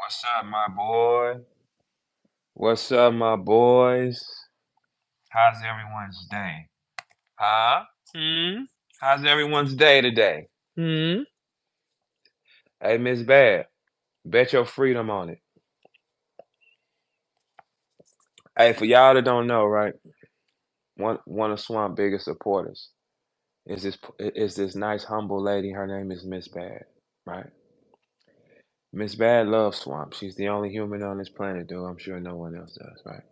What's up, my boy? What's up, my boys? How's everyone's day? Huh? How's everyone's day today? Hmm? Hey, Miss Bad, bet your freedom on it. Hey, for y'all that don't know, right? One of Swamp's biggest supporters is this nice, humble lady. Her name is Miss Bad, right? Miss Bad loves Swamp. She's the only human on this planet, though. I'm sure no one else does, right?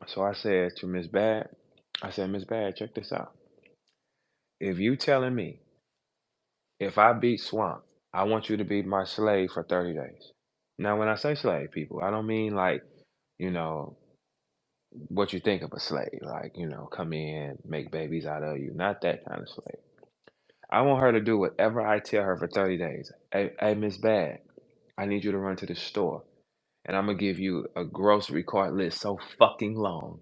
So I said to Miss Bad, Miss Bad, check this out. If you telling me if I beat Swamp, I want you to be my slave for 30 days. Now, when I say slave, people, I don't mean like, you know, what you think of a slave, like, come in, make babies out of you. Not that kind of slave. I want her to do whatever I tell her for 30 days. Hey, Miss Bad, I need you to run to the store and I'm gonna give you a grocery cart list so fucking long,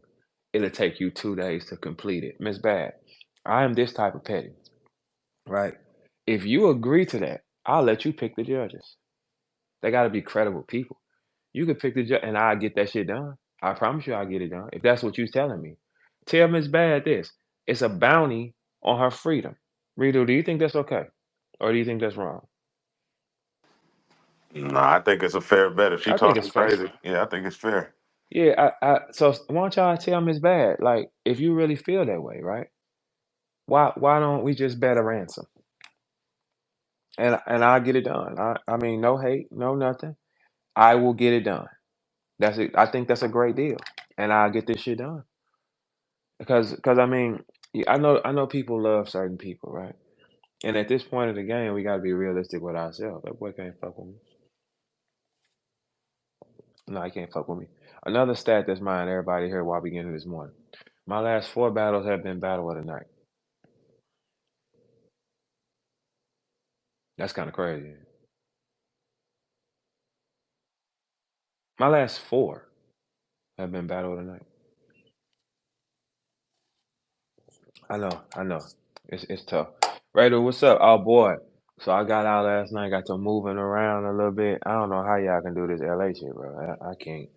it'll take you 2 days to complete it. Miss Bad, I am this type of petty, right? If you agree to that, I'll let you pick the judges. They got to be credible people. You could pick the judge, and I'll get that shit done. I promise you, I'll get it done. If that's what you're telling me, tell Miss Bad this: it's a bounty on her freedom. Rito, do you think that's okay, or do you think that's wrong? No, I think it's a fair bet. If she I think it's talking fair. crazy, yeah, I think it's fair. Yeah, so why don't y'all tell Miss Bad, like, if you really feel that way, right? Why don't we just bet a ransom, and I'll get it done. I mean, no hate, no nothing. I will get it done. That's it. I think that's a great deal, and I'll get this shit done. Because I mean, I know people love certain people, right? And at this point of the game, we gotta be realistic with ourselves. That boy can't fuck with me. No, he can't fuck with me. Another stat that's mine, everybody here while beginning this morning. My last 4 battles have been battle of the night. That's kind of crazy. My last four have been battle of the night. I know. It's tough. Raider, what's up? Oh boy. So I got out last night, got to moving around a little bit. I don't know how y'all can do this LA shit, bro. I can't.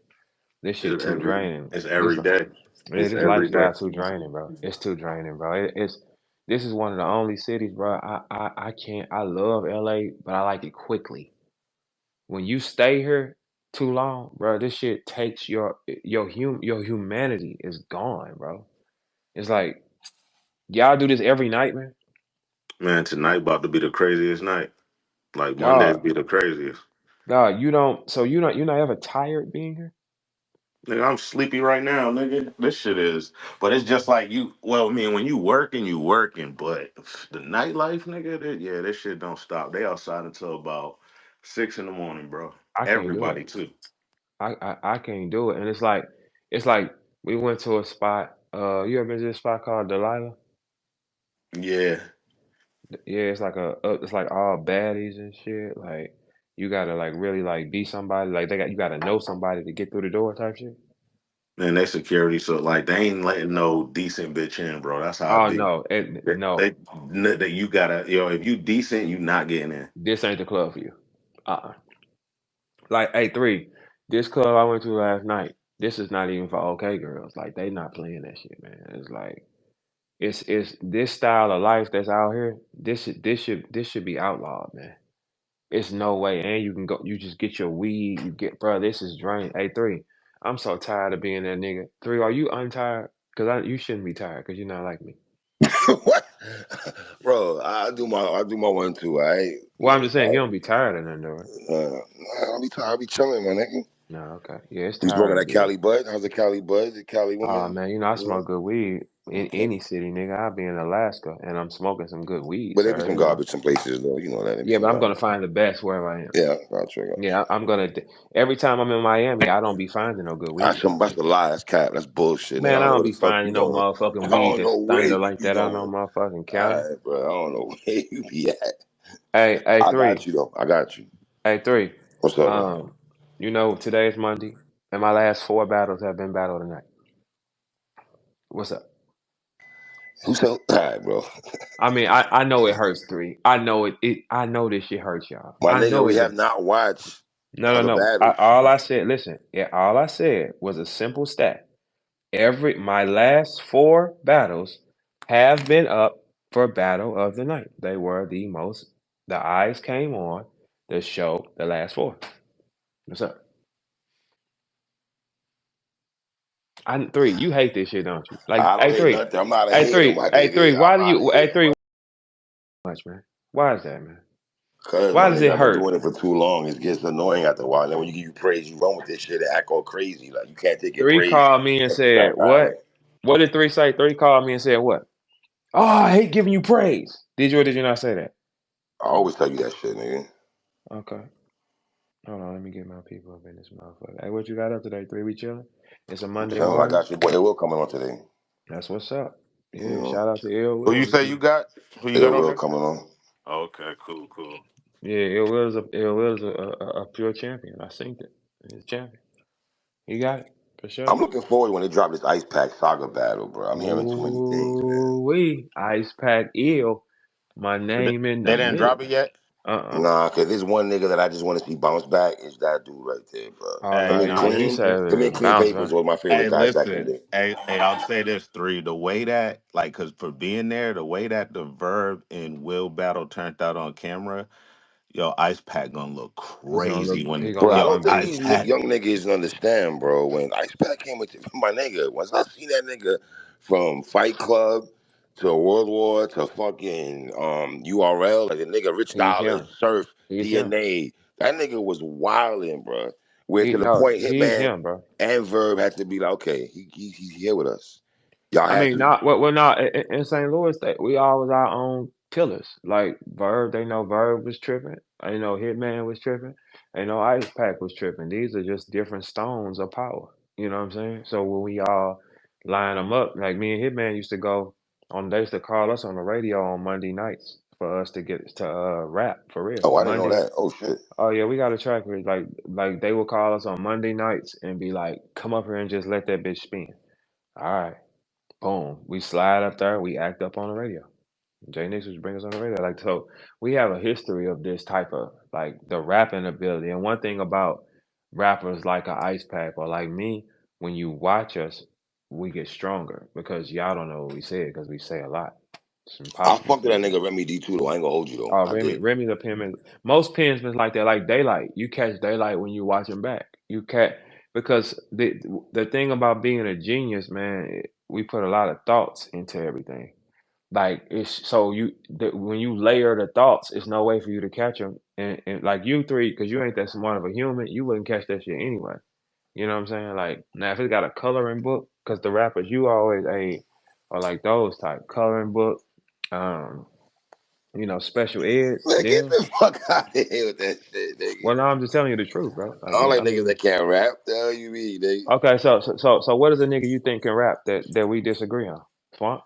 This shit It's too every draining. it's This every day. Yeah, It's this every day. lifestyle too draining, bro. It's too draining, bro. It's this is one of the only cities, bro. I can't. I love LA, but I like it quickly. When you stay here too long, bro, this shit takes your humanity is gone, bro. It's like y'all do this every night, man. Man, tonight about to be the craziest night. Like Mondays Dog, be the craziest. dog. You don't. So you're not ever tired being here. Nigga, I'm sleepy right now, nigga. This shit is, but it's just like you. Well, I mean, when you working, but the nightlife, nigga, yeah, this shit don't stop. They outside until about 6 in the morning, bro. I can't do it. Everybody too. I can't do it. And it's like we went to a spot. You ever been to this spot called Delilah? Yeah, Yeah, it's like it's like all baddies and shit. Like you gotta like really like be somebody. Like you gotta know somebody to get through the door type shit. and they security, so like they ain't letting no decent bitch in, bro. That's how it Oh be. no, no, That you gotta, if you decent, you not getting in. this ain't the club for you. Uh-uh. Like A3, this club I went to last night. This is not even for okay girls. Like they not playing that shit, man. It's like it's this style of life that's out here. This should be outlawed, man. It's no way. And you can go, you just get your weed. You get, bro. This is drain. A3, I'm so tired of being that nigga. Three, are you untired? Cause you shouldn't be tired. Cause you're not like me. What, bro? I do my one too. I Well, I'm just saying you don't be tired of nothing, though, right? I'll be tired. I'll be chilling, my nigga. No, okay. Yeah, it's You smoking tiring to that be. Cali bud? How's the Cali bud? The Cali Oh woman? man, I You know? smoke good weed in Okay. any city, nigga. I'll be in Alaska and I'm smoking some good weed, But there be sir. some garbage some places though. You know that there be Yeah, some but I'm gonna garbage. find the best wherever I am. Yeah, got you. Got you. Yeah, I'm gonna. Every time I'm in Miami, I don't be finding no good weed though. That's a lie. That's cap. That's bullshit. Nigga. I Man, I don't know don't where be the fuck you finding no going. motherfucking I weed don't that's know where thunder you like be that out no going. motherfucking All county. right, bro. I don't know where you be at. Hey, I three. got you though. I got you. Hey, 3. What's up, man? Um, today's Monday, and my last 4 battles have been battle tonight. What's up? Who said? All right, bro. I mean, I know it hurts 3. I know I know this shit hurts y'all. My I nigga, know we it have does. not watched No, no, other no. battles. All I said, listen, yeah, all I said was a simple stat. My last 4 battles have been up for battle of the night. They were the most. The eyes came on the show. The last 4. What's up? 3. You hate this shit, don't you? Like, I don't hey, hate 3. nothing. I'm not a Hey, hater, 3. my Hey, nigga. 3. I'm Why do not a you? Hey, hater. 3. Much, man. Why is that, man? Cause Why my does nigga, it I've been hurt? doing it for too long. It gets annoying after a while. And then when you give you praise, you run with this shit and act all crazy. Like you can't take your 3 praise called me and and be said, transparent. "What? What did 3 say?" 3 called me and said, "What? Oh, I hate giving you praise." Did you or did you not say that? I always tell you that shit, nigga. Okay. Hold on, let me get my people up in this motherfucker. Hey, what you got up today? 3 we chilling? It's a I'm Monday telling you, I morning. got your boy Ill coming on today. That's what's up. You Yeah, know, shout out to Ill Who Will. you We say see. you got? Who you got Ill on Will there? coming on. Okay, cool, cool. Yeah, Ill Will is a pure champion. I synced it. He's a champion. He got it for sure. I'm looking forward when they drop this Ice Pack Saga battle, bro. I'm hearing too many things, man. Ooh wee, Ice Pack Ill. My They name in the they didn't drop mix. it yet. Uh-uh. Nah, cause there's one nigga that I just want to see bounce back is that dude right there, bro. Oh Hey, no, nah, he said Him and Clean bounce, Papers right? was my favorite hey, guys back in the listen. day. I'll say this 3. The way that, like, cause for being there, the way that the Verb and Will battle turned out on camera, yo, Ice Pack gonna look crazy He when gonna Bro, I look don't yo think Ice these unbeatable. Pack. young niggas understand, bro. When Ice Pack came with my nigga, once I seen that nigga from Fight Club to World War to fucking URL, like the nigga Rich He's Dollars, him. Surf, He's him. DNA, that nigga was wilding, bro. Where to the point He's Hitman him, bro. and Verb had to be like, okay, he's here with us. Y'all I had mean, to. not well, not in St. Louis. We all was our own killers. Like Verb, they know Verb was tripping. I know Hitman was tripping. They know Ice Pack was tripping. These are just different stones of power. You know what I'm saying? So when we all line them up, like me and Hitman used to go on. They used to call us on the radio on Monday nights for us to get to rap for real. Oh, I didn't know Monday. that. Oh shit. Oh yeah, we got a track where like they would call us on Monday nights and be like, "Come up here and just let that bitch spin." All right. Boom. We slide up there. We act up on the radio. Jay Nix was bring us on the radio. Like so, we have a history of this type of like the rapping ability. And one thing about rappers like a Ice Pack or like me, when you watch us, we get stronger because y'all don't know what we said because we say a lot. Some I powerful fucked with that shit. nigga Remy D2 though. I ain't gonna hold you though. Oh, I did. Remy the penman. Most pensmen like that, like Daylight. You catch Daylight when you watch him back. You catch because the thing about being a genius, man, we put a lot of thoughts into everything. Like it's so when you layer the thoughts, it's no way for you to catch them. And like you 3, because you ain't that smart of a human, you wouldn't catch that shit anyway. You know what I'm saying? Like now, if it's got a coloring book, because the rappers you always a are like those type coloring book. Um, special ed, Man, get them. the fuck out of here with that shit, nigga. Well, no, I'm just telling you the truth, bro. I don't like I niggas mean, that can't rap. The hell you mean, nigga? okay, so what is a nigga you think can rap that we disagree on? Swamp?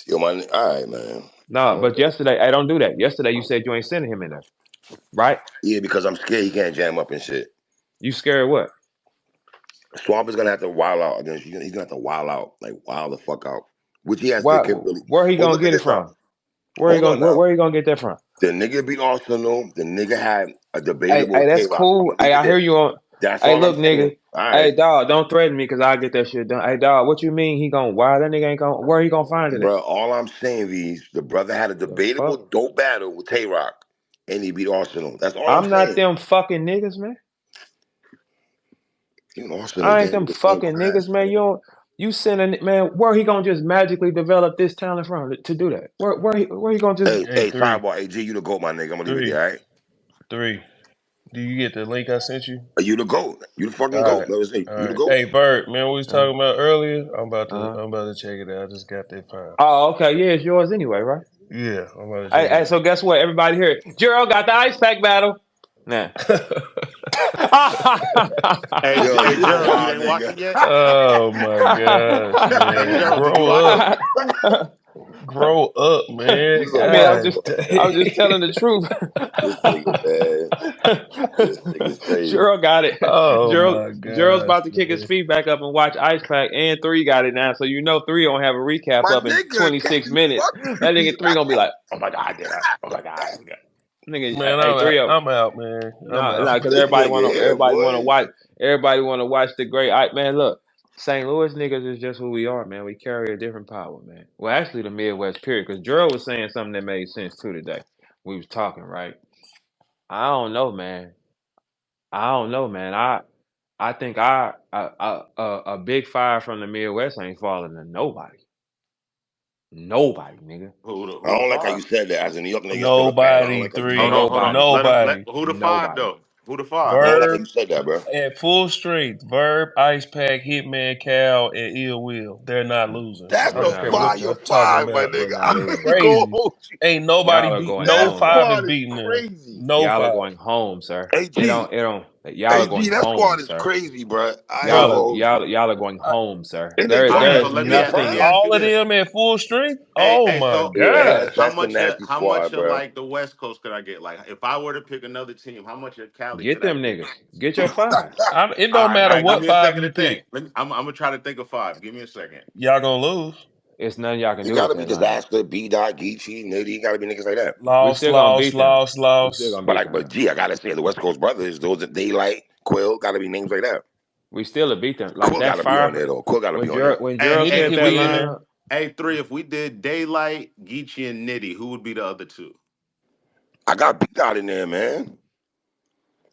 Yo, my, all right, man. No, but Okay. yesterday, I don't do that. Yesterday, you said you ain't sending him in there, right? Yeah, because I'm scared he can't jam up and shit. You scared what? Swamp is gonna have to wild out against you. He's gonna have to wild out, like wild the fuck out, which he has the Why? capability. Where he Well, gonna look at get it this now. from? Where he Hold gonna on now. where he gonna get that from? The nigga beat Arsenal. The nigga had a Hey, debatable hey, with K that's Rock. cool. He Hey, did I hear it. you on. That's Hey, all I'm look, saying. nigga. All Hey, right, dog, don't threaten me because I'll get that shit done. Hey, dog, what you mean he gonna? Why that nigga ain't gonna? Where he gonna find it at? bro. All I'm saying is the brother had a The debatable fuck? dope battle with K Rock, and he beat Arsenal. That's all I'm I'm not saying. them fucking niggas, man. You know, Arsenal I ain't game them with the same fucking niggas, class, man. man. You sending man? Where he gonna just magically develop this talent from to do that? Where he gonna just? Hey, Hey, three, sidebar. Hey, G, you the goat, my nigga. I'm gonna leave it three, there. All right. three. Do you get the link I sent you? You the goat. You the All fucking goat. right, Never say all you the right. goat. Hey, Bert, man, we was Uh, talking about earlier. uh. I'm about to check it out. I just got that file. Oh, okay. Yeah, it's yours anyway, right? Yeah, I'm about to Hey, check so guess what? Everybody here, Gerald got the ice pack battle. Nah. it Hey, Yo, Hey, you a Gerald, you wild ain't watch nigga. it yet? out. Oh my gosh, Hey, man, Gerald, did you watch grow it? up. Grow up, man. Who's I a mean, God I was just telling the dang. truth. this nigga, man? This nigga's crazy. Gerald got it. Oh Gerald my Gerald's gosh, about to kick his man. feet back up and watch Ice Pack, and Three got it now. So you know Three gonna have a recap My up in nigga, can't 26 you minutes. fuck That me? nigga Three gonna be like, "Oh my god, did I? Oh my god, oh my god." Nigga, Man, hey, Three up. I'm out, man. I'm No, out. because This nigga here, boy. everybody wanna watch the great Ike. Man, look, St. Louis niggas is just who we are, man. We carry a different power, man. Well, actually, the Midwest period. Because Gerald was saying something that made sense too today. We was talking, right? I don't know, man. I don't know, man. I think a big fire from the Midwest ain't falling to nobody. Nobody, nigga. I Who the don't like how you five? said that as a New York nigga still a fan. I don't Nobody, like how you said three. that. Hold on. Nobody. Let Nobody. who the five Nobody. though? Who the five? I don't like how Verb you said that, bro. at full strength. Verb, Ice Pack, Hitman, Cal, and Ill Will. They're not losing. That's I We're a don't not care what losing. fire y'all talking five, my about. nigga. We're not I'm losing. gonna Crazy. hold you. Ain't nobody Y'all are beat. going That No home. five is squad is beating them. crazy. No Y'all are five. going home, sir. AG, It don't y'all are going AG, that home, squad is sir. crazy, bro. I ain't gonna hold you. Y'all are going home, sir. And they There All got right, there so is some let me good let me nothing. ask talent. you All of this. them at full strength. Hey, Oh hey, my so Yeah, hey, gosh. that's a nasty how much squad, of bro. like the West Coast could I get? Like, if I were to pick another team, how much of Cali Get could I them get? niggas. Get your five. It All don't right, all matter right. Give what me a five second you to think. pick. I'm gonna try to think of five. Give me a second. Y'all gonna lose. It's nothing y'all can You do with gotta be that lineup. disaster, B dot, Geechee, Nitty. You gotta be niggas like that. We Lost, still gonna lost, beat them. lost, We still lost. gonna But beat like, them but though. gee, I gotta say the West Coast brothers, those that Daylight, Quill, gotta be names like that. We still have beat them. Like Quill that gotta be on fire. there though. Quill gotta be on there. When Hey, Gerald Nitty hey, said could that three. be in there. lineup, Hey, three. If we did Daylight, Geechee, and Nitty, who would be the other two? I got B dot in there, man.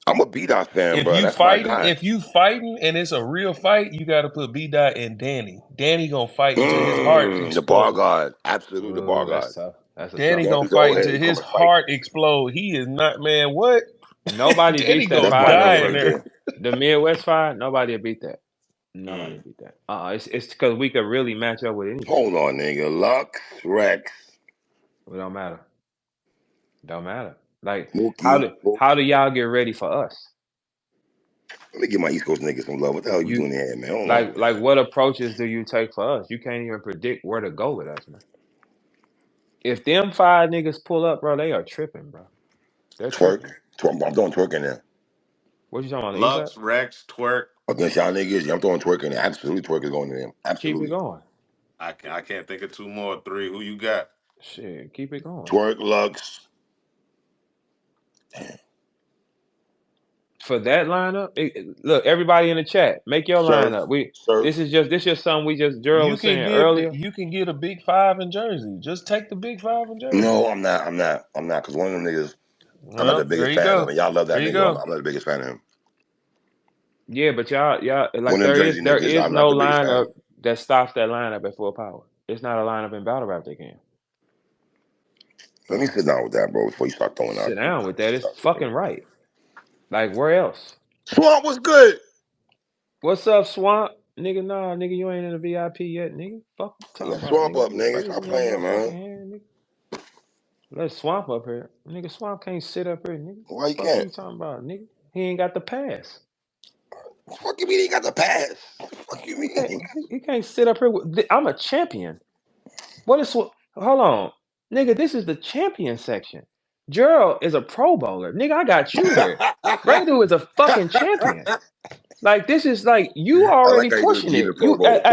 I'm a B dot fan, bro. That's my guy. If you fighting and it's a real fight, you gotta put B Dot and Danny. Danny gonna fight until his heart The bar explode. guard, absolutely the bar ooh, guard. that's tough. That's a Danny tough Then one. gonna we go fight ahead, until he come his and fight. heart explode. He is not, man. What? Nobody Danny beats that gonna That's fire my though, die nigga in right three. there. there. The Midwest fire, nobody will beat that. Nobody Mm. will beat that. It's because we could really match up with anybody. Hold on, nigga. Lux, Rex, It don't matter. Don't matter. Like Mookie. how do y'all get ready for us? Let me give my East Coast niggas some love. What the hell you You doing here, man? Hold on, like man. what approaches do you take for us? You can't even predict where to go with us, man. If them five niggas pull up, bro, they are tripping, bro. They're Twerk. tripping. I'm throwing twerk in there. What you talking about on the east side? Lux, Rex, Twerk. Against y'all niggas, yeah, I'm throwing twerk in there. Absolutely, twerk is going in there. Keep it Absolutely. going. I can't think of two more. Three. Who you got? Shit, keep it going. Twerk, Lux. For that lineup, look, everybody in the chat, make your Surf, lineup. We surf. this is something we just Gerald was saying earlier. You can get a big five in Jersey. Just take the big five in Jersey. No, I'm not. Because one of them niggas, I'm not the Well, there biggest you fan of go. him. Y'all love There that you nigga. go. I'm not the biggest fan of him. Yeah, but y'all like One of them Jersey there niggas, is I'm not no the biggest fan. lineup that stops that lineup at full power. It's not a lineup in battle rap they can. Let me sit down with that, bro, before you start throwing out. Sit down with that. It's Start fucking saying. right. Like where else? Swamp was good. What's up, Swamp? Nigga, nah, nigga, you ain't in the VIP yet, nigga. Fuck you talking Let's about, swamp nigga. up, nigga. Raise Stop your playing, motherfucking man. hand, nigga. Let's Swamp up here. Nigga, Swamp can't sit up here, nigga. Why you Fuck can't? you talking about, nigga. He ain't got the pass. Fuck you mean he got the pass? Fuck you mean? He can't sit up here I'm a champion. What is hold on. Nigga, this is the champion section. Gerald is a pro bowler. Nigga, I got you here. Radu is a fucking champion. Like this is like you I like already how you do the pushing G in it. the Pro You Bowl.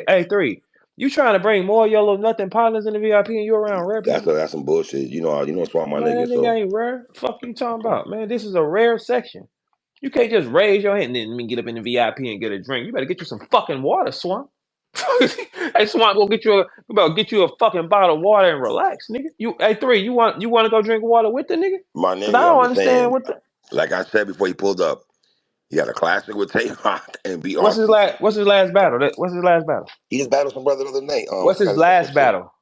hey three. You trying to bring more yellow nothing partners in the VIP and you around rare people? That's some bullshit. You know Swamp my Man, nigga, that nigga so ain't rare. Fuck you talking about, man. This is a rare section. You can't just raise your hand and then get up in the VIP and get a drink. You better get you some fucking water, Swamp. Hey, Swamp, go get you a fucking bottle of water and relax, nigga. Hey three, you want to go drink water with the nigga? my Cause I nigga, I'm don't just understand saying, what the like I said before he pulled up, he had a classic with Tay Rock and what's his last battle? What's his last battle? He just battled some brother the other night. I What's forgot his his name last and shit. battle?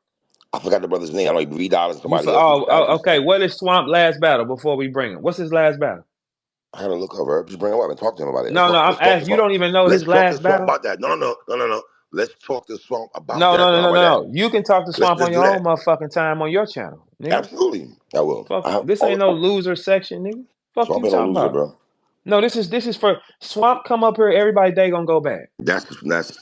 I forgot the brother's name. I know like $3 and You somebody for else he just battled okay. recently. What is Swamp last battle before we bring him? What's his last battle? I gotta look over. Just bring him up and talk to him about it. No, I'm Let's talk to asking. You Swamp. don't even know his Let's talk to last Swamp battle. about that. No. Let's talk to Swamp about that. How about that? No. You can talk to Swamp Let's on do your that. own motherfucking time on your channel, nigga. Absolutely. I will. Fuck. I have This all ain't the no time. loser section, nigga. Fuck Swamp you ain't no talking loser, about? bro. No, this is for Swamp. Come up here, everybody. Day gonna go back. That's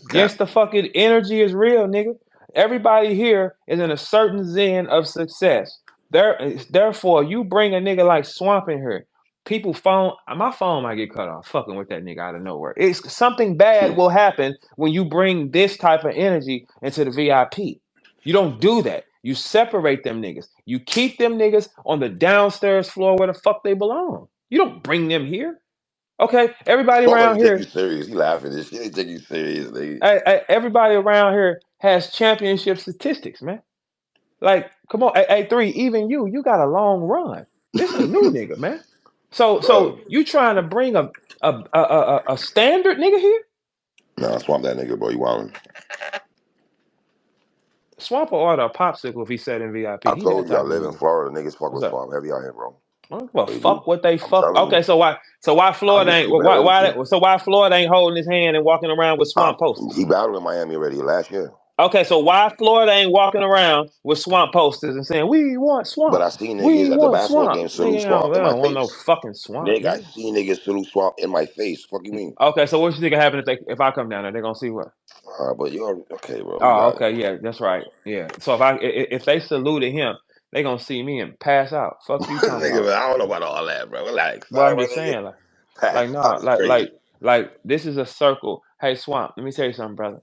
Yes, cap. the fucking energy is real, nigga. Everybody here is in a certain zen of success. Therefore, you bring a nigga like Swamp in here. People phone, my phone might get cut off fucking with that nigga out of nowhere. It's something bad will happen when you bring this type of energy into the VIP. You don't do that. You separate them niggas. You keep them niggas on the downstairs floor where the fuck they belong. You don't bring them here. Okay, everybody Swamp around ain't take you here, serious. He laughing. This shit ain't take you serious, nigga. everybody around here has championship statistics, man. Like, come on, A3, even you got a long run. This a new nigga, man. So Bro. you trying to bring a standard nigga here? Nah, Swamp that nigga, bro. You wildin'. Swamp will order a popsicle if he sat in VIP. I He that told you I type of live in nigga. Florida. Niggas fuck What's with up? Swamp heavy out here, bro. Well, They do. fuck what they I'm fuck. telling Okay, you. so why I Florida just ain't keep it real with you. so why Florida ain't holding his hand and walking around with I, swamp posters? he battled in Miami already last year. Okay, so why Florida ain't walking around with swamp posters and saying we want But swamp, I seen we niggas at the want basketball swamp? game salute Nigga, Swamp they in my don't want no face. fucking swamp, Nigga, I nigga. seen niggas salute Swamp in my face. Fuck you mean? Okay, so what you think will happen if I come down there? They gonna see what? But you're okay, bro. You Oh, got it. okay, yeah, that's right. Yeah. So if they saluted him, they gonna see me and pass out. Fuck you talking Nigga, about? man, I don't know about all that, bro. Relax. Well, All I'm right, just my nigga. saying, like Pass no, out is crazy. like this is a circle. Hey, Swamp, let me tell you something, brother.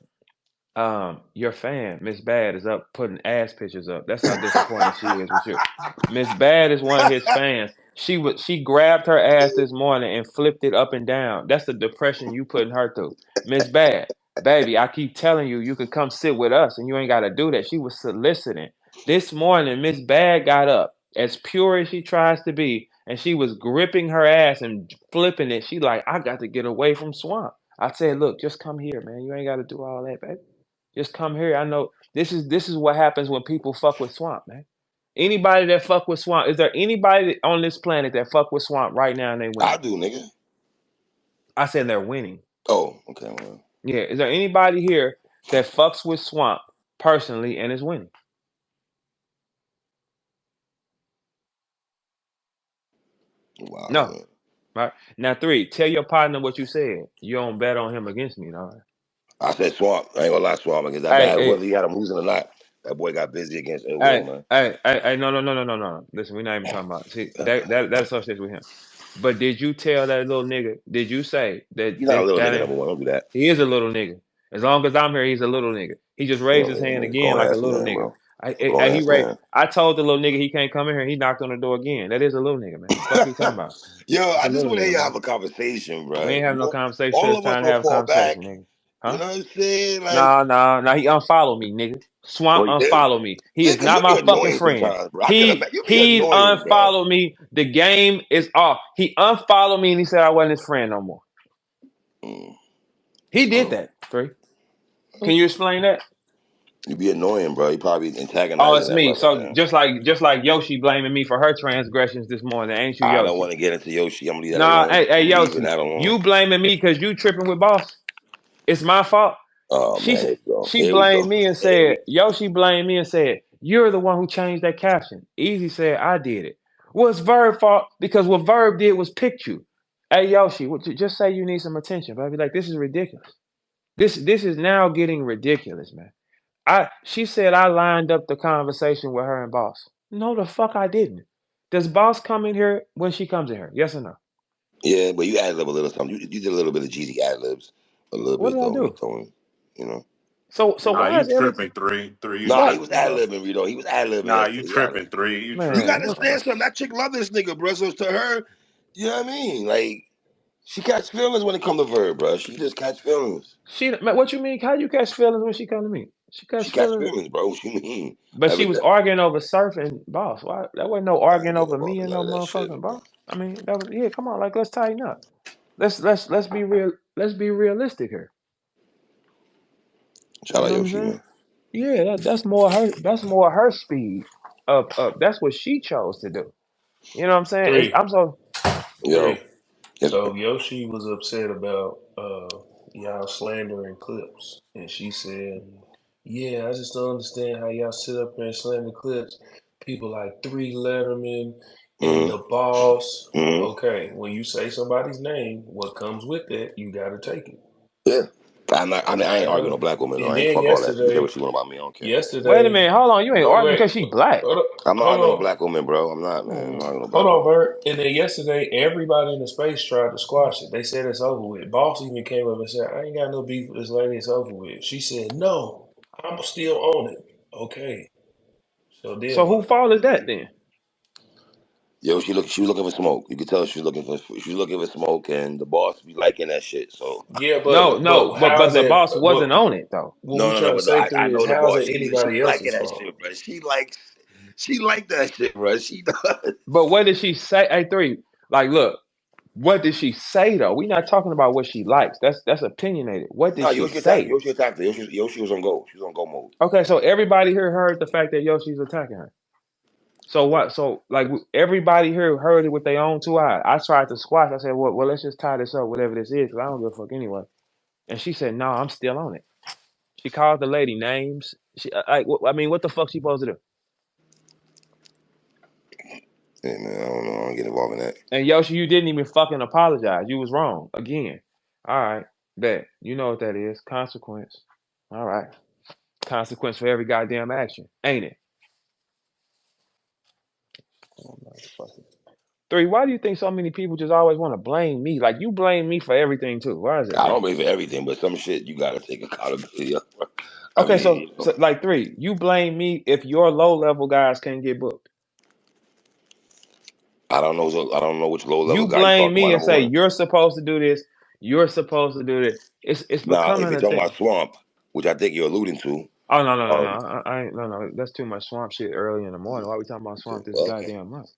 Your fan, Miss Bad, is up putting ass pictures up. That's how disappointed she is with you. Miss Bad is one of his fans. She grabbed her ass this morning and flipped it up and down. That's the depression you putting her through. Miss Bad, baby, I keep telling you, you could come sit with us and you ain't gotta do that. She was soliciting. This morning, Miss Bad got up, as pure as she tries to be, and she was gripping her ass and flipping it. She like, I got to get away from Swamp. I said, look, just come here, man. You ain't gotta do all that, baby. Just come here. I know this is what happens when people fuck with Swamp, man. Anybody that fuck with Swamp, is there anybody on this planet that fuck with Swamp right now and they I winning? do, nigga. I said they're winning. Oh, okay, well. Yeah. Is there anybody here that fucks with Swamp personally and is winning? Wow, No. man. Right. Now 3, tell your partner what you said. You don't bet on him against me, dog. I said Swamp. I ain't gonna lie, Swamp, because that Hey, bad. hey, Whether he had him losing or not, that boy got busy against Ill Will, man. hey, no. Listen, we're not even talking about. See, that associates with him. But did you tell that little nigga? Did you say that He's not a that little that nigga, ain't? number one. Don't do that. He is a little nigga. As long as I'm here, he's a little nigga. He just raised his hand Yeah, again grown like a ass little man, nigga. bro. Grown He ass raised. man. I told the little nigga he can't come in here. He knocked on the door again. That is a little nigga, man. Fuck you talking about? Yo, That's I a just little want to hear nigga, you man. have a conversation, We bro. ain't having no conversation till All it's of us time to gonna have a fall conversation, back. nigga. You Huh? know what I'm saying? Like, No. He unfollowed me, nigga. Swamp oh, you did? unfollowed me. He is Nigga, not you be my fucking annoying friend. sometimes, bro. I can imagine you be He annoying, bro. unfollowed me. The game is off. He unfollowed me and he said I wasn't his friend no more. Mm. He did Oh, that. 3. Can you explain that? you be annoying, bro. You probably Oh, antagonizing it's that me. brother, So man. just like Yoshi blaming me for her transgressions this morning, ain't you, I don't Yoshi? want to get into Yoshi. I'm gonna leave that Nah, alone. hey I'm leaving Yoshi, that alone. you blaming me because you tripping with boss. It's my fault. Oh She man, said here we go. she Here we go. blamed me and Here said we Yoshi blamed me and said you're the one who changed that caption. Easy said I did it. Well, it's Verb fault because what Verb did was picked you. Hey Yoshi, just say you need some attention, baby. Like this is ridiculous. This is now getting ridiculous, man. She said I lined up the conversation with her and boss. No, the fuck I didn't. Does boss come in here when she comes in here? Yes or no? Yeah, but you ad lib a little something. You did a little bit of Jeezy ad libs, a little What bit did I though, do? Rito. You know. So Nah, why you is every tripping three. You Nah, he what was tripping, ad bro. libbing, Rito. He was ad libbing Nah, you yesterday. tripping three. You You man? gotta tripping, What bro. understand something. That chick love this nigga, bro. So to her, you know what I mean? Like she catch feelings when it come to Verb, bro. She just catch feelings. she? Man, what you mean? How you catch feelings when she come to me? She She catch catch feelings, feelings, bro. What you mean? but she Every was day. arguing over surf and boss. Why? That wasn't no I ain't arguing getting over me involved in and none no of that shit, motherfucking bro. boss. I mean, that was yeah. Come on, like let's tighten up. Let's be real. Let's be realistic here. Shout You out know what I'm Yoshi, saying? man. Yeah, that's more her. That's more her speed. Up. That's what she chose to do. You know what I'm saying? Three, I'm so. Yo. three. Yes, So sir. Yoshi was upset about y'all slandering clips, and she said, "Yeah, I just don't understand how y'all sit up there and slander clips. People like Three Letterman and the Mm-hmm. Boss. Mm-hmm. Okay, when you say somebody's name, what comes with that, you got to take it. Yeah. I ain't arguing no Uh, black woman. No, and I ain't then fuck all that. She can say yesterday, what she want about me. I don't care. Wait a yesterday, minute, hold on. You ain't wait, arguing wait, because she black. I'm not hold arguing no on. black woman, bro. I'm not, man. I'm not arguing no Hold black on, woman. Bert. And then yesterday, everybody in the space tried to squash it. They said it's over with. Boss even came up and said, I ain't got no beef with this lady. It's over with. She said, no, I'm still on it. Okay. So So then who what? fault is that then? Yo, she was looking for smoke. You could tell she was looking for smoke, and the boss be liking that shit. So Yeah, No, no, but but how's the that? boss wasn't on it though. What we no, trying to but say I through is know the how's boss. it She anybody be liking else's that fault? shit, bro. She like that shit, bro. She does. But what did she say? Hey, three. Like, look, what did she say though? We're not talking about what she likes. That's opinionated. What did No, she say? Yoshi attacked her. Yoshi was on go. She was on go mode. Okay, so everybody here heard the fact that Yoshi's attacking her. So what? So like everybody here heard it with their own two eyes. I tried to squash. I said, well, let's just tie this up, whatever this is, because I don't give a fuck anyway. And she said, no, I'm still on it. She called the lady names. She like, I mean, what the fuck she supposed to do? Hey, man, I don't know. I don't get involved in that. And Yoshi, you didn't even fucking apologize. You was wrong again. All right, bet. You know what that is. Consequence. All right. Consequence for every goddamn action, ain't it? Oh, motherfucker. Three, why do you think so many people just always want to blame me? Like you blame me for everything too. Why is that, I bro? don't believe in everything, but some shit you gotta take accountability of. I Okay, mean, so like three, you blame me if your low level guys can't get booked. I don't know. I don't know which low level You guy you blame talking about. me and Number say one. you're supposed to do this. You're supposed to do this. It's Now, if becoming you're a talking thing. about Swamp, which I think you're alluding to, Oh no! um, I ain't no. That's too much swamp shit early in the morning. Why we talking about okay, swamp this well, okay. goddamn month?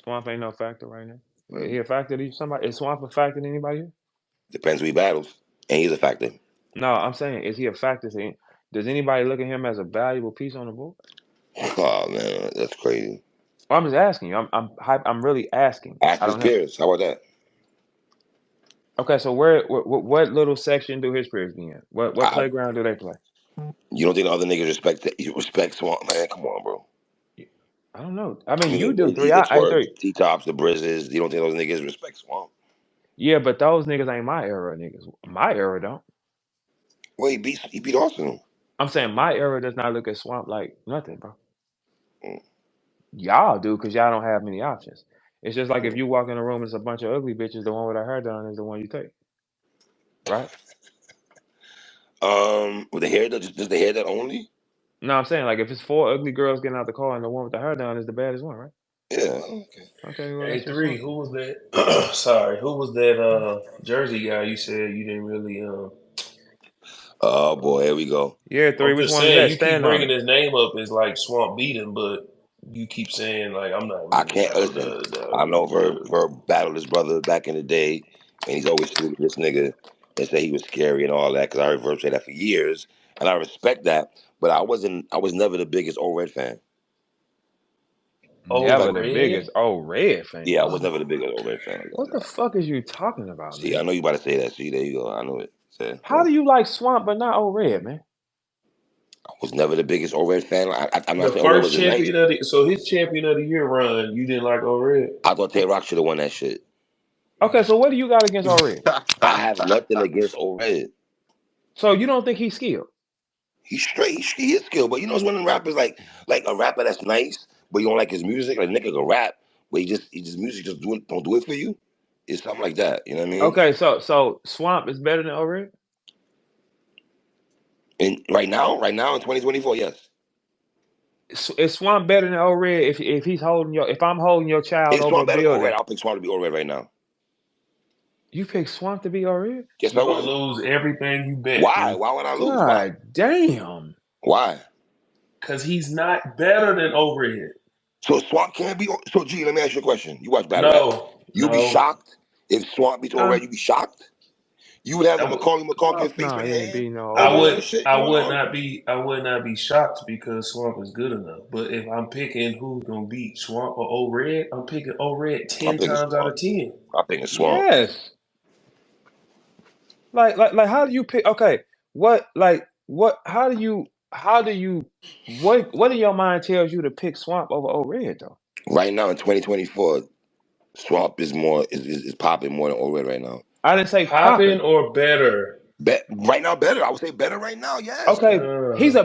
Swamp ain't no factor right now. He Mm. a factor to you? Somebody is swamp a factor to anybody here? Depends who he battles, and he's a factor. No, I'm saying is he a factor to? Does anybody look at him as a valuable piece on the board? Oh man, that's crazy. Well, I'm just asking you. I'm really asking. Ask I his don't know. peers. How about that? Okay, so what little section do his peers be in? What I, playground do they play? you don't think the other niggas respect Swamp, man? Come on, bro. I don't know. I mean, You you mean do three. the I Twerk, three. T Tops, the Brizzes? You don't think those niggas respect Swamp? Yeah, but those niggas ain't my era niggas. My era don't. Well, he beat Arsenal. I'm saying my era does not look at swamp like nothing, bro. Mm, Y'all do because y'all don't have many options. It's just like if mm. you walk in a room and it's a bunch of ugly bitches, the one with her hair done is the one you take, right? With the hair, just the hair that only? No, I'm saying like if it's four ugly girls getting out the car and the one with the hair done is the baddest one, right? Yeah. Okay. Okay, well that's just A3, swamp. who was that? Sorry, who was that Jersey guy you said you didn't really Oh boy, here we go. Yeah, three. I'm Which just one is saying that? you keep Stand on bringing it. his name up as like Swamp beat him, but you keep saying like I'm not I really can't down, listen. I know Verb battled his brother back in the day, and he's always saluted this nigga and say he was scary and all that. Because I heard Verb say that for years, and I respect that. But I wasn't. I was never the biggest O Red fan. Oh Never Respect. the Red. biggest. Oh, red fan. Yeah, I was never the biggest O Red fan like that. What the Nah. fuck is you talking about, See, I man? know you about to say that. See, there you go. I know it. See, How well, do you like swamp but not oh red, man? I was never the biggest O Red fan. I'm not The saying O Red first wasn't nice. champion of the so his champion of the year run, you didn't like O Red. I thought Tay Rock should have won that shit. Okay, so what do you got against oh red? I have nothing against O Red. So you don't think he's skilled? He's straight. He is skilled, but you know, it's one of them rappers like a rapper that's nice, but you don't like his music. Like nigga can rap, but he just music just don't do it for you. It's something like that. You know what I mean? Okay, so Swamp is better than O-Red? And right now in 2024, yes. Is Swamp better than O-Red if he's holding your if I'm holding your child It's over a Swamp better than building? Red. I'll pick Swamp to be Red right now. You pick Swamp to be O-Red? Yes, I You're gonna would. lose everything you bet, Why? three. Why would I lose? Why? God damn. Why? Cause he's not better than O Red. So Swamp can't be. So G, let me ask you a question. You watch battle rap. No, You be no. shocked if Swamp beats Huh? Red. You be shocked. You would have I a would, Macaulay Culkin Fuck face no, on he your ain't hand beating no over I all would this O-Red. shit going on. I would not be shocked because Swamp is good enough. But if I'm picking who's gonna beat Swamp or O Red, I'm picking O Red I'm 10 picking times out Swamp. of 10. I'm picking Swamp. Yes. Like how do you pick okay, what how do you what in your mind tells you to pick Swamp over O-Red though? Right now in 2024, Swamp is popping more than Red right now. I didn't say Popping popping. or better? Right now, better. I would say better right now. Yes. Okay, he's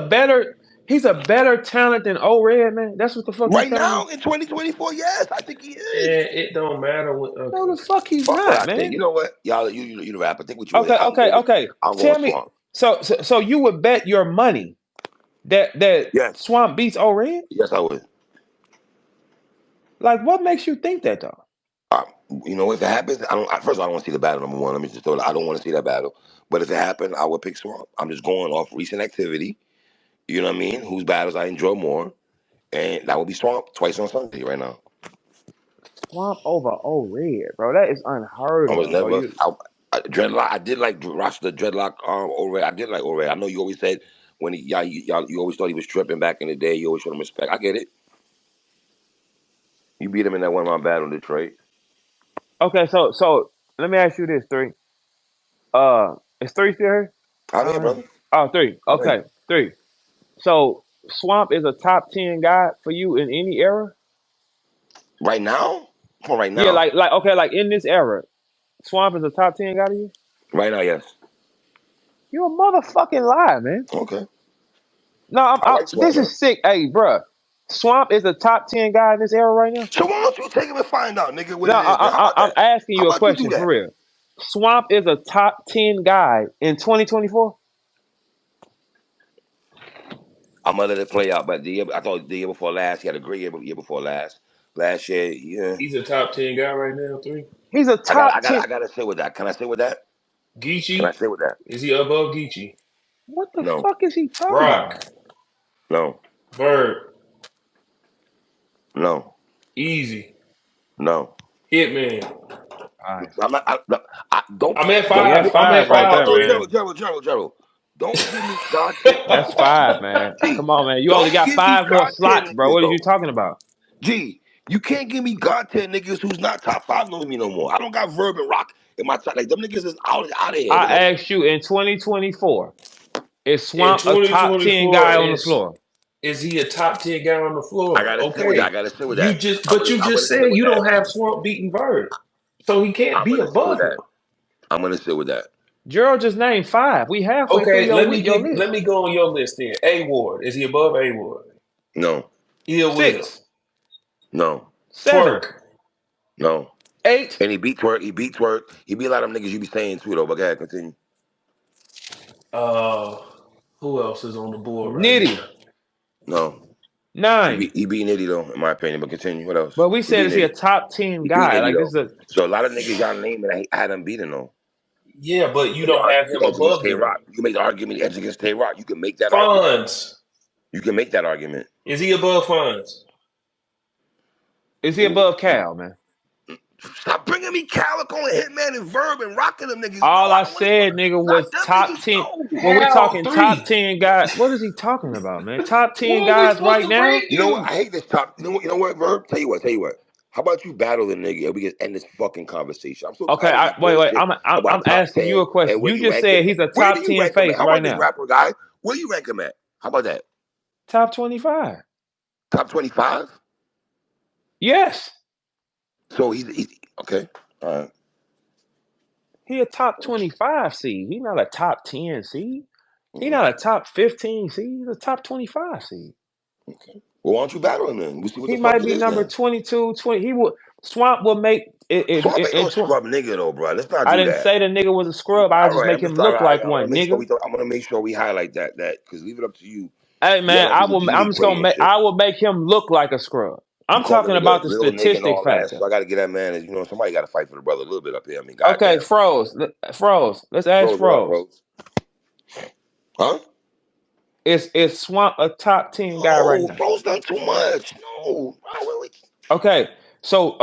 a better talent than O-Red, man. That's what the fuck you Right telling me? now in 2024, yes, I think he is. And it don't matter what. No, Okay. the fuck he's Fuck what not, I think. man. You know what, y'all, you the rap. I think what you. Okay, okay, okay. I'm going Tell me, Swamp. so you would bet your money that Yes, Swamp beats O-Red? yes, I would. Like, what makes you think that though? Uh, you know, if it happens, I don't. First of all, I don't want to see the battle. Number one, let me just throw it. I don't want to see that battle. But if it happened, I would pick Swamp. I'm just going off recent activity. You know what I mean? Whose battles I enjoy more, and that would be Swamp twice on Sunday right now. Swamp over O-Red, bro. That is unheard I was of, bro. never. You Dreadlock. I did like Roster Dreadlock. Already. I did like already. I know you always said when you always thought he was tripping back in the day. You always showed him respect. I get it. You beat him in that one round battle in Detroit. okay? So let me ask you this, three. Is three still here? I'm I here, don't hear. brother. Oh, three. I'm here. Okay, three. So Swamp is a top 10 guy for you in any era? Right now? Come on, right Yeah, now. like okay, like in this era, Swamp is a top 10 guy to you? Right now, yes. You a motherfucking lie, man. Okay. No, I like Swamp, this man. is sick. Hey, bruh. Swamp is a top 10 guy in this era right now? So why don't you take him and find out, nigga, what No, it is, man? How about I'm that? asking How you a about you do question for that? real. Swamp is a top 10 guy in 2024? I'm gonna let it play out. But I thought the year before last, he had a great year before last. Last year, yeah. He's a top 10 guy right now. Three. He's a top 10. I gotta say with that. Can I say with that? Can I Geechee. say with that? Is he above Geechee? What the No, fuck is he talking Rock. about? no, VERB. no, Easy. no. Hitman. Five. I'm not. I'm at Don't give Yeah, me. five. I'm five at right five, there, No, man. three. Gerald. Don't give me God tier. That's five, man. G, Come on, man. You only don't got give me five more God tier slots, bro. niggas What are you though. talking about? G, you can't give me God tier niggas who's not top five know me no more. I don't got Verb and Rock in my top. Like them niggas is out of here, nigga. I asked you in 2024, is In Swamp a top 10 2024, guy on the floor? is he a top 10 guy on the I floor? gotta sit with that. I Okay. gotta sit with You that. just but you I'm just gonna sit said with you that. don't have Swamp beating Bird. So he can't I'm be gonna sit with above him. that. I'm gonna sit with that. Gerald just named five. We halfway through Okay, your let list. me go on your list then. A Ward. Is he above A Ward? No, Ill Will. Six, no, seven, Twerk. no. eight. And he beat Twerk. He beat Twerk. He beat a lot of them niggas you be saying too though. But go ahead, continue. Uh who else is on the board right Nitty, now? No, nine. he beat Nitty though, in my opinion. But continue. What else? But we He said, beat is he a Nitty. top 10 He beat guy? Nitty Like, this though. is a. So a lot of niggas y'all name it, I had him beating though. Yeah, but you Make the don't have argument him Edge against above Tay them. Rock. You can make the argument Edge against Tay Rock. You can make that argument. Fonz. You can make that argument. Is he above Fonz? Is he Ooh. above Cal, man? Stop bringing me Calico and Hitman and Verb and rocking them niggas. All No, I I don't want to hear said, nigga, not was them top niggas. 10. No. When we're Cal talking top 3. 10 guys, what is he talking about, man? Top 10 What are we guys supposed right to bring now? You know what? you? I hate this top. You know what, Verb? Tell you what. How about you battle the nigga and we can end this fucking conversation? I'm so Okay, tired of this wait. bullshit I'm about top asking you 10 a question. and where You you just rank him said at. he's a Where do top you 10 rank him at? face How right about this now. rapper guy? Where you rank him at? How about that? Top 25. Top 25? Yes. So he's okay. All right. He a top 25 seed. He not a top 10 seed. He Mhm. not a top 15 seed. He's a top 25 seed. Okay. Well, why don't you battle him then? We'll see what He the fuck might it be is number then. 22, 20. He would Swamp will make it Swamp ain't in no 20. scrub nigga though, bro. Let's not I do didn't that. say the nigga was a scrub. I All just right, make I'm him just all look right. like I want to one, make sure nigga. I'm gonna make sure we highlight that because leave it up to you. Hey You man, act like it's I'm G-League just gonna playing make shit. I will make him look like a scrub. You I'm calling talking the nigga about a the real nigga and statistic all that. factor. So I got to get that man. Somebody got to fight for the brother a little bit up here. I mean, Okay, goddamn. Froze. Let's ask Froze, what up, Froze. Froze? Huh? Is Swamp a top 10 guy right No, now? Froze done too much. No, Okay, so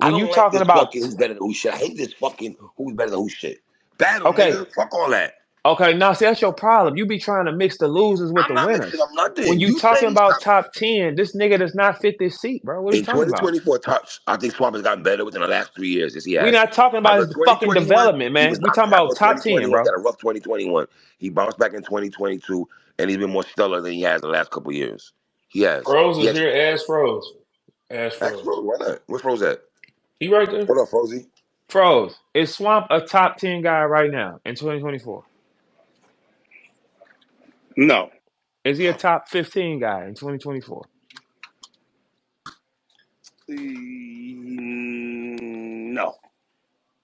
I when you don't like talking this about fucking who's better than who shit. I hate this fucking who's better than who shit. Battle, okay, nigga. Fuck all that. okay, now see that's your problem. You be trying to mix the losers with I'm the not mixing up winners. When nothing. you You said talking he's about top. top 10, this nigga does not fit this seat, bro. What are you In talking about? 2024 touch, I think Swamp has gotten better within the last 3 years. Yes, he We has. not talking I about know his fucking 2021, development, he man. was We not. talking I know about top 10, 2021, he bro. had a rough 2021. He bounced back in 2022, and he's been more stellar than he has the last couple years. He has. Froze He is has. here. Ask Froze. Ask Ask Froze. Froze, why not? Where's Froze at? He right there. What up, Frozy? Froze. Is Swamp a top 10 guy right now in 2024? No. Is he a top 15 guy in 2024? No.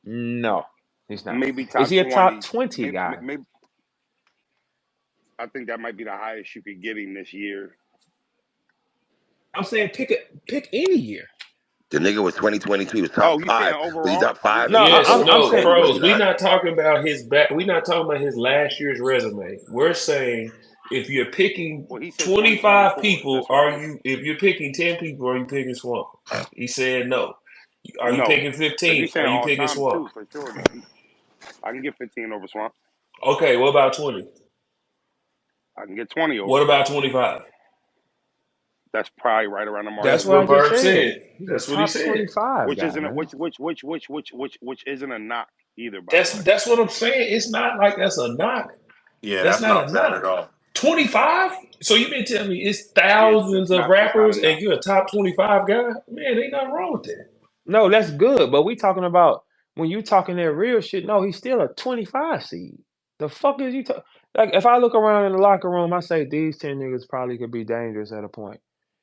No, he's not. Maybe Is top he a top 20. 20 guy? Maybe I think that might be the highest you could get him this year. I'm saying pick any year. The nigga was 2022. He was Oh, top you saying 5. Was he overall? top Are we 5 No, in saying I, Yes, I'm overall? I'm no, saying No, Froze. you're We not. not talking about his back. We not talking about his last year's resume. We're saying if you're picking Well, he said 25 2024. people, That's why are you? If you're picking 10 people, are you picking Swamp? He said no. Are you no. picking If he's 15? Are saying you all picking time Swamp? too, for sure. I can get 15 over Swamp. Okay, what about 20? I can get 20 over What Swamp. about 25? That's probably right around the mark That's That's too. what I what just Verb said. said. He's a That's what he top said. 25 Which guy, isn't a, man. which isn't a knock either, by the way. That's what I'm saying. It's not like that's a knock. Yeah, That's that's not not a bad at knock. all. 25? So you been telling me it's Yeah, thousands of that's not rappers a and knock. you're a top 25 guy? Man, ain't nothing wrong with that. No, that's good. But we talking about when you talking that real shit. No, he's still a 25 seed. The fuck is you talking? Like if I look around in the locker room, I say these 10 niggas probably could be dangerous at a point.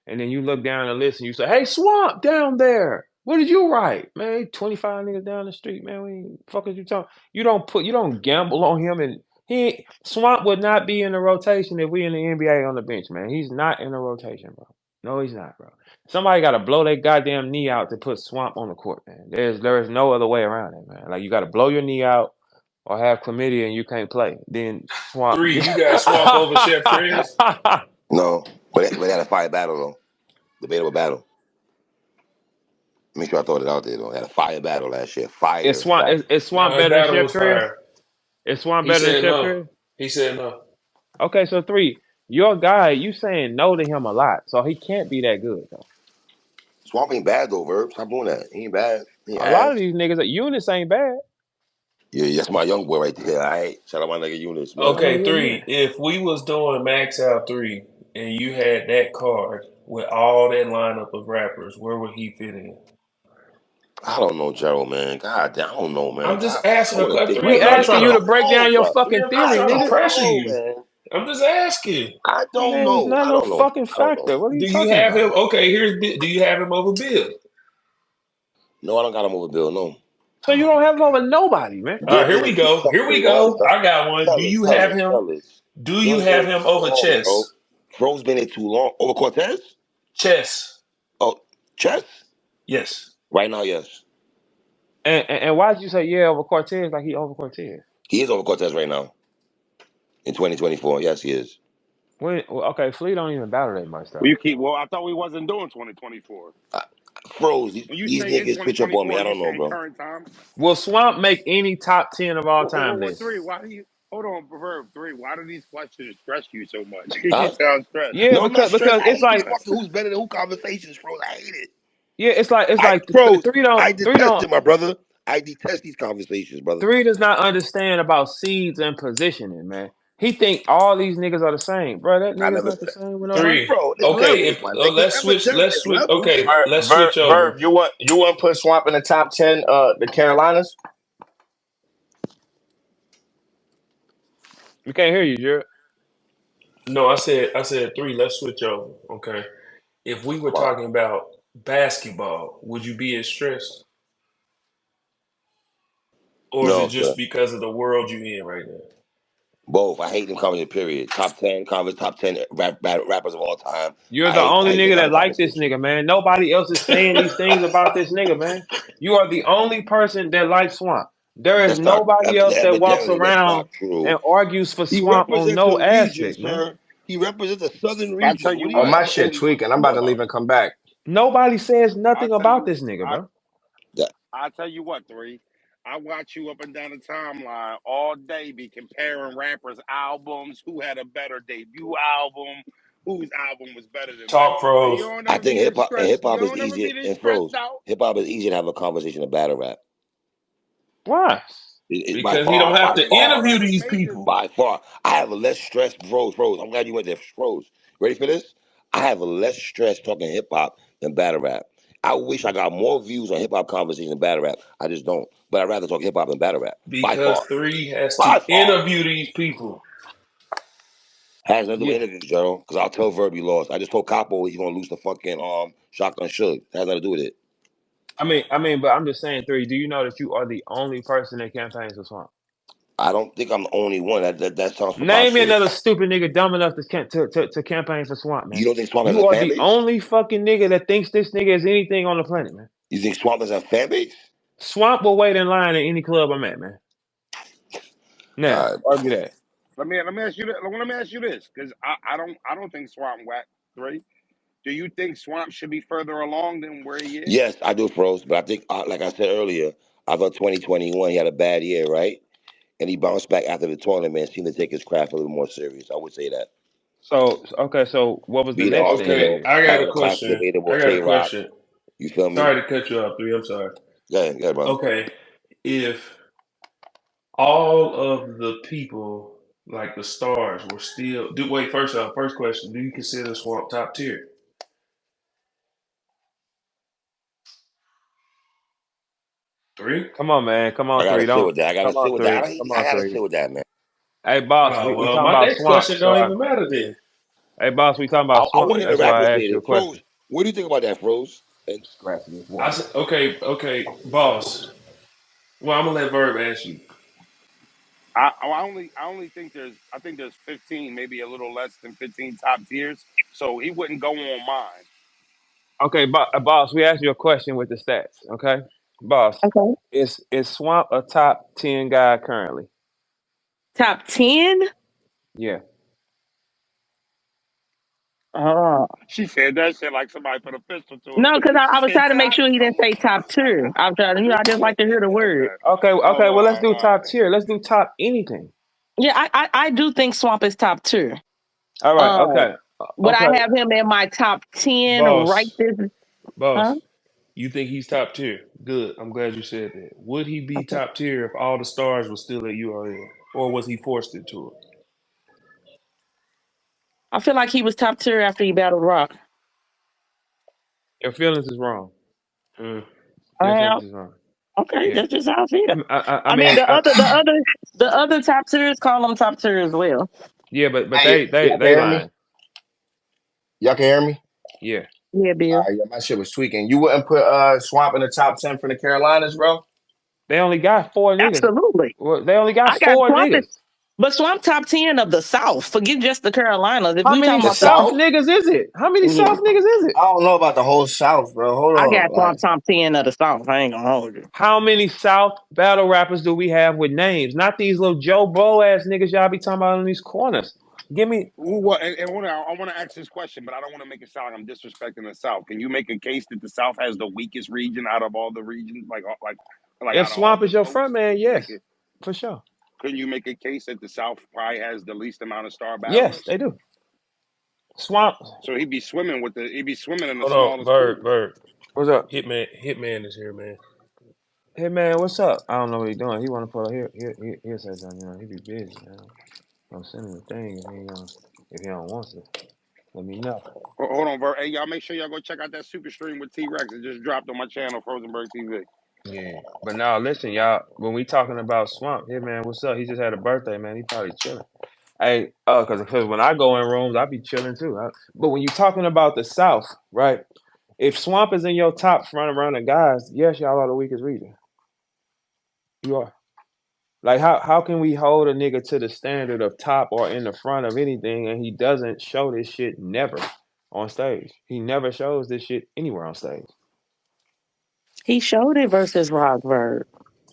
And then you look down the list and you say, "Hey, Swamp down there, what did you write, man? 25 niggas down the street, man. Fuck is you talking? You don't gamble on him, and Swamp would not be in the rotation if we in the NBA on the bench, man. He's not in the rotation, bro. No, he's not, bro. Somebody got to blow their goddamn knee out to put Swamp on the court, man. There is no other way around it, man. Like you got to blow your knee out or have chlamydia and you can't play. Then Swamp. 3, you got Swamp over Chef Trez? No, but they had a fire battle though. Debatable battle. Make sure I throw it out there though. They had a fire battle last year. is Fire Swamp battle. is No, Swamp his better than battle Chef was Trez? fire. Is Swamp He better than said Chef no. Trez? He said no. Okay, so 3. Your guy, you saying no to him a lot, so he can't be that good though. Swamp ain't bad though, Verb. Stop doing that. He ain't bad. He A lot of ass. these niggas, Eunice ain't bad. Yeah, that's my young boy right there. All right. Shout out my nigga Eunice, I man. mean, Okay, yeah, yeah. 3. If we was doing Max Out 3 and you had that card with all that lineup of rappers, where would he fit in? I don't know, Gerald, man. God damn, I don't know, man. I'm God, just I asking a want to question. think. 3, We I'm Man, not asking trying you I to to don't break know, down your bro. 3, fucking I'm not I theory, trying to nigga. don't pressure know, you. man. I'm just asking. I don't Man, it's know. not I no don't know. fucking I don't know. factor. What are you Do you talking have about? him? Okay, do you have him over Bill? No, I don't got him over Bill. No. So you don't have him over nobody, man. All right, Bill's here been we in too go. long. Here we go. I got one. Fellas. Do you Bill's been have in him too over long, bro. Chess? Bro's been in too long. Over Cortez? Chess. Oh, Chess? Yes. Right now, yes. And why did you say yeah over Cortez like he over Cortez? He is over Cortez right now in 2024. Yes, he is. Well, okay, Flea don't even battle that much Well, though. you keep. Well, I thought we wasn't doing 2024. Uh, Froze, When you these say in niggas switch up on me. 2024, I you don't know, saying bro. current time? Will Swamp make any top 10 of all time Well, list? 3. Why do you hold on, Verb 3? Why do these questions stress you so much? you Huh? sound stressed. Yeah, No, I'm not stressed. because I it's hate these like fucking who's better than who conversations, Froze. I hate it. yeah, it's I like Froze. I three detest don't it, my brother. I detest these conversations, brother. 3 does not understand about seeds and positioning, man. He think all these niggas are the same, bro. That I nigga's never not the said, same with nobody. Three. bro. There's Okay, levels, if my nigga. let's switch. Evidently, Let's there's switch. levels. Okay, let's switch over. Verb, you want to put Swamp in the top 10? The Carolinas. We can't hear you, Jared. No, I said 3. Let's switch over. Okay. If we were Come on. talking about basketball, would you be as stressed, or is it No, sir. just because of the world you in right now? Both. I hate them conversations, period. Top 10 converse, top 10 rappers of all time. You're the I only hate that nigga kind that of like this conversation. nigga, man. Nobody else is saying these things about this nigga, man. You are the only person that likes Swamp. There is That's not, nobody else that walks evidently, that's around not true. and argues for He Swamp on represents no a region, aspect, man. sir. He represents a southern I region. tell you What are Oh, you what. my talking shit tweaking. I'm about to about? leave and come back. Nobody says I nothing tell about you. this nigga, bro. That, I tell you what, 3. I watch you up and down the timeline all day, be comparing rappers' albums, who had a better debut album, whose album was better than that. Talk And you pros. don't I ever think be this stressed. hip You hop is don't ever easier be this and stressed froze. out. Hip hop is easier to have a conversation than battle rap. Why? It's by Because he don't far, have by to Everybody far, interview already these made this. people. by far. I have a less stress, froze. I'm glad you went there, froze. Ready for this? I have a less stress talking hip hop than battle rap. I wish I got more views on hip hop conversation than battle rap. I just don't. But I'd rather talk hip hop than battle rap by Because far. 3 has to By far. interview these people. Has nothing to do with Yeah. interviews, Joe. Because I'll tell Verb he lost. I just told Capo he's gonna lose the fucking shotgun shook. Has nothing to do with it. But I'm just saying, three. Do you know that you are the only person that campaigns for Swamp? I don't think I'm the only one. That sounds Name me preposterous. another stupid nigga dumb enough to campaign for Swamp, You man. don't think Swamp has a You are fan the base? only fucking nigga that thinks this nigga is anything on the planet, man. You think Swamp has a fan base? Swamp will wait in line at any club I'm at, man. Now, All right. argue that. Let me ask you that. Let me ask you this, because I don't think Swamp whack three. Do you think Swamp should be further along than where he is? Yes, I do, Froze. But I think, like I said earlier, I thought 2021 he had a bad year, right? And he bounced back after the tournament. Seemed to take his craft a little more serious. I would say that. So okay, so what was the Beat next thing also, he Okay, though, did? I got battle a the classic question. debatable I got K a Rock. question. You feel me? Sorry to cut you off, 3. I'm sorry. Go ahead, brother. Okay, if all of the people, like the stars, were still. Wait, first off, first question: do you consider Swamp top tier? 3? Come on, man. Come I on, gotta three. sit Don't with that. I gotta come sit on, with that. three. Come I on, gotta three. sit with that, man. Hey, boss, Oh we well, talking my about next Swamp. question So don't even matter then. hey, boss, we talking about I Swamp. want to hear the That's why rapper I say asked you a it. question. Froze, what do you think about that, Froze? And Scratching this I water. said, okay, boss. Well, I'm gonna let Verb ask you. I only think there's 15, maybe a little less than 15 top tiers. So he wouldn't go on mine. Okay, boss, we asked you a question with the stats. Okay, boss, Okay. is Swamp a top 10 guy currently? Top 10? Yeah. Oh. She said that shit like somebody put a pistol to her. No, because She I was said trying to make top. sure he didn't say top tier. I was trying to, I just like to hear the word. Okay. Okay. Oh, Well, let's all do right. top tier. Let's do top anything. Yeah, I do think Swamp is top tier. All right. Um, Okay. would I Okay, have him in my top 10 right Boss, this? Huh? boss, you think he's top tier? Good. I'm glad you said that. Would he be Okay. top tier if all the stars were still at URL, or was he forced into it? I feel like he was top tier after he battled Rock. your feelings is wrong. Mm. Your Uh, feelings is wrong. okay, Yeah. that's just how I feel. I I mean, mean, the other top tiers call him top tier as well. yeah, but Hey, y'all can they hear me? lying. Y'all can hear me? Yeah. Yeah, All Bill. right, yeah, my shit was tweaking. You wouldn't put Swamp in the top 10 for the Carolinas, bro? They only got four niggas. Absolutely. Well, they only got I got four Swamp, niggas. but Swamp top 10 of the South. Forget just the Carolinas. If How we many talking The about the South South? niggas is it? How many yeah, South niggas is it? I don't know about the whole South, bro. Hold I on. got Like, Swamp top 10 of the South. I ain't gonna hold you. How many South battle rappers do we have with names? Not these little Joe Blow ass niggas y'all be talking about in these corners. Give me And I want to ask this question, but I don't want to make it sound like I'm disrespecting the South. Can you make a case that the South has the weakest region out of all the regions, like if out of all Swamp the is your front coasts? man, Can you yes, make it? for sure. Couldn't you make a case that the South probably has the least amount of star Yes, battlers? they do. Swamp, So he'd be swimming in the Hold on, smallest Verb, pool. Verb. what's up? Hitman is here, man. Hey man, what's up? I don't know what he doing. He want to pull up here say something. You know, he be busy, man. Don't send him the thing if he don't want to. Let me know. Hold on, Hey, y'all make sure y'all go check out that super stream with T Rex. It just dropped on my channel, Frozenberg TV. Yeah. But now listen, y'all. When we talking about Swamp, hey man, what's up? He just had a birthday, man. He probably chilling. Hey, cause when I go in rooms, I be chilling too. But when you talking about the South, right? If Swamp is in your top front runner guys, yes, y'all are the weakest region. You are. Like how can we hold a nigga to the standard of top or in the front of anything and he doesn't show this shit never on stage? He never shows this shit anywhere on stage. He showed it versus Rockberg.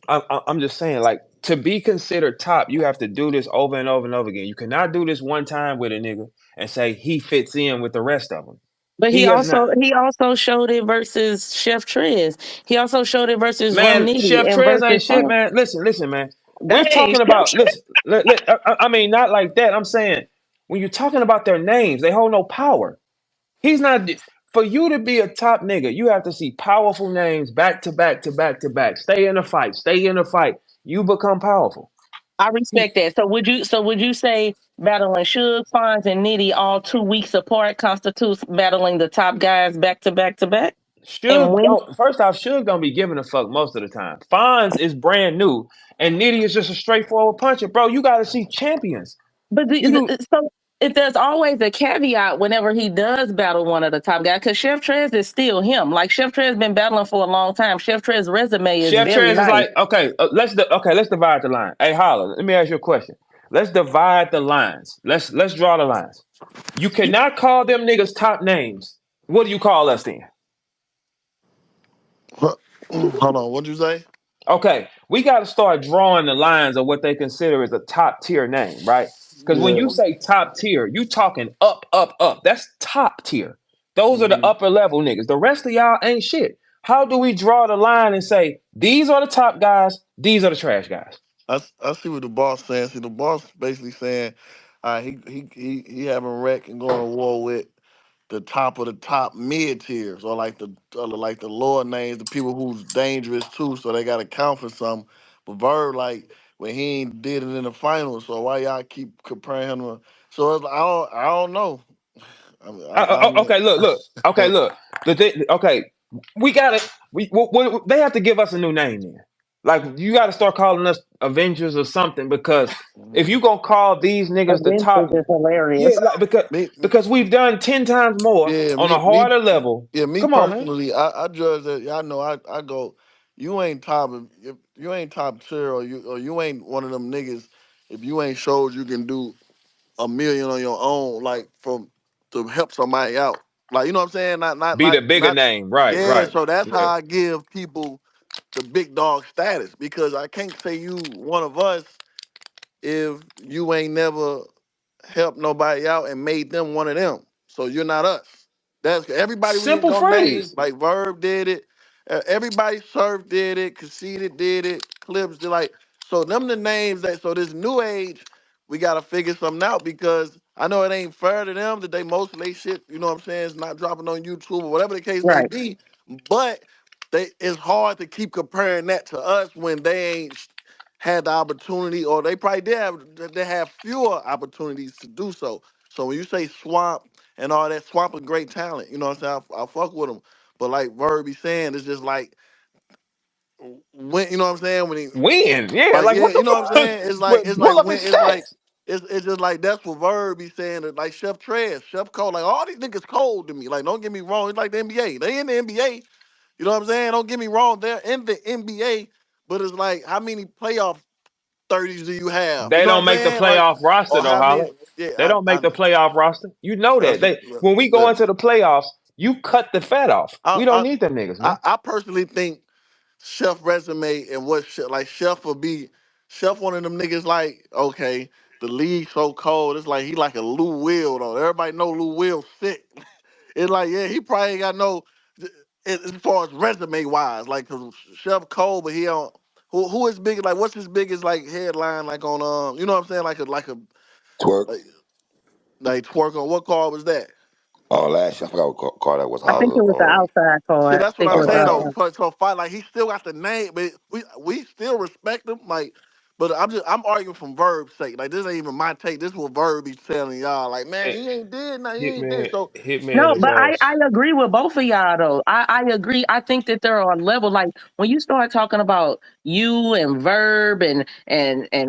I'm just saying, like, to be considered top, you have to do this over and over and over again. You cannot do this one time with a nigga and say he fits in with the rest of them. But He has not. he also showed it versus Chef Trez. He also showed it versus Rum Man, Nitty Chef and Trez versus ain't shit, Funk. man. Listen, man. We're Dang, talking Chef about, Trez. listen, I mean, not like that. I'm saying, when you're talking about their names, they hold no power. He's not, for you to be a top nigga, you have to see powerful names back to back to back to back. Stay in the fight, stay in the fight. You become powerful. I He, respect that. So would you say battling Suge, Fonz, and Nitty all 2 weeks apart constitutes battling the top guys back to back to back? And Suge when don't. First off, Suge don't be giving a fuck most of the time. Fonz is brand new, and Nitty is just a straightforward puncher, bro. You got to see champions. But You so if there's always a caveat whenever he does battle one of the top guys, because Chef Trez is still him. Like Chef Trez been battling for a long time. Chef Trez's resume is Chef very Trez is nice. like, okay, let's divide the line. Hey, Holla, let me ask you a question. Let's divide the lines. Let's draw the lines. You cannot call them niggas top names. What do you call us then? Hold on, what'd you say? Okay, we got to start drawing the lines of what they consider as a top tier name, right? Because when Yeah. you say top tier, you talking up, up, up. That's top tier. Those are the hmm upper level niggas. The rest of y'all ain't shit. How do we draw the line and say these are the top guys, these are the trash guys? I see what the boss saying. See, the boss basically saying, he having wreck and going to war with the top of the top mid tiers, or like the lower names, the people who's dangerous too. So they got to count for something. But Verb, like, when he ain't did it in the finals, so why y'all keep comparing him to? So it's, I don't know. I mean, Okay, look. Okay, look. Okay, we got to they have to give us a new name then. Like you got to start calling us Avengers or something because if you gonna call these niggas the Avengers top, is hilarious. yeah, like me, because we've done 10 times more yeah, on a me, harder level. yeah, me Come on, man. personally, I judge that. Y'all know, I go, you ain't top, if you ain't top tier, or you ain't one of them niggas. If you ain't showed you can do a million on your own, like from to help somebody out. Like, you know what I'm saying? Be the bigger Not name, right? yeah, Right. so that's how Yeah. I give people the big dog status, because I can't say you one of us if you ain't never helped nobody out and made them one of them. So you're not us. That's everybody we ain't Simple gonna name, phrase. like Verb did it. Everybody Surf did it, Conceited did it, Clips did, like, so them the names that, so this new age, we gotta figure something out, because I know it ain't fair to them that they most of they shit, you know what I'm saying, is not dropping on YouTube or whatever the case may Right. be. But it's hard to keep comparing that to us when they ain't had the opportunity, or they probably they have fewer opportunities to do so. So when you say Swamp and all that, Swamp is great talent. You know what I'm saying? I fuck with him. But like Verb be saying, it's just like, when, you know what I'm saying? When he, Win. Yeah. like, Like yeah, what you the know what I'm fuck? saying? It's Pull like up when his it's like stats. it's just like that's what Verb be saying. That, like Chef Trez, Chef Cole, like all these niggas cold to me. Like, don't get me wrong, it's like the NBA. They in the NBA. You know what I'm saying? Don't get me wrong, they're in the NBA. But it's like, how many playoff 30s do you have? You They know what don't I'm make the saying? Like, playoff roster or though, how Holla. many? Yeah, They don't make I the playoff roster. You know that's that. When we go that. into the playoffs, you cut the fat off. I, We don't I need them niggas, man. I personally think Chef resume and what like Chef will be, Chef one of them niggas, like, okay, the league so cold. It's like he like a Lou Will though. Everybody know Lou Will sick. It's like, yeah, he probably ain't got no, as far as resume wise, like, cause Chef Cole, but he don't. Who is big? Like, what's his biggest like headline? Like on you know what I'm saying? Twerk. Like, like Twerk on what card was that? Last year, I forgot what call that was. I think it Holla. was the outside See, card. I that's what think it I'm was Outside saying though. card. outside. So fight, like, he still got the name, but we still respect him. Like, but I'm arguing from Verb's sake. Like, this ain't even my take. This is what Verb be telling y'all. Like, man, Eh, he ain't did nothing. He ain't did Hitman, so. Hitman No, is but I us. agree with both of y'all though. I agree. I think that there are levels. Like when you start talking about you and Verb and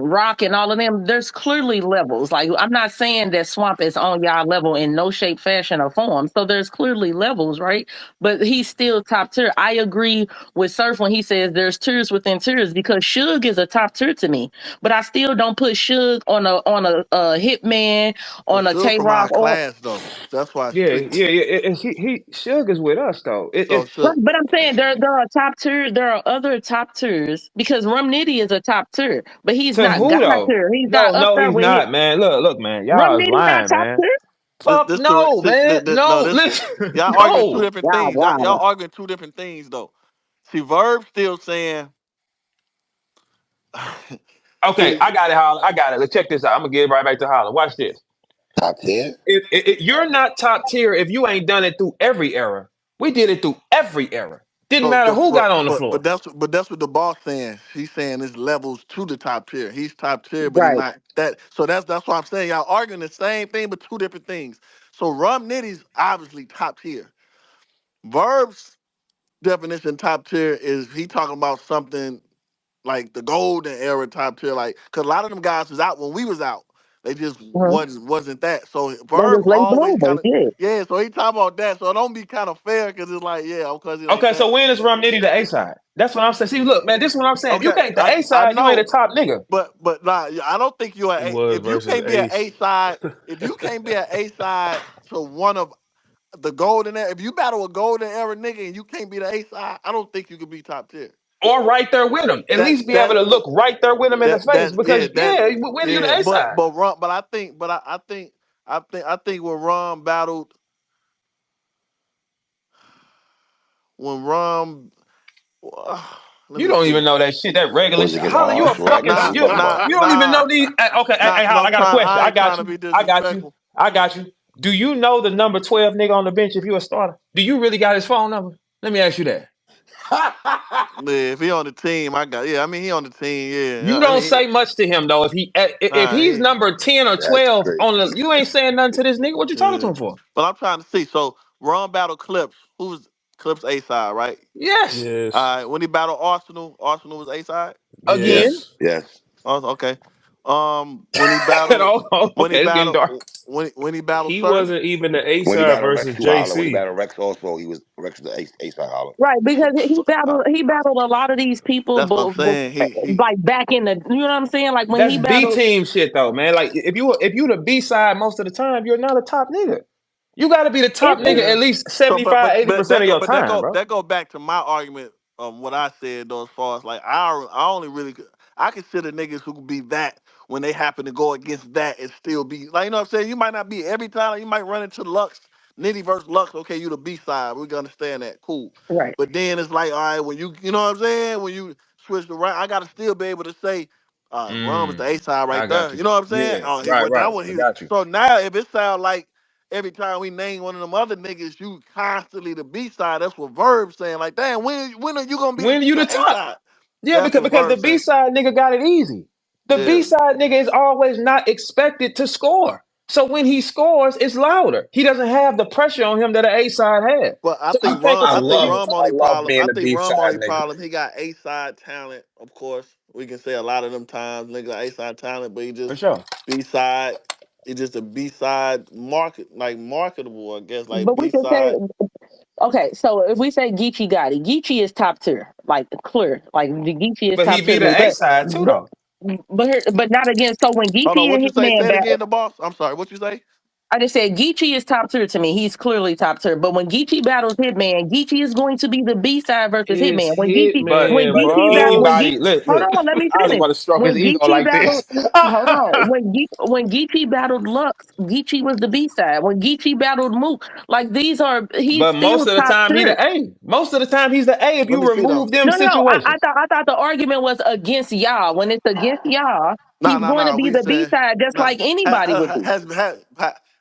Rock and all of them, there's clearly levels. Like I'm not saying that Swamp is on y'all level in no shape, fashion, or form. So there's clearly levels, right? But he's still top tier. I agree with Surf when he says there's tiers within tiers because Suge is a top tier to me. But I still don't put Suge on a Hitman, But on a still Tay from our Rock, or class though. That's why. Yeah, yeah, yeah. And he Suge is with us though. So right, shook. but I'm saying there are top tier, there are other top tiers because Rum Nitty is a top tier, but he's To not who God though? tier. He's not No, up no, there he's with it. not, man. Look, man. Rum Y'all is Nitty not lying, top man. tier. Fuck This correct. no, See, man. no, No, this listen, y'all arguing two no. different Wow, things. Y'all wow. arguing two different things though. See, Verb still saying. Okay, See, I got it, Holler. I got it. Let's check this out. I'm gonna get right back to Holler. Watch this. Top 10? You're not top tier if you ain't done it through every era. We did it through every era. Didn't so matter the who got on the floor. that's what the boss saying. He's saying it's levels to the top tier. He's top tier, but he's Right. not that. So that's why I'm saying y'all arguing the same thing, but two different things. So Rum Nitty's obviously top tier. Verbs. definition top tier is he talking about something like the golden era top tier, like because a lot of them guys was out when we was out. They just Mhm. wasn't that. So They Verb was late always bloomers, kind of yeah. yeah. So he talking about that. So it don't be kind of fair because it's like yeah, because it ain't Okay, so that. when is Rum Nitty the A side? That's what I'm saying. See, look, man, this is what I'm saying. If you Okay, can't the A I side, you ain't a know, top nigga. but nah, I don't think you're He a. was If you versus can't be an Ace. A side, if you can't be an A side to one of the golden era, if you battle a golden era nigga and you can't be the A side, I don't think you can be top tier. Or right there with him. At That least be able that to look right there with him in the face. that's yeah Because that yeah, when you the yeah A but side. Ron but I think when Ron battled when Ron let You me don't even see. know that shit. That regular Was shit. against Holla, you a Osh, right? fucking That's what Nah you're you. talking nah about. You don't even nah know these. Okay, hey, because Holla, I I'm got a trying question. I I ain't got trying to you. be I got you. disrespectful. I got you. Do you know the number 12 nigga on the bench if you a starter? Do you really got his phone number? Let me ask you that. Yeah, if he on the team, I got yeah. I mean he on the team. You Yeah, I don't mean say much to him though. If nah. he's number 10 or That's 12 crazy. on the, you ain't saying nothing to this nigga. What you talking to Yeah. him for? But I'm trying to see. So Ron battle Clips. Who's Clips A side, right? Yes. Yes. When he battled Arsenal, Arsenal was A side. Again. Yes, Yes. yes. Oh, okay. When he battled, Oh, when he okay, it's getting battled, dark. when he battled He Surf. wasn't even the A When he side battled Rex versus to Holler, when he JC. battled Rex also, he was Rex was the ace side holler. Right, So, because he so, battled he battled a lot of these people, that's what I'm but saying. He. like back in the, you know what I'm saying? Like when That's he B battled, team shit though, man. Like if you the B side most of the time, you're not a top nigga. You got to be the it, top it, nigga Yeah. at least So, but 75, but eighty but percent that of go your but that time, go bro. that go back to my argument. What I said though, as far as like I only really I consider niggas who could be that when they happen to go against that and still be like you know what I'm saying. You might not be every time. You might run into Lux, Nitty versus Lux. Okay, you the B side. We can understand that. Cool. right. But then it's like all right when you know what I'm saying when you switch the right, I gotta still be able to say. Ron was the Mm, A side I right got there. you. You know what I'm saying? Yeah, Oh, he right, was right. that when I he. got you. So now if it sounds like every time we name one of them other niggas, you constantly the B side. That's what Verb saying. Like, damn, when are you gonna be When you the the A top? side? Yeah, That's what because the Verb B saying. side nigga got it easy. The B Yeah. side nigga is always not expected to score. So when he scores, it's louder. He doesn't have the pressure on him that an A side has. But So you take a I for love granted. Rum I only love problem. being I the think B Rum side only nigga. problem. He got A side talent, of course. We can say a lot of them times niggas got A side talent, but he For just sure. B side. He just a B side marketable, I guess. Like But we B can say, side. okay, so if we say Geechee Gotti, Geechee is top tier, like clear, like the Geechee is But he top tier be to me. the A side too though. But not against. So when Hold on, Geechee what and you say? Hitman Say it battle, again, the boss. I'm sorry. What you say? I just said Geechee is top tier to me. He's clearly top tier. But when Geechee battles Hitman, Geechee is going to be the B side versus It's Hitman. But When Hitman, but Geechee battle, bro. when Geechee, anybody look, hold look, on, let me I just finish. want to stroke his When ego Geechee like battled, this. hold on, when Geechee battled Lux, Geechee was the B side. When Geechee battled Mook, like he's But still most of the top time he tier. the A. Most of the time he's the A if Let you me see though. remove them No, no, no. situations. I thought the argument was against y'all. When it's against y'all, No, he's no, going to no. be We the B said side, just no. like anybody would be.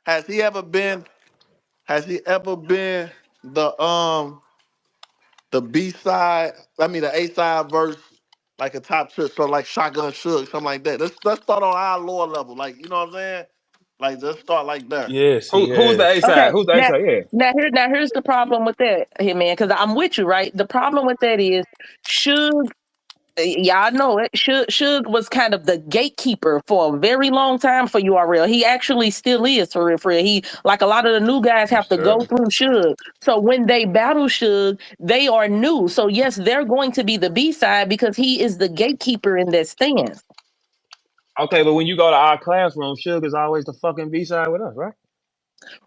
Has he ever been? Has he ever been the B side? I mean the A side verse like a top tier, so like Shotgun Suge, something like that. Let's start on our lower level, like you know what I'm saying? Like let's start like there. Yes, he Who's the A has. side? Okay, Who's the A side? Yeah. here's the problem with that, here, man. Because I'm with you, right? The problem with that is Suge. Y'all know it. Suge was kind of the gatekeeper for a very long time for URL. He actually still is for real. For real. He like a lot of the new guys have Yes, to sir. go through Suge. So when they battle Suge, they are new. So yes, they're going to be the B side because he is the gatekeeper in that stance. Okay, but when you go to our classroom, Suge is always the fucking B side with us, right?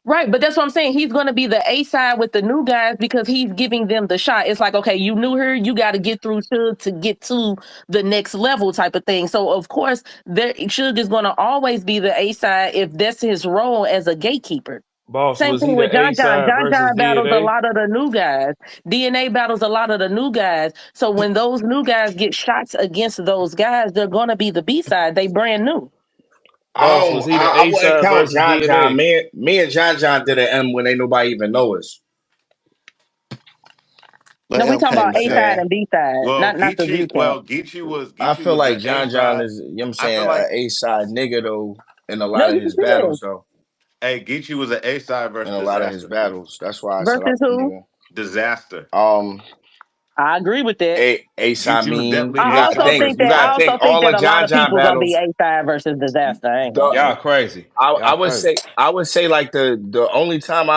Right, but that's what I'm saying. He's going to be the A side with the new guys because he's giving them the shot. It's like, okay, you knew her, you got to get through Suge to get to the next level type of thing. So of course, Suge is going to always be the A side if that's his role as a gatekeeper. Boss, Same was thing he with the A John John. side John versus John battles a DNA? lot of the new guys. DNA battles a lot of the new guys. So when those new guys get shots against those guys, they're going to be the B side. They brand new. Boss, was he the I A wouldn't side count versus John John. DNA? Me and John John did an M when ain't nobody even know us. The No, we M talking came about and A said, side and B side, not the view count. I Geechee feel was like the A John John side. is, you know what I'm I feel saying, like a A side nigga though in a No, lot of yes, his it is. battles though. hey, Geechee was an A side In versus a lot of his disaster. battles. That's why I said Versus who? nigga. Disaster. Um I agree with that. Ace, You I you mean, definitely you I need got to also think. choppers. think You that got I to also think. think All that the a lot John of John people gonna be battles. A side versus disaster. I ain't gonna The, lie. Y'all crazy. I Y'all would crazy. say like the only time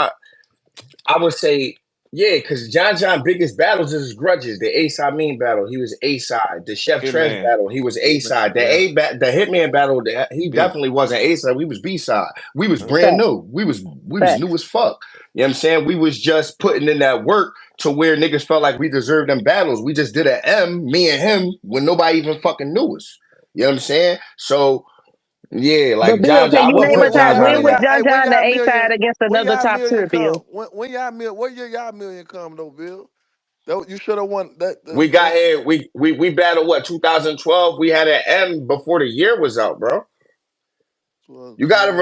I would say, yeah, because John biggest battles is his grudges. The Ace I mean battle, he was A side. The Chef Trez Hitman. battle, he was A Hitman. side. Yeah. The Hitman battle, he B. definitely wasn't A side. We was B side. We was Huh? brand Facts. new. We was new Facts. as fuck. You know what I'm saying? We was just putting in that work to where niggas felt like we deserved them battles. We just did an M, me and him, when nobody even fucking knew us. You know what I'm saying? So yeah, But like Bill, can I you wouldn't name a put John time John when in was that. John When John the y'all A side million, against when another y'all top million tier come, Bill? when y'all what year y'all million come though, Bill? That, you should have won that. We got here. We battled what 2012. We had an M before the year was out, bro. 12, You gotta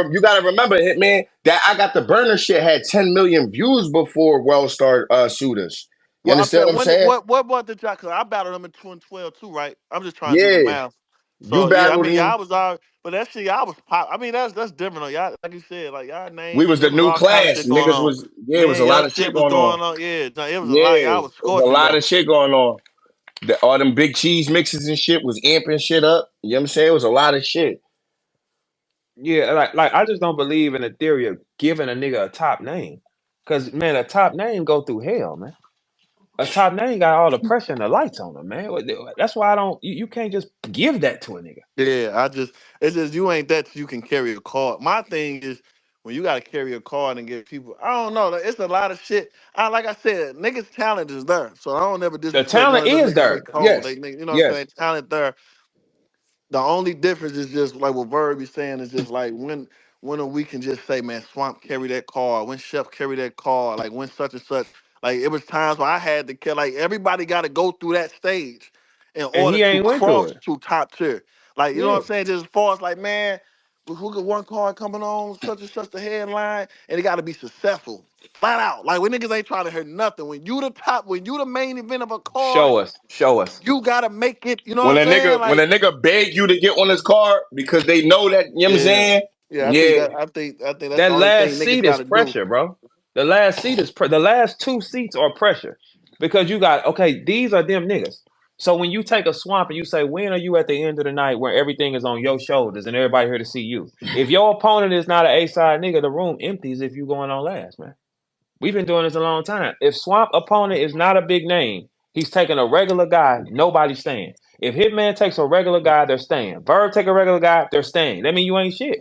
remember, Hitman, that I got the burner shit had 10 million views before Wellstar sued us. You Well, I'm understand saying what I'm when saying? what month did y'all? Cause I battled them in 2012 too, right? I'm just trying to do the Yeah, math. you So yeah, I battled mean him. y'all was all, but that shit y'all was pop. I mean that's different though. Y'all like you said, like y'all We names. was the It was new all kind of class. shit going Niggas on. was yeah, it was Man, a your lot of shit shit was going on. going on. Yeah, no, it was a lot. Yeah, Y'all it was was a scorching lot though. of shit going on. All them big cheese mixes and shit was amping shit up. You know what I'm saying? It was a lot of shit. Yeah, like I just don't believe in the theory of giving a nigga a top name. Cause man, a top name go through hell, man. A top name got all the pressure and the lights on them, man. That's why I don't. You can't just give that to a nigga. Yeah, it's just you ain't that you can carry a card. My thing is when you gotta carry a card and get people. I don't know. It's a lot of shit. Like I said, niggas talent is there, so I don't ever The disrespect none talent of them is niggas they there. cold. Yes, They you know what I'm yes. saying. Talent there. The only difference is just like what Verb is saying is just like when we can just say, man, Swamp carry that car, when Chef carry that car, like when such and such. Like it was times where I had to kill. Like everybody got to go through that stage in And order he to ain't went through cross it. to top tier. Like you know what Yeah. I'm saying? Just as far as like, man, who got one card coming on, such and such the headline, and it got to be successful, flat out. Like when niggas ain't trying to hear nothing. When you the top, when you the main event of a card, Show us. Show us. you gotta make it. You know what I'm saying? When Like. a nigga beg you to get on his car because they know that, you know what I'm Yeah, saying? yeah. I think Yeah, that. I think that's the That only last thing niggas seat got is to do. pressure, bro. The last seat is the last two seats are pressure because you got okay. These are them niggas. So when you take a swamp and you say, when are you at the end of the night where everything is on your shoulders and everybody here to see you? If your opponent is not an A side nigga, the room empties if you going on last, man. We've been doing this a long time. If swamp opponent is not a big name, he's taking a regular guy, nobody's staying. If Hitman takes a regular guy, they're staying. Verb take a regular guy, they're staying. That mean you ain't shit.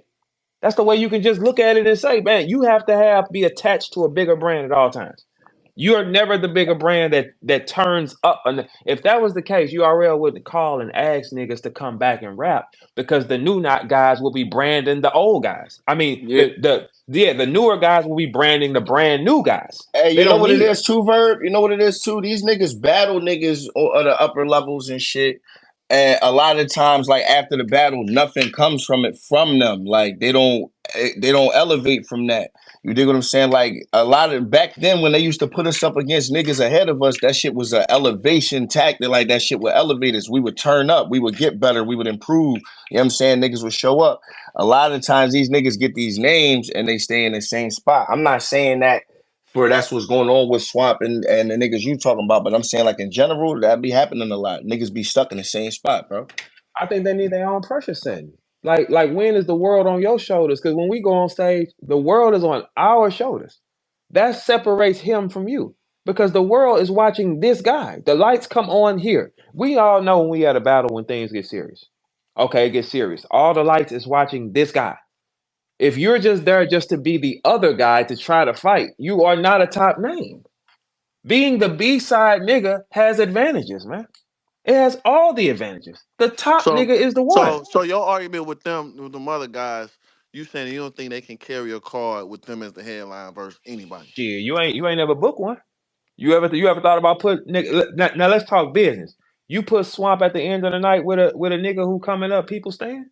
That's the way you can just look at it and say, man, you have to be attached to a bigger brand at all times. You're never the bigger brand that turns up. And if that was the case, URL wouldn't call and ask niggas to come back and rap because the new not guys will be branding the old guys. I mean, yeah. the newer guys will be branding the brand new guys. Hey, They you know don't what it need is us. too, Verb? You know what it is too? These niggas battle niggas at the upper levels and shit. And a lot of times, like after the battle, nothing comes from it from them. Like they don't elevate from that. You dig what I'm saying? Like a lot of back then when they used to put us up against niggas ahead of us, that shit was an elevation tactic. Like that shit would elevate us. We would turn up, we would get better, we would improve. You know what I'm saying? Niggas would show up. A lot of times these niggas get these names and they stay in the same spot. I'm not saying that for that's what's going on with Swamp and the niggas you talking about. But I'm saying like in general, that be happening a lot. Niggas be stuck in the same spot, bro. I think they need their own pressure setting. Like when is the world on your shoulders? Because when we go on stage, the world is on our shoulders. That separates him from you because the world is watching this guy. The lights come on here. We all know when we at a battle when things get serious. Okay, it gets serious. All the lights is watching this guy. If you're just there just to be the other guy to try to fight, you are not a top name. Being the B side nigga has advantages, man. It has all the advantages. The top So, nigga is the one. so your argument with them, with them other guys, you saying you don't think they can carry a card with them as the headline versus anybody? Shit, you ain't ever booked one. You ever thought about put nigga? Now let's talk business. You put Swamp at the end of the night with a nigga who coming up, people staying.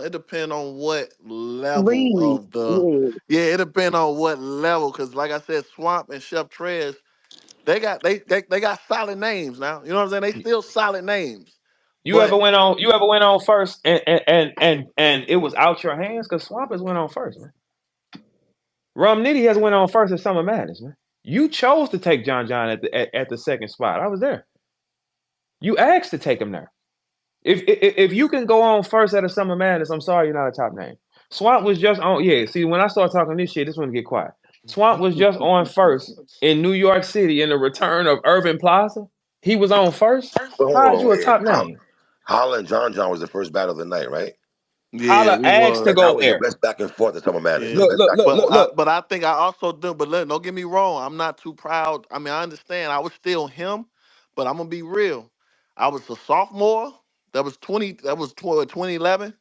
It depends on what level Read. of the. Yeah. Yeah, it depends on what level, because like I said, Swamp and Chef Trez, they got solid names now. You know what I'm saying? They still solid names, You ever but went on? You ever went on first and it was out your hands because Swamp has went on first, man. Rum Nitty has went on first at Summer Madness, man. You chose to take John John at the second spot. I was there. You asked to take him there. If you can go on first at a Summer Madness, I'm sorry you're not a top name. Swamp was just on. Yeah, see, when I start talking this shit, this one get quiet. Swamp was just on first in New York City in the return of Urban Plaza. He was on first. But hold How is on, you a wait. top name? Holla and John John was the first battle of the night, right? Yeah, Holla we asked to was. That go was the there. best back and forth at Summer Madness. The Yeah, Look, best look, back and look, forth. look, look. but I think I also do. But don't get me wrong. I'm not too proud. I mean, I understand. I was still him, but I'm gonna be real. I was a sophomore. That was 20. That was 2011.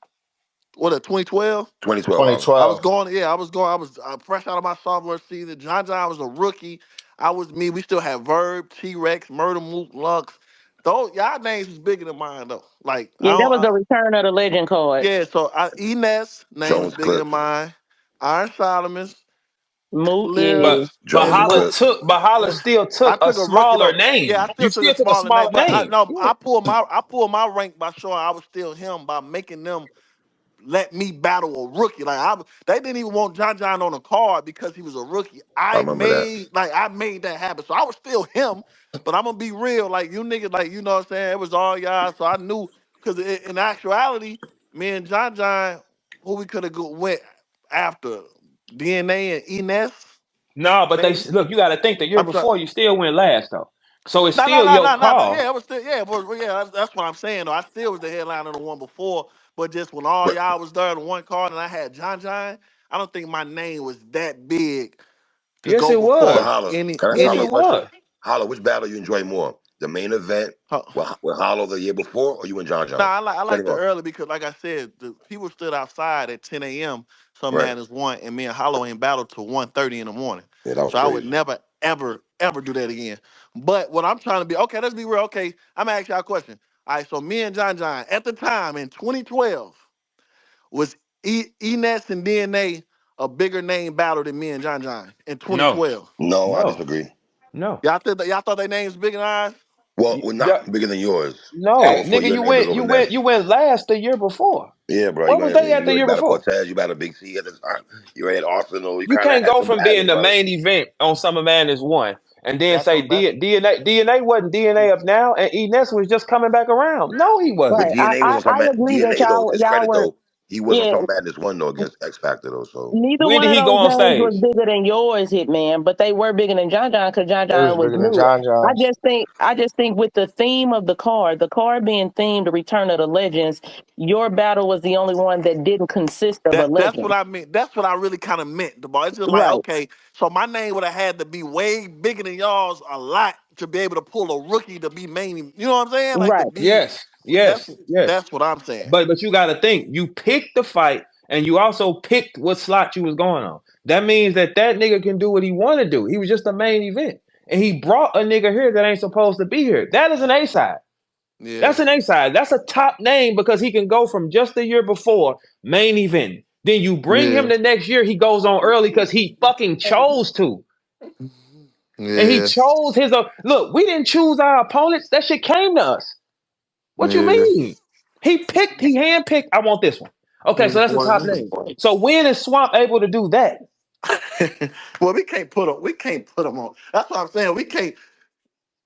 What, 2012? 2012 Holla. 2012. I was fresh out of my sophomore season. John John was a rookie. I was me. We still had Verb, T Rex, Murder Mook, Lux. Those y'all names was bigger than mine though. Like I Yeah, that don't. was the Return of the Legend card. Yeah, so Enes name was Jones bigger than Clips. mine. Iron Solomon's, Mook, But yeah. Clips, but Jones and and Holla Mook. Clips. took, but Holla still I took a took a rookie smaller though. Yeah, I name. You still took still a took a smaller smaller name, but name. Yeah. I pulled my rank by showing I was still him by making them let me battle a rookie. They didn't even want John John on the card because he was a rookie. I remember that. I made that happen. So I was still him, but I'm gonna be real. Like you niggas, like you know what I'm saying. It was all y'all. So I knew because in actuality, me and John John, who we could have went after DNA and Enes, No, but they maybe. look. You got to think the year I'm sorry. before you still went last though, so it's No, no, still no, your no, no. call. Yeah, it was still, yeah, that's what I'm saying. Though I still was the headliner of the one before, but just when all But y'all was there in one card and I had John John, I don't think my name was that big to Yes, go it but before was. Holla, can I ask Yes, Holla it a any. question? was. Holla, which battle you enjoy more? The main event Uh, with Hollow the year before, or you and John nah, John? I Tell like me the more. early because, like I said, the people stood outside at 10 a.m. Some Right. man is one, and me and Hollow ain't battled till 1:30 in the morning. Yeah, that was So I would crazy. never, ever, ever do that again. But what I'm trying to be, okay, let's be real. Okay, I'm gonna ask y'all a question. All right, so me and John John at the time in 2012. Was Enes and DNA a bigger name battle than me and John John in No, 2012? No, I no, disagree. no. Y'all thought their names bigger than ours? Well, we're Yeah, not bigger than yours. I no, would put nigga. your You name is went, over you went, Ness. you went last the year before. Yeah, bro. Where was they at You the already year battle before? Cortez. You battle Big C at the time. You already had Arsenal. You You kind of can't had go some from battles, being the bro. main event on Summer Madness one and then That say don't matter. DNA wasn't DNA up now, and Enes was just coming back around. No, he But wasn't. Right. DNA was on I some agree that DNA though. To his y'all credit were, though, he was on yeah, some Madness one though against X Factor though. So neither When one did of he go those on names was stage? bigger than yours, Hitman, but they were bigger than John John because John It was John was bigger than new. John John's. I just think with the theme of the card being themed the Return of the Legends, your battle was the only one that didn't consist of a That's what legend. I mean. That's what I really kind of meant. The ball. It's just like, Right, okay, so my name would have had to be way bigger than y'all's a lot to be able to pull a rookie to be main. You know what I'm saying? Like to right. be Yes, that's yes, yes. that's what I'm saying. But you got to think. You picked the fight, and you also picked what slot you was going on. That means that nigga can do what he want to do. He was just the main event, and he brought a nigga here that ain't supposed to be here. That is an A side. Yeah, That's an A side. That's a top name because he can go from just the year before main event. Then you bring him yeah, the next year, he goes on early because he fucking chose to. And he yeah, chose his own. Look, we didn't choose our opponents. That shit came to us. What you yeah. mean? He handpicked, I want this one. Okay, so that's a top name. So when is Swamp able to do that? Well, we can't put him. We can't put him on. That's what I'm saying. We can't.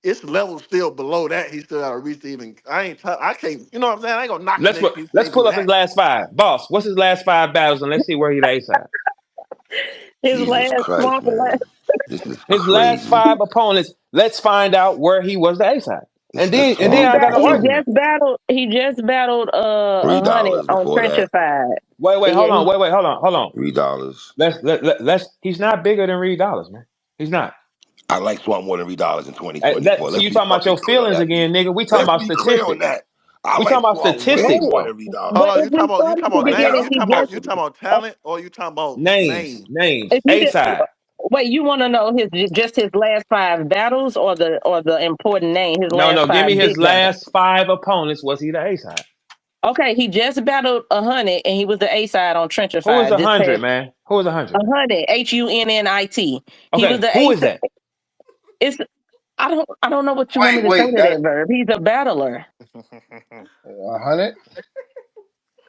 It's level still below that. He still got to reach to even. I can't. You know what I'm saying? I ain't gonna knock a nigga. He Let's say pull do up his that. last five. Boss, what's his last five battles? And let's see where he the A side. His Jesus last Christ, swamp last. man, this is His last crazy. five opponents, let's find out where he was the A side. This is And then Swamp I got no argument. He just battled $3 a hundred on before that. Trenchified. Wait, Yeah, hold on, hold on. $3. Let's he's not bigger than Reed Dollars, man. He's not. I like Swamp more than $3 in 2024. See, Let's you be talking about fucking your clear on feelings that, again, B. nigga. We talking Let's about be clear on statistics. that. I We like talking about Swamp way statistics, wait. more though. than $3. Hold But on. if we You start talking at the about That's name? beginning, not he just You possible. talking about talent or you talking about Names, name? names. if you A did side. wait, you want to know just his last five battles or the important name, his No, last no. Give five me his big battles. last five opponents. Was he the A side? Okay, he just battled a hundred and he was the A side on Who is Trenchified the this hundred, past man? Who is the a hundred? hundred Hunnit. He was Okay, the who A is side. that? It's I don't know what you want me Wait, to say wait, to that that verb. He's a battler. 100.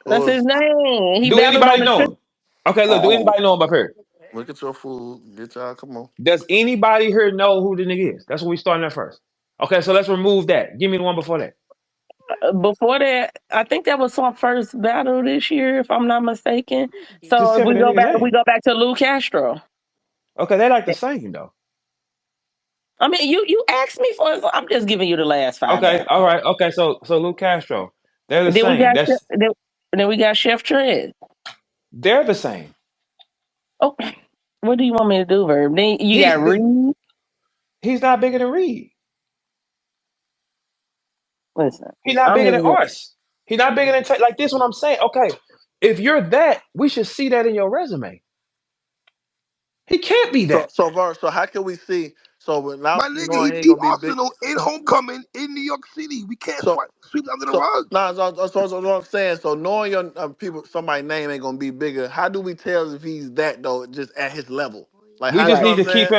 That's his name. He Do battled on anybody the know him? Okay, look. Do Oh, anybody know him up here? Look at your food. Get y'all. Come on. Does anybody here know who the nigga is? That's what we starting at first. Okay, so let's remove that. Give me the one before that. Before that, I think that was our first battle this year, if I'm not mistaken. Just So if tell me we the go nigga back, we name. go back to Lou Castro. Okay, they like the same though. I mean, you asked me for. I'm just giving you the last five Okay, battles. all right. Okay, so Luke Castro, they're the And then we same. got That's then we got Chef Trez. they're the same. Oh, what do you want me to do, Verb? Then you got He Reed. he's not bigger than Reed. Listen, He's not I'm bigger just than Arse. He's not bigger than like this. What I'm saying. Okay, if you're that, we should see that in your resume. He can't be So that. so Var, so how can we see? So now My nigga, knowing he ain't he gonna be big. Arsenal in homecoming in New York City. We can't So sweep under the so rug. nah, so what I'm saying. So knowing your people, somebody's name ain't gonna be bigger. How do we tell if he's that though? Just at his level. Like We how you just right. know need what I'm to saying?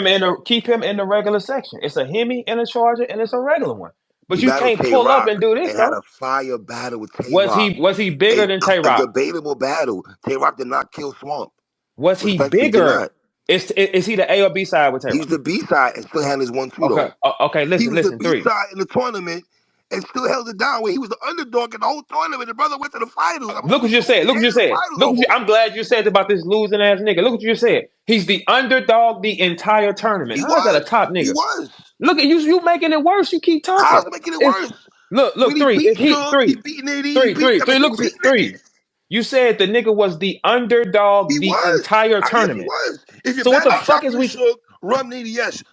keep him in the regular section. It's a Hemi and a Charger, and it's a regular one. But He you battled can't Tay pull up and Rock do this and had though. a fire battle with Tay Rock. Was he bigger than Tay A Rock? debatable battle. Tay Rock did not kill Swamp. Was he Respectfully, did bigger? not. Is he the A or B side with Tay He's Rock? the B side and still had his 1-2 Okay, though. okay. He was the Listen. B Three. side in the tournament and still held it down. Where he was the underdog in the whole tournament. The brother went to the finals. I'm Look what almost you showing said. he Look what came you to the said. finals almost. I'm glad you said about this losing ass nigga. Look what you just said. He's the underdog the entire tournament. He How is that a was. top He nigga? was. Look at you. You making it worse. You keep How's talking. it making it If worse? When look he three. beat If he Suge, he three beat Nitty, he beat three. Look what you great three. niggas. You said the nigga was the He underdog the was. entire Yes, he tournament. was. If you So what the battle fuck is Chocolate we? Suge, Rum Nitty, yes.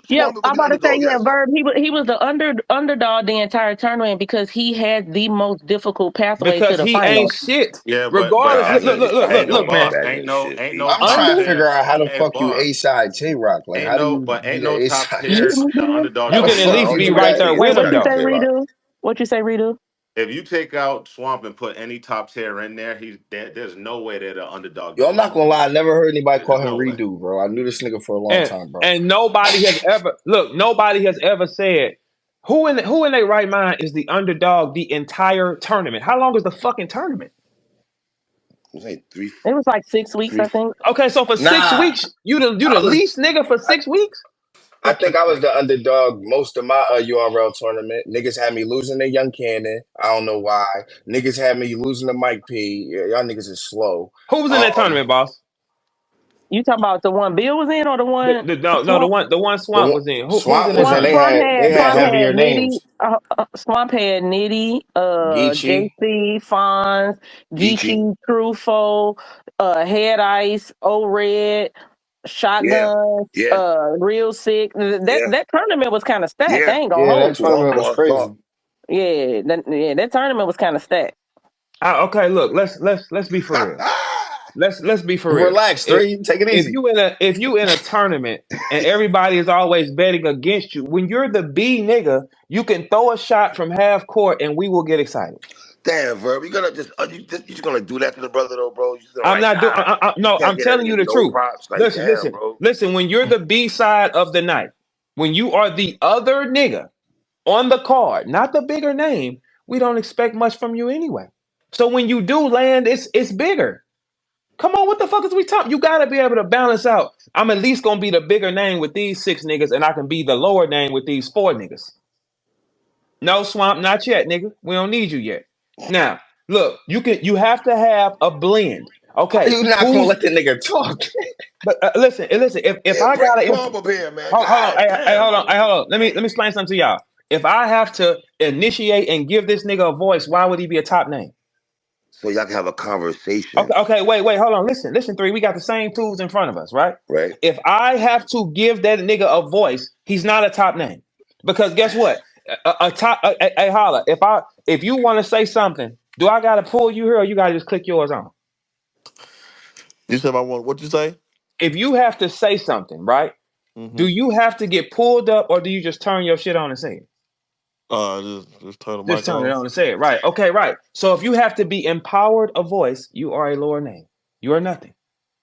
Yeah, Swamp will I'm be the about to say, underdog, yeah, yes. Verb. He was the underdog the entire tournament because he had the most difficult pathway to Because the he ain't final. shit. Yeah, but Regardless. Nah, Look he ain't shit. ain't no That boss, nigga ain't shit. ain't He no I'm ain't top trying to shit. figure tier. out how the Hey, fuck you boss, A side J Rock. Like, how do you ain't be the no A top side? You hear tier. me, The Redo? underdog You How the gonna can at be fuck least don't be do right that there A Wait, with what him you side though. say, J Rock? Redo? What you say, Redo? if you take out Swamp and put any top tier in there, there's no way they're the underdog Yo, the I'm not whole gonna lie. I tournament. never heard anybody call There's him no way. redo, bro. I knew this nigga for a long And time, bro. and nobody has ever said who in their right mind is the underdog the entire tournament. How long is the fucking tournament? It was like three, It was like 6 weeks, three. I think. Okay, so for six Nah, weeks, you the I was. least nigga for I, 6 weeks? I think I was the underdog most of my URL tournament. Niggas had me losing to Young Cannon. I don't know why. Niggas had me losing to Mike P. Yeah, y'all niggas is slow. Who was in that Um, tournament, boss? You talking about the one Bill was in or the one No, Swamp? the one the Swamp one, was in. Who was Swamp in that was in. Swamp, tournament? Swamp They had had Swamp had heavier Nitty. names. Swamp had Nitty, Geechee, JC, Fonz, Geechee. Geechee, Trufo, Head Ice, O Red, Yeah, Shotguns, yeah, Real Sick. That yeah, that tournament was kind of stacked. I yeah. ain't gonna Yeah, that hold you. Talk, tournament was boss, talk. crazy. Yeah, that tournament was kind of stacked. Okay, look, let's be for real. Let's be for real. Relax, three. Take it easy. If you in a tournament and everybody is always betting against you, when you're the B nigga, you can throw a shot from half court and we will get excited. Damn, Verb, you gonna just you just gonna do that to the brother though, bro? You just the I'm right not doing. guy. You No, can't I'm get that telling you nigga the no truth. props. Like, Listen, damn, listen, bro. listen. When you're the B side of the night, when you are the other nigga on the card, not the bigger name, we don't expect much from you anyway. So when you do land, it's bigger. Come on, what the fuck is we talking? You gotta be able to balance out. I'm at least gonna be the bigger name with these six niggas, and I can be the lower name with these four niggas. No, Swamp, not yet, nigga. We don't need you yet. Now, look, you have to have a blend. How Okay, you not gonna who's let the nigga talk? but listen. If Yeah, I bring gotta Swamp up here, man. hold on, God damn, hold my on, nigga. hold on. Let me explain something to y'all. If I have to initiate and give this nigga a voice, why would he be a top name? So y'all can have a conversation, Okay, wait, hold on. Listen, three. We got the same tools in front of us, right? right? If I have to give that nigga a voice, he's not a top name. Because guess what? A top a holla. If you want to say something, do I gotta pull you here or you gotta just click yours on? You said I want what you say? If you have to say something, right? Do Mm-hmm. you have to get pulled up or do you just turn your shit on and say it? Just turn the Just mic turn it on. on and say it. Right. Okay, right. So if you have to be empowered a voice, you are a lower name. You are nothing.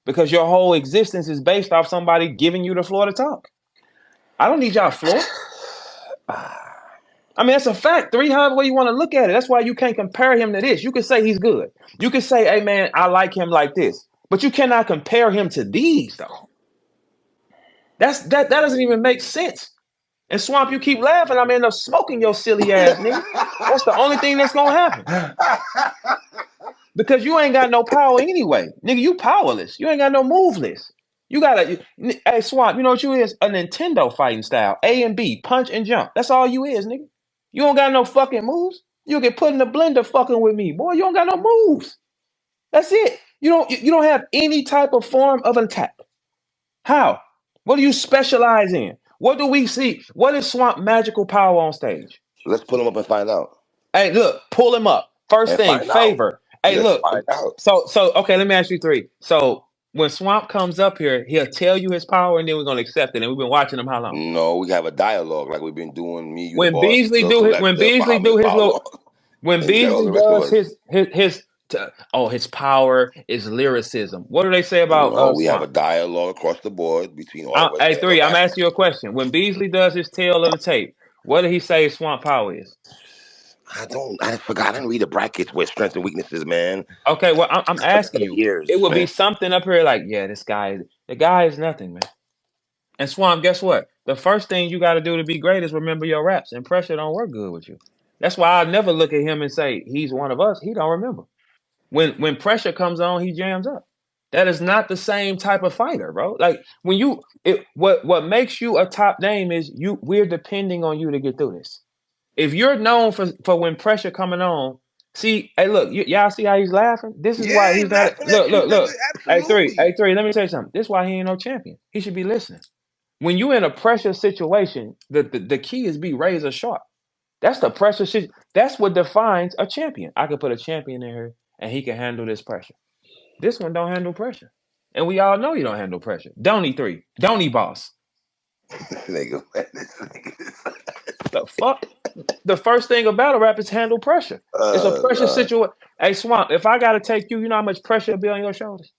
Because your whole existence is based off somebody giving you the floor to talk. I don't need y'all floor. I mean, that's a fact. Three, however way you want to look at it. That's why you can't compare him to this. You can say he's good. You can say, hey man, I like him like this. But you cannot compare him to these though. That doesn't even make sense. And Swamp, you keep laughing, I'm end up smoking your silly ass, nigga. That's the only thing that's gonna happen. Because you ain't got no power anyway. Nigga, you powerless. You ain't got no move list. You gotta hey Swamp, you know what you is? A Nintendo fighting style. A and B, punch and jump. That's all you is, nigga. You don't got no fucking moves. You get put in the blender fucking with me, boy. You don't got no moves. That's it. You don't have any type of form of attack. How? What do you specialize in? What do we see? What is Swamp magical power on stage? Let's put him up and find out. Hey, look, pull him up. First And thing, find out. favor. Hey, Let's look. find out. So okay, let me ask you three. So when Swamp comes up here, he'll tell you his power, and then we're gonna accept it. And we've been watching him how long? No, we have a dialogue like we've been doing. Me, you, the When boss, Beasley the do it, when collective, Beasley Muhammad, do his little, Follow, when and all Beasley the rest of does us. his power is lyricism. What do they say about No, we have a Swamp? dialogue across the board between all of us Hey, and the three. I'm masses. asking you a question. When Beasley does his tail of the tape, what did he say Swamp power is? I forgot. I didn't read the brackets with strengths and weaknesses, man. Okay, well, I'm For asking you. years, It would be man. something up here like, yeah, the guy is nothing, man. And Swamp, guess what? The first thing you got to do to be great is remember your raps, and pressure don't work good with you. That's why I never look at him and say he's one of us. He don't remember. When pressure comes on, he jams up. That is not the same type of fighter, bro. Like when what makes you a top name is we're depending on you to get through this. If you're known for when pressure coming on, see, hey, look, y'all see how he's laughing? This is why Yeah, he's he's not. laughing Look, at you, look, nigga. look. Absolutely. Hey, three. Let me tell you something. This is why he ain't no champion. He should be listening. When you in a pressure situation, the key is be razor sharp. That's the pressure shit. That's what defines a champion. I could put a champion in here, and he can handle this pressure. This one don't handle pressure, and we all know you don't handle pressure. Don't he three? Don't he boss? This nigga, man. This nigga. The fuck. The first thing about a rap is handle pressure. It's a pressure God. situation. Hey, Swamp, if I gotta take you, you know how much pressure will be on your shoulders?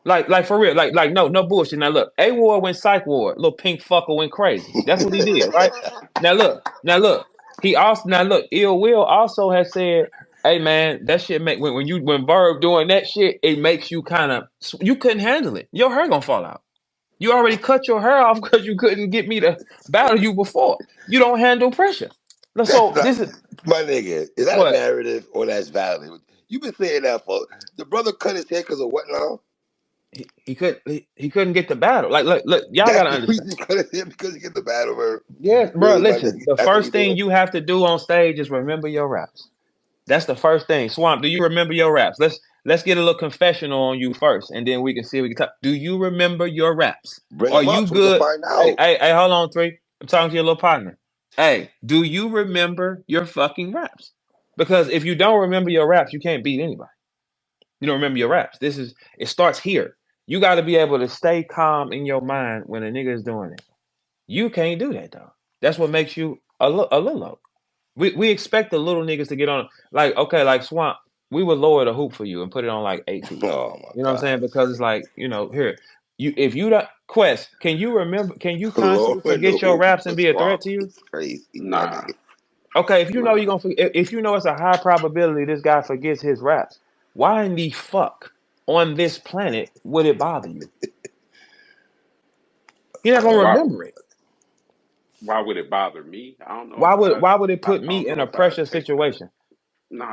Like for real. Like no bullshit. Now look, A Ward went psych ward. Little pink fucker went crazy. That's what he did, right? Now look. He also now look, Ill Will also has said, hey man, that shit make when Verb doing that shit, it makes you kind of you couldn't handle it. Your hair gonna fall out. You already cut your hair off because you couldn't get me to battle you before. You don't handle pressure. That's So not this is my nigga. Is that a what narrative or that's valid? You've been saying that for the brother cut his hair because of what now? he couldn't get the battle. Like look, y'all That's gotta the understand. reason he cut his hair because he get the battle, bro. Yes, bro. Really, my Listen, nigga. the That's what first we thing doing. you have to do on stage is remember your raps. That's the first thing. Swamp, do you remember your raps? Let's get a little confessional on you first, and then we can see if we can talk. Do you remember your raps? Bring Are him you up so we can good? find Hey, out. hey, hey, hold on, three. I'm talking to your little partner. Hey, do you remember your fucking raps? Because if you don't remember your raps, you can't beat anybody. You don't remember your raps. It starts here. You got to be able to stay calm in your mind when a nigga is doing it. You can't do that though. That's what makes you a little low. We expect the little niggas to get on like okay, like Swamp. We would lower the hoop for you and put it on like 8 feet. Oh my You know what I'm saying? God. Because it's like here. You if you don't Quest, can you remember? Can you Lord, constantly no forget your raps and for be a threat swamp. to you? It's crazy, my Nah, nigga. Okay, if you know you're nah. gonna if you know it's a high probability this guy forgets his raps, why in the fuck on this planet would it bother you? You're not gonna Uh, Why? remember it. Why would it bother me? I don't know Why if would I. why would it I put me don't in know a if I pressure take that. situation?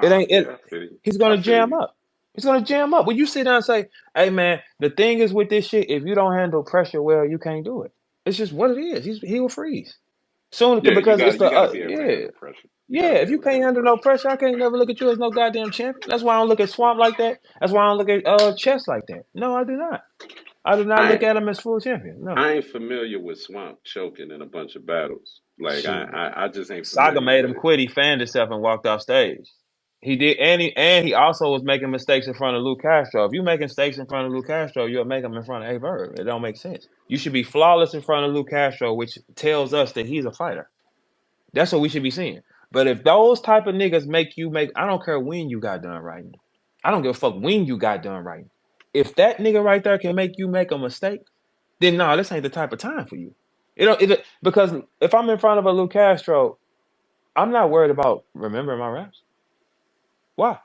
It Nah, ain't it. yeah, I feel you. He's I gonna feel jam you. up. He's gonna jam up. When you sit down and say, "Hey man, the thing is with this shit, if you don't handle pressure well, you can't do it. It's just what it is. He will freeze soon Yeah, because it's you the got to be able to yeah handle pressure. You got to yeah. be If you able to can't handle handle no pressure. pressure, I can't never look at you as no goddamn champion. That's why I don't look at Swamp like that. That's why I don't look at Chess like that. No, I do not. I do not I look ain't, at him as full champion. No I ain't familiar with Swamp choking in a bunch of battles. Like shit. I just ain't Saga familiar made with him it. quit. He fanned himself and walked off stage. He did, and he also was making mistakes in front of Lou Castro. If you making mistakes in front of Lou Castro, you'll make them in front of A Verb. It don't make sense. You should be flawless in front of Lou Castro, which tells us that he's a fighter. That's what we should be seeing. But if those type of niggas make you make, I don't care when you got done writing. I don't give a fuck when you got done writing. If that nigga right there can make you make a mistake, then no, this ain't the type of time for you. Because if I'm in front of a Lou Castro, I'm not worried about remembering my raps. Why?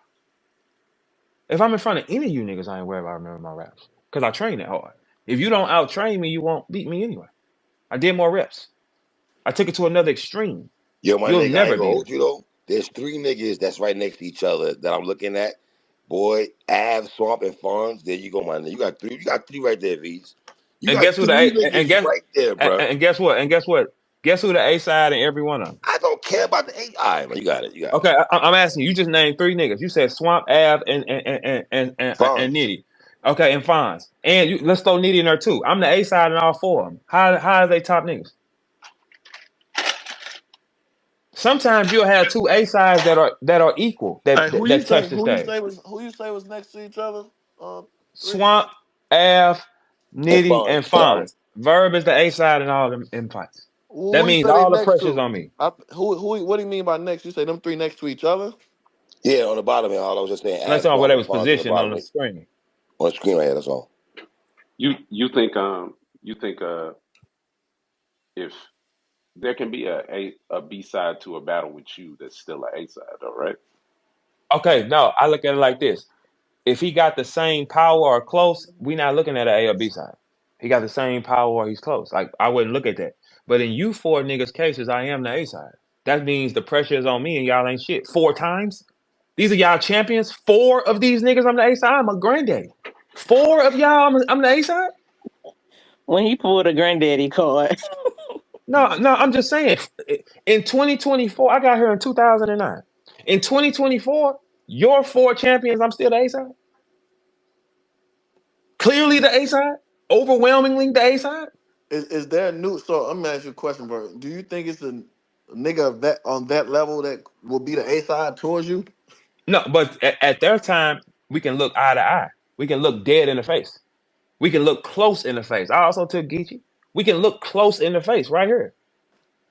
If I'm in front of any of you niggas, I ain't worried about remembering my raps. Because I train that hard. If you don't out train me, you won't beat me anyway. I did more reps. I took it to another extreme. Yo, my You'll nigga, I never ain't gonna beat hold me. you though. There's three niggas that's right next to each other that I'm looking at. Boy, Av, Swamp, and Fonz. There you go, my nigga. You got three. You got three right there, V's. You And got guess who the three A and niggas right there, bro. and guess what? And guess what? Guess who the A side in every one of them? I don't care about the eight. All right, man, you got it. You got it. Okay, I'm asking you. You just named three niggas. You said Swamp, Av, and Fonz. Nitty. Okay, and Fonz. And let's throw Nitty in there too. I'm the A side in all four of them. How are they top niggas? Sometimes you'll have two A sides that are equal Hey, that touch the stage. who you say was next to each other? Three Swamp, niggas. Av, And Nitty, Fonz. and Fonz. Verb is the A side in all them in fights. That Who you means say they all the next pressure's to? on me. What do you mean by next? You say them three next to each other? Yeah, on the bottom here, all I was just saying Let's Av, talk where Swamp, they and was Fonz on the positioned on bottom the here. screen. On the screen right here, that's all. You think if there can be a B side to a battle with you that's still a A side though, right? Okay, no, I look at it like this. If he got the same power or close, we not looking at an A or B side. He got the same power or he's close. Like I wouldn't look at that. But in you four niggas' cases, I am the A side. That means the pressure is on me and y'all ain't shit. 4 times. These are y'all champions. 4 of these niggas, I'm the A side. I'm a granddaddy. 4 of y'all, I'm the A side. When he pulled a granddaddy card. No, I'm just saying. In 2024, I got here in 2009. In 2024, your 4 champions, I'm still the A side. Clearly the A side. Overwhelmingly the A side. Is there a new? So I'm gonna ask you a question, bro. Do you think it's a nigga of that on that level that will be the A side towards you? No, but at their time, we can look eye to eye. We can look dead in the face. We can look close in the face. I also took Geechee. We can look close in the face right here.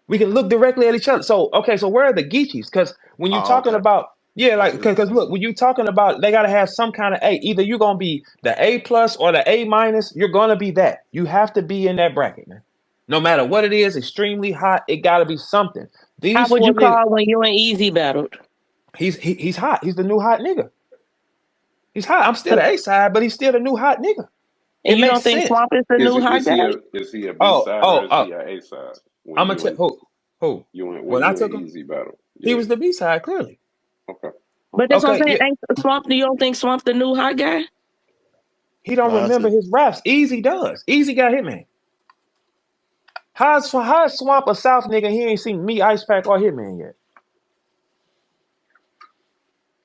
We can look directly at each other. So, okay, so where are the Geechees? Because when you're Oh, talking okay. about, yeah, I like, see what you're because saying. look, when you're talking about, they got to have some kind of A. Either you're going to be the A plus or the A minus. You're going to be that. You have to be in that bracket, man. No matter what it is, extremely hot, it got to be something. How These would four you niggas, call when you and Easy battled? he's hot. He's the new hot nigga. He's hot. I'm still the A side, but he's still the new hot nigga. And It you makes don't think sense. Swamp is the Is new he hot is guy? he a is he a B Oh, side or oh, is oh. he a A side I'm gonna tell who when when I you and took him, Easy battle? he Yeah. was the B side clearly. Okay. But Okay. that's what I'm Okay, saying. yeah, Ain't Swamp? You don't think Swamp the new hot guy? he don't No, that's remember it. his raps. Easy does. Easy got Hitman. How's Swamp a South nigga? He ain't seen me, Ice Pack, or Hitman yet.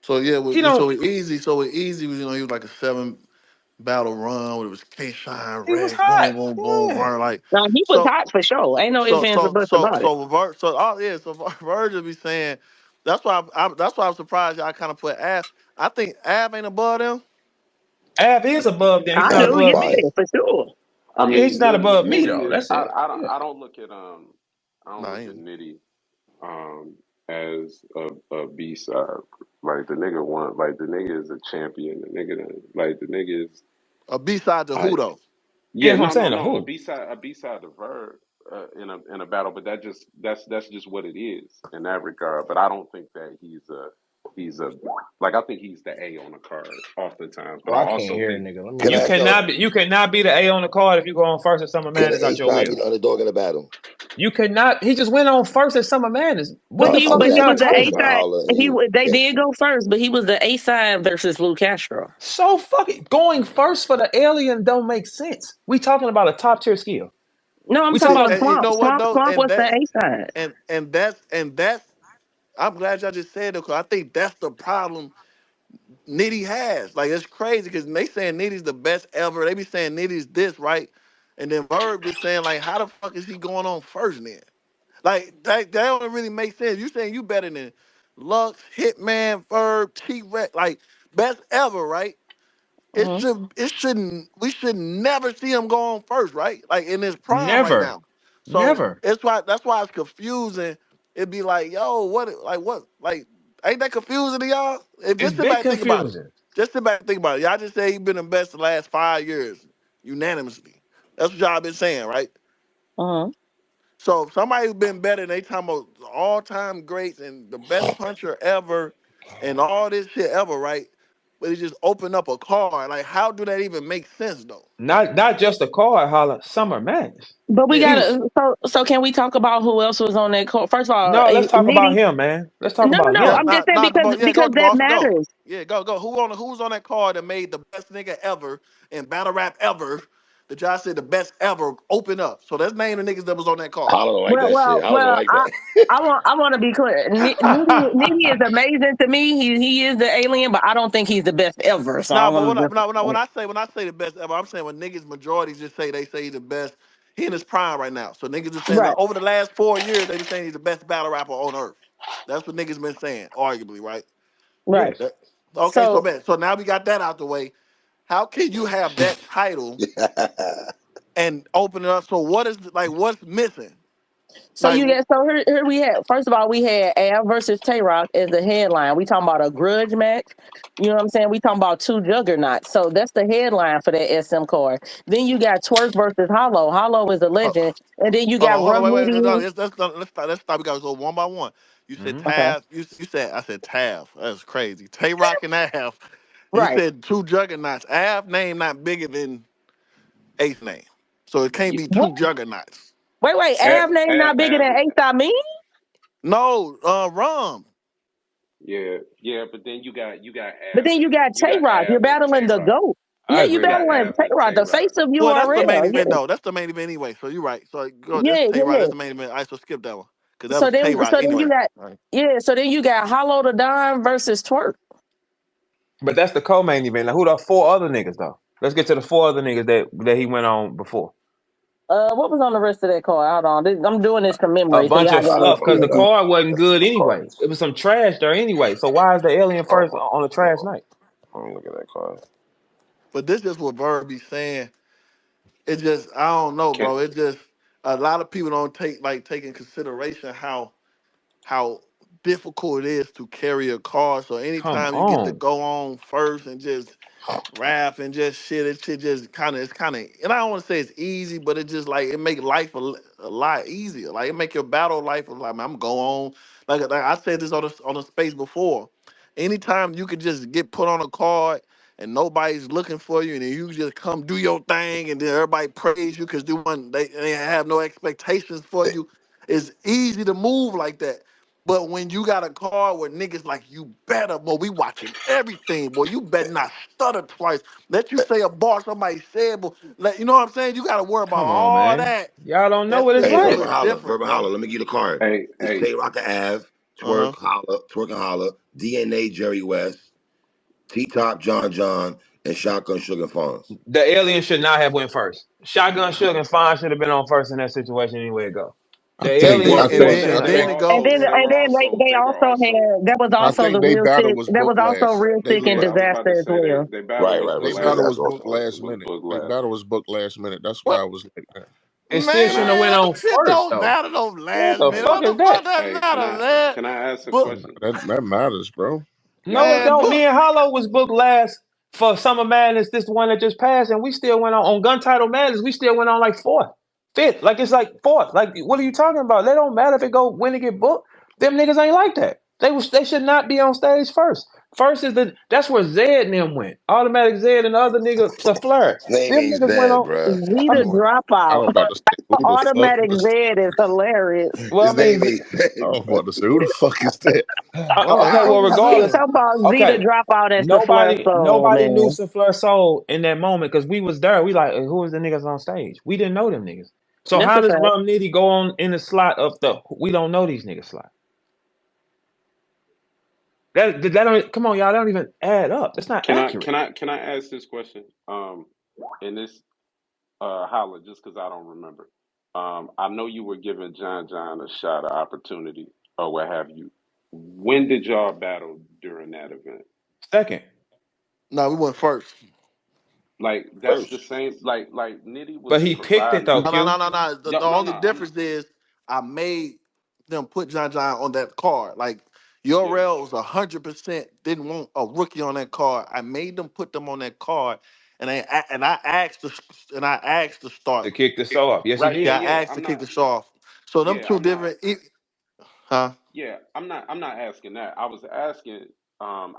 So yeah, He don't. so with easy, he was like a 7 battle run where it was K Shine, He was Rex, hot. boom, boom, boom, Yeah. Ver, like No, he was so, hot for sure. Ain't no ifs, so, ands, or so, buts so, about it. so, oh yeah, so Virgil be saying that's why I'm surprised y'all kind of put Av. I think Av ain't above them. Av is above them. He's I not Av do, is above me. fire. yeah, for sure. I Yeah, he's mean, not above me Nitty though. is. That's it. Yeah. I don't look at I don't Nah, look he at ain't. Nitty as a B side. Like the nigga want. Like the nigga is a champion. Like the nigga is. A B side to I who though? Yeah, Yeah, that's what I'm no, no, saying. no. Who? A B side of Verb in a battle, but that's just what it is in that regard. But I don't think that he's a like I think he's the A on the card oftentimes. But Oh, I I can't also hear a think nigga. Let me Can I You mute ask up. y'all? cannot be the A on the card if you go on first at Summer Can the Madness A out your side be will. the underdog in the battle? You cannot. He just went on first at Summer Madness. But What No, the he, fuck I'm but is he saying y'all was from the talking A Hitman about? side. Holla He and they yeah, did go first, but he was the A side versus Lou Castro. So fucking going first for the alien don't make sense. We talking about a top tier skill. No, I'm We talking talking See, about about a, and you Swamp. know what Swamp, though, Swamp was the A side. and that's. I'm glad y'all just said it because I think that's the problem Nitty has. Like it's crazy because they saying Nitty's the best ever. They be saying Nitty's this right, and then Verb just saying like, how the fuck is he going on first then? Like that don't really make sense. You saying you better than Lux, Hitman, Verb, T Rex, like best ever, right? Hmm. It shouldn't we should never see him go on first, right? Like in his prime right never, now. So never. that's why it's confusing. It'd be like, yo, what like ain't that confusing to y'all? If It's just sit big back and think about it. confusing. Just sit back and think about it. Y'all just say he been the best the last 5 years, unanimously. That's what y'all been saying, right? Uh-huh. So if somebody who's been better, they talking about all time greats and the best puncher ever and all this shit ever, right? but it just opened up a car. Like, how do that even make sense though? Not just a card, holla. Summer Madness. But we Yeah. We was gotta. So can we talk about who else was on that court? First of all, no. Let's talk about Nitty. him, man. Let's talk No, no, about no. Yeah, him. I'm just saying because yeah, go, that boss, go. matters. Yeah, go. Who's on that card that made the best nigga ever in battle rap ever? The Josh said the best ever open up. So that's name the niggas that was on that card. Hollow don't like Well, that shit. well, Hollow don't well. like that. I want to be clear. Nitty is amazing to me. He is the alien, but I don't think he's the best ever. So I Nah, but want what I, to nah, nah, just when I say the best ever, I'm saying when niggas majority just say they say he's the best. He in his prime right now. So niggas are saying that right, over the last 4 years they been saying he's the best battle rapper on earth. That's what niggas been saying, arguably, right? right. Yes. That, okay, so So man, so now we got that out the way. How can you have that title and open it up? So what is like what's missing? So Like you get so here we had first of all we had Av versus Tay Rock as the headline. We talking about a grudge match. You know what I'm saying? We talking about two juggernauts. So that's the headline for that SM card. Then you got Twerk versus Hollow. Hollow is a uh, legend. And then you hold got on, hold on, Run wait, no, Witty. let's stop. We gotta go one by one. You said Hmm. Okay. Tav. You said I said Tav. That's crazy. Tay Rock and Av. You Right. said two juggernauts. Av name not bigger than Ace name, so it can't Yeah, be What? two juggernauts. Wait. Av, Av name Av, not bigger Av, than Ace I mean? No, Rum. yeah, yeah, but then you got But Av then you and got you Tay got Rock. You're Av and Tay battling the Rock. GOAT. I Yeah, you You agree. got battling Av Tay and Rock, Tay the Rock. face of Well, that's the main URL. event though. That's the main event anyway. So you're right. So go. That's Yeah, Tay yeah, Rock. yeah. That's the main event. I so skip that one because that So was Tay then, Rock you anyway. got All right. yeah. So then you got Hollow the Don versus Twerk. But that's the co-main event. Now, who the four other niggas though? Let's get to the four other niggas that he went on before. What was on the rest of that card? Hold on, I'm doing this from A memory, so bunch y'all of got Nah, to fluff I'm because excuse the looking. me. card wasn't Looking good for anyway. cards. It was some trash there anyway. So why is the alien first Oh, on a hold trash on. night? Let me look at that card. But this is what Verb be saying. It just I don't know, Can bro. It just a lot of people don't take in consideration how difficult it is to carry a car. So Come anytime you get to on. go on first and just rap and just shit, it shit just kind of, and I don't want to say it's easy, but it just like it make life a lot easier. Like it make your battle life a lot. I'm go on like I said this on the space before. Anytime you could just get put on a card and nobody's looking for you, and then you just come do your thing, and then everybody praise you because they have no expectations for you. It's easy to move like that. But when you got a car where niggas like you better, boy, we watching everything, boy. You better not stutter twice. Let you say a bar somebody said, but you know what I'm saying? You gotta worry about Come on, all man. that. Y'all don't know That what shit it's Hey, hit Verbal like. you Holla, different, Verbal Holla. bro. Let me give you the card. hey It's hey Tay Rocker Ave, Uh-huh. Twerk and Holla, DNA Jerry West, T Top John John, and Shotgun Sugar Farms. The alien should not have went first. Shotgun Sugar and Fine should have been on first in that situation anyway. It go. The They alien And is I were, and still think then but saying I and the they then were think it And go. then also and then they also they were had that was I also think the they real battle sick. was That was booked also last. real sick and yeah. I was about to disaster as say well. they battle Right, was right. the They They last battle that's was what I'm booked talking about. last was minute. booked They last. battle was booked last minute. That's why What I was like that. it still shouldn't have went man, on shit first don't though. matter no What last the minute. fuck What is the that? fuck that Hey, matter, man? can I ask a But question? That matters, bro. Can I No, it man, ask? don't. book. Me and Hollow was booked last for Summer Madness. This one that just passed, and we still went on Gun Title Madness. We still went on like fourth, fifth. Like it's like fourth. Like what are you talking about? They don't matter if it go when it get booked. Them niggas ain't like that. They should not be on stage first. First is that's where Zed and them went. Automatic Zed and the other nigga the Flare. His name Them ain't niggas went Zed, on. bruh. I Zeta mean, I dropout. was about to say who the fuck Automatic was. Z is hilarious. well, I His mean, name ain't I Zed, was bruh. about to say who the fuck is that? well, okay. Well, He regardless, talking about Zeta okay. dropout as the flash soul, Nobody knew man. Sunflower Soul in that moment because we was there. We like, who was the niggas on stage? We didn't know them niggas. So That's how a does fact. Rum Nitty go on in the slot of the we don't know these niggas slot? That don't come on, y'all. That don't even add up. That's not accurate. Can I ask this question? And this holla just because I don't remember. I know you were giving John a shot, an opportunity, or what have you. When did y'all battle during that event? Second, No, we went first. Like that's the First. same. Like Nitty but was he picked it though. providing. No. Q. The No, only I'm difference is I made them put John on that card. Like your yeah. rail was 100% didn't want a rookie on that card. I made them put them on that card, and I asked to To start. kick the show off. Yes, he Right. Yeah, did. I Yeah. asked to I'm kick not. the show off. So them Yeah. two I'm not. different, huh? Yeah. I'm not. I'm not asking that. I was asking.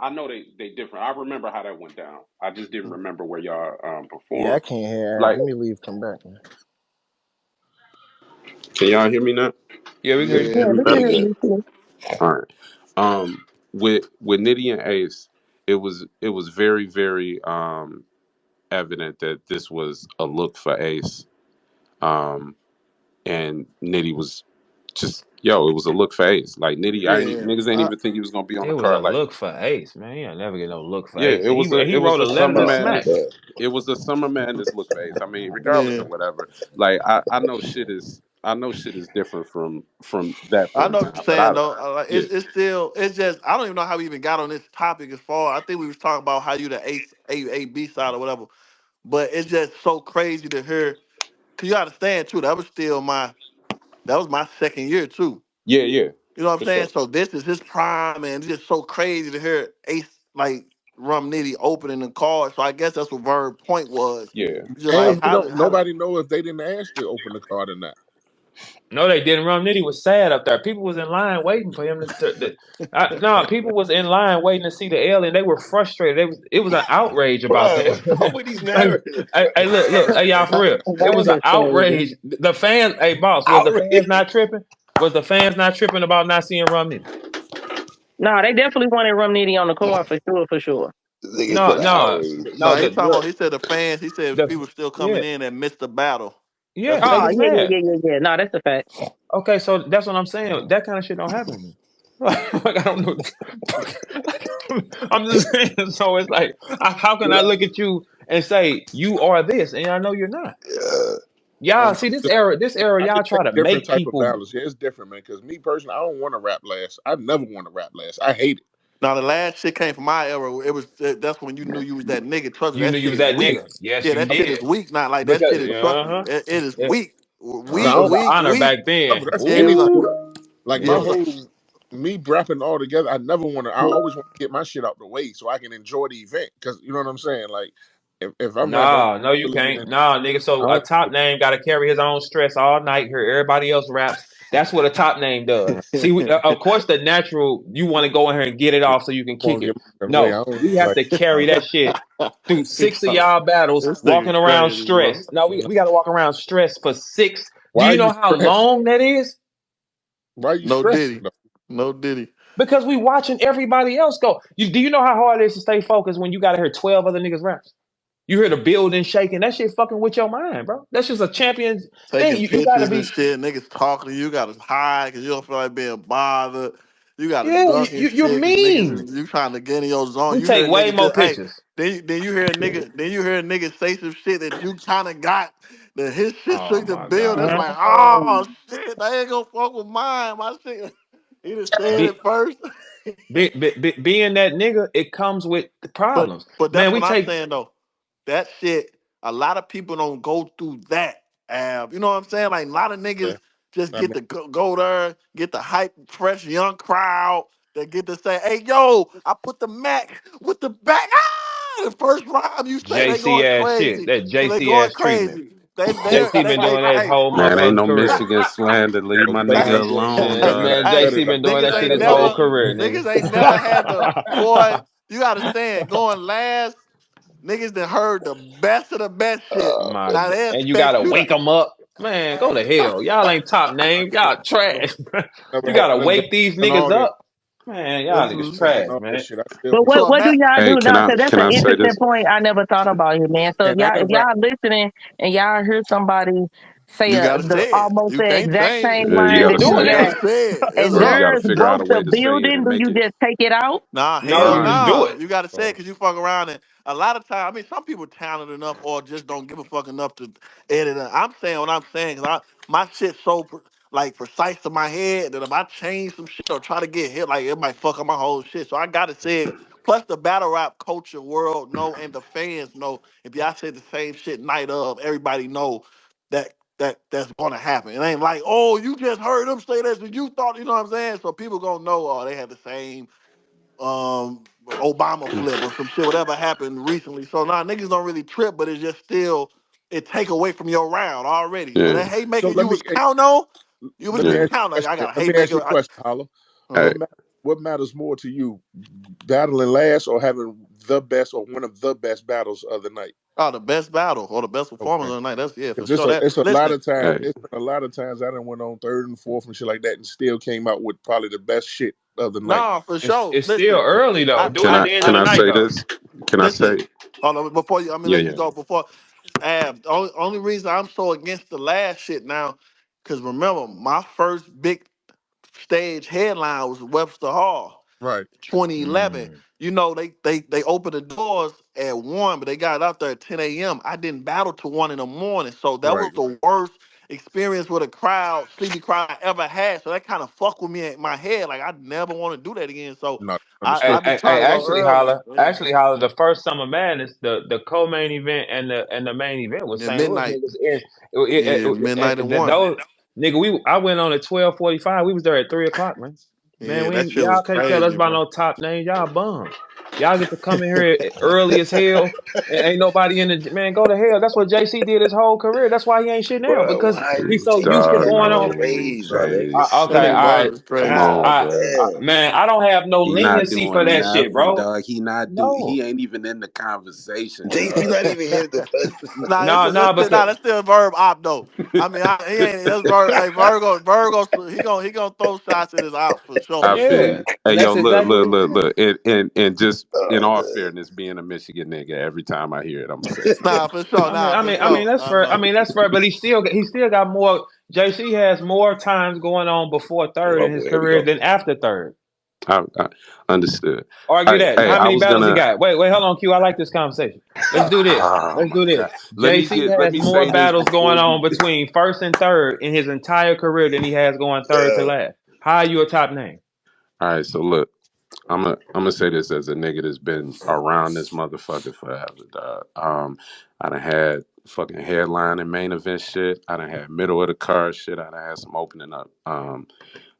I know they different. I remember how that went down. I just didn't remember where y'all Yeah, I performed. can't hear. Like, Let me leave. Come back. can y'all hear me now? Yeah, we hear you. Yeah, Yeah, we we can better hear get. you too. All right. With Nitty and Ace, it was very very evident that this was a look for Ace. Um, and Nitty was just it was a look for Ace. Like Nitty, Yeah, niggas ain't even think he was gonna be on It the was a card. Like, look for Ace, man. He'll never get no look for yeah, Ace. it And was he a wrote a letter summer to No, smack. madness. but It was a summer madness look for Ace. I mean, regardless yeah. of whatever, like I know shit is different from that I point know in what you're time. But I saying though. Like, yeah it's still it's just I don't even know how we even got on this topic as far. I think we was talking about how you the A B side or whatever. But it's just so crazy to hear. Cause you understand too. That was my second year too. yeah You know what I'm for saying? sure. So this is his prime, and it's just so crazy to hear Ace like Rum Nitty opening the card. So I guess that's what Verb point was. Yeah, Just like And we don't. how Nobody know if they didn't ask to open the card or not. No, they didn't. Rum Nitty was sad up there. People was in line waiting for him no, people was in line waiting to see the alien. They were frustrated. It was an outrage about bro, that. what's wrong with these Hey, narratives? look, hey, y'all, for real. It was Verb an is crazy. outrage. The fans, hey, boss, was the fans Outrage. not tripping? Was the fans not tripping about not seeing Rum Nitty? No, they definitely wanted Rum Nitty on the court for sure, for sure. This nigga No, said no, outrage. no, no. he talking about. He said the fans. He said The people still yeah, coming in and missed the battle. yeah. That's what They he Oh, was said. yeah, yeah, mad. yeah, yeah, yeah. No, that's a fact. Okay, so that's what I'm saying. That kind of shit don't happen. Like, I don't know. I'm just saying. So it's like, how can I look at you and say you are this, and I know you're not? Yeah. Y'all And see this era. This era, I y'all think try that's to different make type of people. battles. Yeah, it's different, man. Because me personally, I don't want to rap last. I never want to rap last. I hate it. Now the last shit came from my era. It was that's when you knew you was that nigga. Trust me, You that knew you shit was is that weak. nigga. Yes, Yeah, you that shit is did. weak. Not like that Because shit is. uh-huh. It is it, weak, No, it was an weak, honor weak. back then. that's Yeah, it was a anything. Ooh, Like yeah, my it was a yeah. whole me rapping all together. I never want to. I always want to get my shit out the way so I can enjoy the event. Because you know what I'm saying. Like if I'm rapping, Nah, no, you can't. Nah, nigga. I So a don't. top name got to carry his own stress all night. Hear everybody else raps. That's what a top name does. See, of course, the natural you want to go in here and get it off so you can kick Want to it. get my way. No, I don't we have like. to carry that shit through It's six of y'all battles, this walking nigga around crazy, bro. stressed. No, we got to walk around stressed for six. Do Why are you you know how stressing? long that is? Why are you No stressing Diddy, though? no Diddy. Because we watching everybody else go. Do you know how hard it is to stay focused when you got to hear 12 other niggas raps? You hear the building shaking. That shit fucking with your mind, bro. That's just a champion thing. Taking You got to pictures and be, shit. Niggas talking to you. You gotta hide because you don't feel like being bothered. You gotta yeah, duck and you're shit because mean. you trying to get in your zone. We You hear take a way nigga more just hey, pictures. then you hear a nigga say some shit that you kind of got that his shit Oh shook the my bill. That's God. like oh shit, I ain't gonna fuck with mine. My shit. He just said Be, it first. being that nigga, it comes with the But problems. that's Man, what we I'm take, saying though. That shit, a lot of people don't go through that. You know what I'm saying? Like a lot of Yeah. niggas just That get to go there, get the hype, fresh young crowd that get to say, "Hey, yo, I put the Mac with the back." Ah, the first rhyme you say, they JC going ass shit. crazy. That So they JC going ass treatment. crazy. They they JC they been they, doing that his hey. whole Man, ain't motherfucking no career. Michigan slander. Leave my I nigga ain't gonna alone, lie. dog. Man, Better JC Hey, than been doing niggas that shit ain't his better whole never, career, niggas nigga. ain't never had the boy. You gotta stand going last. Niggas that heard the best of the best shit. My, Now they and you expect gotta you to. wake them up. Man, go to hell. Y'all ain't top name. Y'all trash. never You had gotta none wake these and niggas all that. up. Man, y'all This niggas is Never done trash, all that man. shit. I still But be what so what do imagine. y'all Hey, do now? Because that's can an I say interesting this? point I never thought about here, man. So and I if done rap. y'all listening and y'all hear somebody say You gotta the say it. almost You the can't exact change same it. Yeah, you They line gotta that you You doing say it. it, gotta got, say it. It's and or you a gotta theirs figure out broke a way the to say it building, and do make you it. just take it out? nah. No, Hell you Nah, just do nah. it. You gotta say it bro. because you fuck around and a lot of time. I mean, some people talented enough or just don't give a fuck enough to edit it. I'm saying what I'm saying because my shit so like precise to my head that if I change some shit or try to get hit, like it might fuck up my whole shit. So I gotta say it. Plus the battle rap culture world know and the fans know if y'all say the same shit night of, everybody know that's gonna happen. It ain't like, oh, you just heard them say this and you thought, you know what I'm saying? So people gonna know, oh, they had the same Obama flip or some shit, whatever happened recently. So now niggas don't really trip, but it's just still it take away from your round already. So Yeah, that hate So maker you was count on, you was let me yeah. just ask you count a like I question. got Let hate me ask you maker. a question, Hollow. No Hey, Uh, matter. what matters more to you, battling last or having the best or one of the best battles of the night? Oh, the best battle or the best performance Okay. of the night. That's yeah, for Because sure. That it's a lot listen, of times Hey, it's been a lot of times I done went on third and fourth and shit like that and still came out with probably the best shit of the night. nah, for It's sure. it's still Listen, early though. I Do it can at I I the end of can the I night say though. this? Can I listen. say? Hold on, before you, I mean, Yeah, let you yeah. go. Before, the only reason I'm so against the last shit now, because remember, my first big stage headline was Webster Hall, Right. 2011. Mm. You know, they opened the doors at 1, but they got out there at 10 a.m. I didn't battle till 1 in the morning. So that Right. was the worst experience with a crowd, sleepy crowd I ever had. So that kind of fucked with me in my head. Like I never want to do that again. So No, I Hey, understood. be hey, trying hey, to go early. Yeah. Actually, Holla, the first Summer Madness, the co-main event and the main event was At St. Louis midnight. niggas. Yeah, midnight and 1. Those nigga, I went on at 12:45. We was there at 3 o'clock, man. Man, Yeah, that shit was y'all can't tell us crazy, about bro. no top names. Y'all bums. Y'all get to come in here early as hell. And ain't nobody in the man. Go to hell. That's what JC did his whole career. That's why he ain't shit now Bro, because why he's you so taking used to that Dog, going nigga on. no, praise, my hey, nigga? That Okay, all nigga right. Verb is come crazy. on, God bro. damn. Man, I don't have no He not leniency for doing that shit, nothing, bro. dog. He not do. No. He ain't even in the conversation, JC dog. not even here to defend. Nah, No, no, because that's still Verb op though. I mean, he ain't that's Verb. Hey, Virgo, he gonna throw shots at his ops for sure. I feel yeah, you. Hey, and yo, that's look, exactly look, what he look, did. look. And just in Oh all man. fairness, being a Michigan nigga, every time I hear it, I'm gonna say it. Nah, for sure. Nah, for sure. That's I fair. I know. mean, that's fair. But he still got more. JC has more times going on before third in Okay, his here we career go. than after third. I understood. Argue Hey, that. hey, How I many was battles he gonna. got? Wait, hold on, Q. I like this conversation. Let's do this. Oh Let's my do this. god. JC Let has me more say this battles before going you on get. between first and third in his entire career than he has going third to Yeah. last. How are you a top name? All right, so look, I'm gonna say this as a nigga that's been around this motherfucker forever, dog. I done had fucking headline and main event shit. I done had middle of the card shit. I done had some opening up.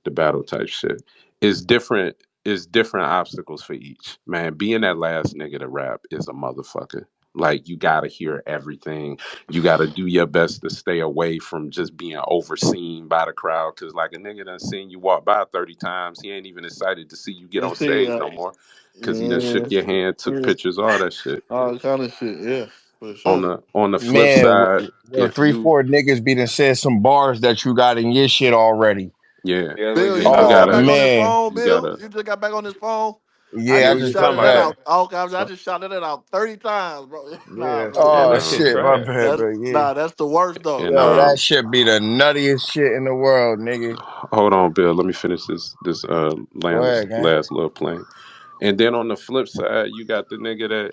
The battle type shit. It's different. It's different obstacles for each. Man, being that last nigga to rap is a motherfucker. Like you gotta hear everything. You gotta do your best to stay away from just being overseen by the crowd. Cause like a nigga done seen you walk by 30 times, he ain't even excited to see you get on Let's see. stage no more. Cause he done Yeah, shook your hand, took yeah, pictures, all that shit. all kind of shit. Yeah, for On sure. the flip Man, side, yo, if three, you four niggas be done said some bars that you got in your shit already. yeah, Yeah, we Bill, did. you you just Oh got gotta back on this man, phone, you Bill. gotta You just got back on this phone. I yeah, I Yeah, just we just was got talking shouted about that back. that. out. Okay, I so just shouted that out 30 times, bro. Nah, Yeah, for yeah, Oh sure. that shit shit, my trash. bad, bro. Yeah, That's the worst though. and yo, that shit be the nuttiest shit in the world, nigga. hold on, Bill. Let me finish this Go ahead, gang. last little plane. And then on the flip side, you got the nigga that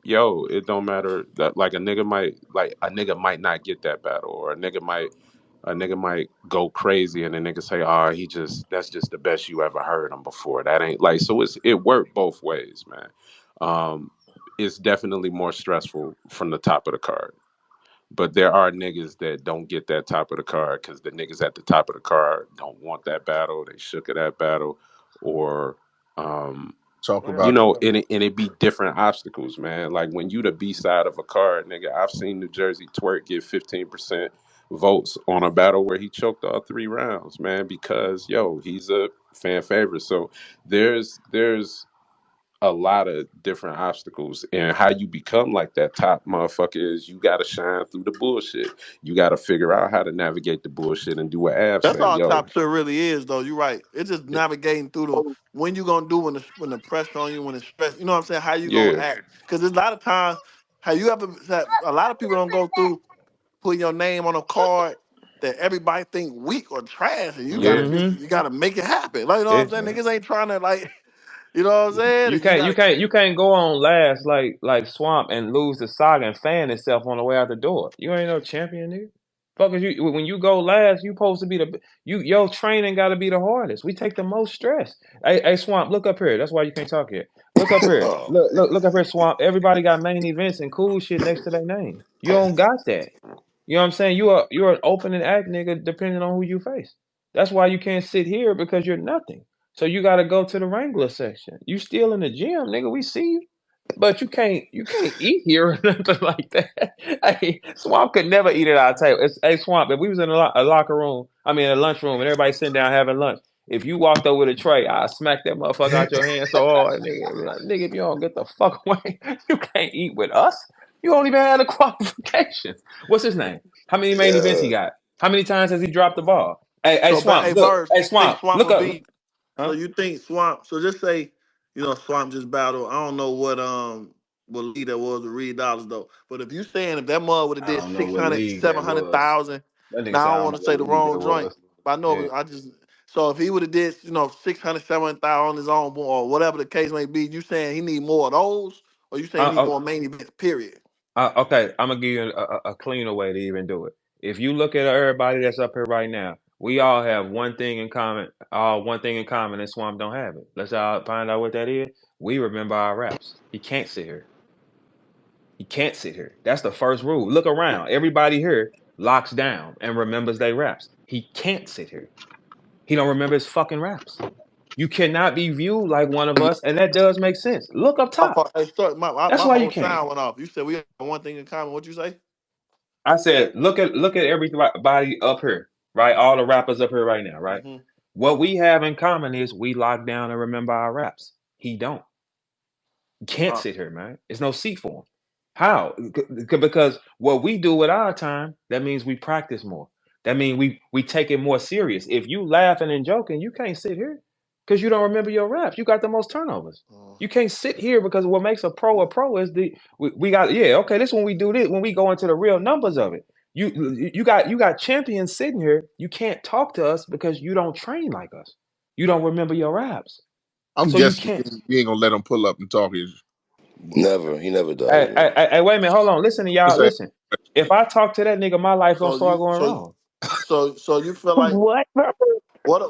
yo, it don't matter that like a nigga might not get that battle or a nigga might go crazy and the nigga say, oh, he just that's just the best you ever heard him before. That ain't like so it worked both ways, man. Um it's definitely more stressful from the top of the card. But there are niggas that don't get that top of the card because the niggas at the top of the card don't want that battle. They shook at that battle, or um, Talk you about it. know, and it be different obstacles, man. Like when you the B side of a card, nigga. I've seen New Jersey Twerk get 15% votes on a battle where he choked all 3 rounds, man, because yo, he's a fan favorite. So there's a lot of different obstacles and how you become like that top motherfucker is you got to shine through the bullshit. You got to figure out how to navigate the bullshit and do what Av That's say, all yo, top tier really is, though. You're right. It's just navigating through the when you gonna do when the pressure on you, when it's stress. You know what I'm saying? How you gonna yeah, act? Because there's a lot of times how you ever a lot of people don't go through putting your name on a card that everybody think weak or trash, and you gotta yeah, just Mm-hmm. you gotta make it happen. Like you know what Yeah. I'm saying? Niggas ain't trying to like you know what I'm saying? You And you can't, gotta you can't go on last like Swamp and lose the Saga and fan itself on the way out the door. You ain't no champion, nigga. Fuckers, you when you go last, you supposed to be your training got to be the hardest. We take the most stress. Hey, Swamp, look up here. That's why you can't talk here. Look up here. Oh Look up here, Swamp. Everybody got main events and cool shit next to their name. You don't got that. You know what I'm saying? You're an opening act, nigga, depending on who you face. That's why you can't sit here because you're nothing. So you got to go to the Wrangler section. You still in the gym, nigga. We see you, but you can't eat here or nothing like that. Hey, Swamp could never eat at our table. Hey, Swamp, if we was in a locker room, I mean a lunchroom, and everybody sitting down having lunch, If you walked over the tray, I smack that motherfucker out your hand so hard, nigga. Be like, nigga, if you don't get the fuck away, you can't eat with us. You don't even have a qualification. What's his name? How many main events he Yeah. got? How many times has he dropped the ball? Hey, So, but Swamp, hey, look. Bird, Hey, you think Swamp, Swamp look will up. be? So Huh? you think Swamp? So just say, Swamp just battled. I don't know what lead that was with Reed Dollars though. But if you saying if that mother would have I did don't know six what hundred, league that 700,000. was. That nigga said Now I I don't don't want know to say what the league wrong that joint, was. but I Yeah. know I just. So if he would have did 600, 700,000 on his own or whatever the case may be, you saying he need more of those, or you saying he need Uh, more main events? Period. okay, I'm gonna give you a cleaner way to even do it. If you look at everybody that's up here right now, we all have one thing in common. One thing in common, and Swamp don't have it. Let's all find out what that is. We remember our raps. He can't sit here. He can't sit here. That's the first rule. Look around. Everybody here locks down and remembers their raps. He can't sit here. He don't remember his fucking raps. You cannot be viewed like one of us, and that does make sense. Look up My top. fault. Hey, start, That's my why you whole can't. sound went off. You said we have one thing in common. What you say? I said, look at everybody up here, right? All the rappers up here right now, right? Mm-hmm. What we have in common is we lock down and remember our raps. He don't. He can't sit here, man. It's no seat for him. How? Because what we do with our time, that means we practice more. That means we take it more serious. If you laughing and joking, you can't sit here because you don't remember your raps. You got the most turnovers. You can't sit here because what makes a pro is we got okay. This when we do this when we go into the real numbers of it. You got champions sitting here. You can't talk to us because you don't train like us. You don't remember your raps, I'm so you guessing can't. you ain't gonna let him pull up and talk. Never. He never does, Hey, hey, man. hey, hey, wait a minute. Hold on. Listen to y'all. Say, Listen. If I talk to that nigga, my life gonna So start you going so wrong. so you feel like What?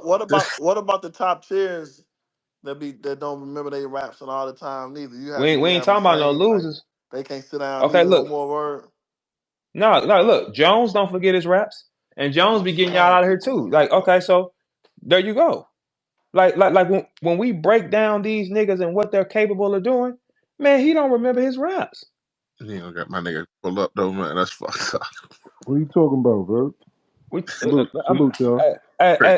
what about the top tiers that don't remember their raps and all the time neither? We Do ain't, we you ain't have the talking about no same like losers. they can't sit down Okay, neither no look. more word? No, no, look. Jones don't forget his raps, and Oh, Jones my be getting y'all sound out of here keep too. going Like, out. okay, so there you go. Like when we break down these niggas and what they're capable of doing, man, he don't remember his raps. he ain't gonna get my nigga pull up though, man. That's fucked up. What are you talking about, bro? We, Salute, y'all.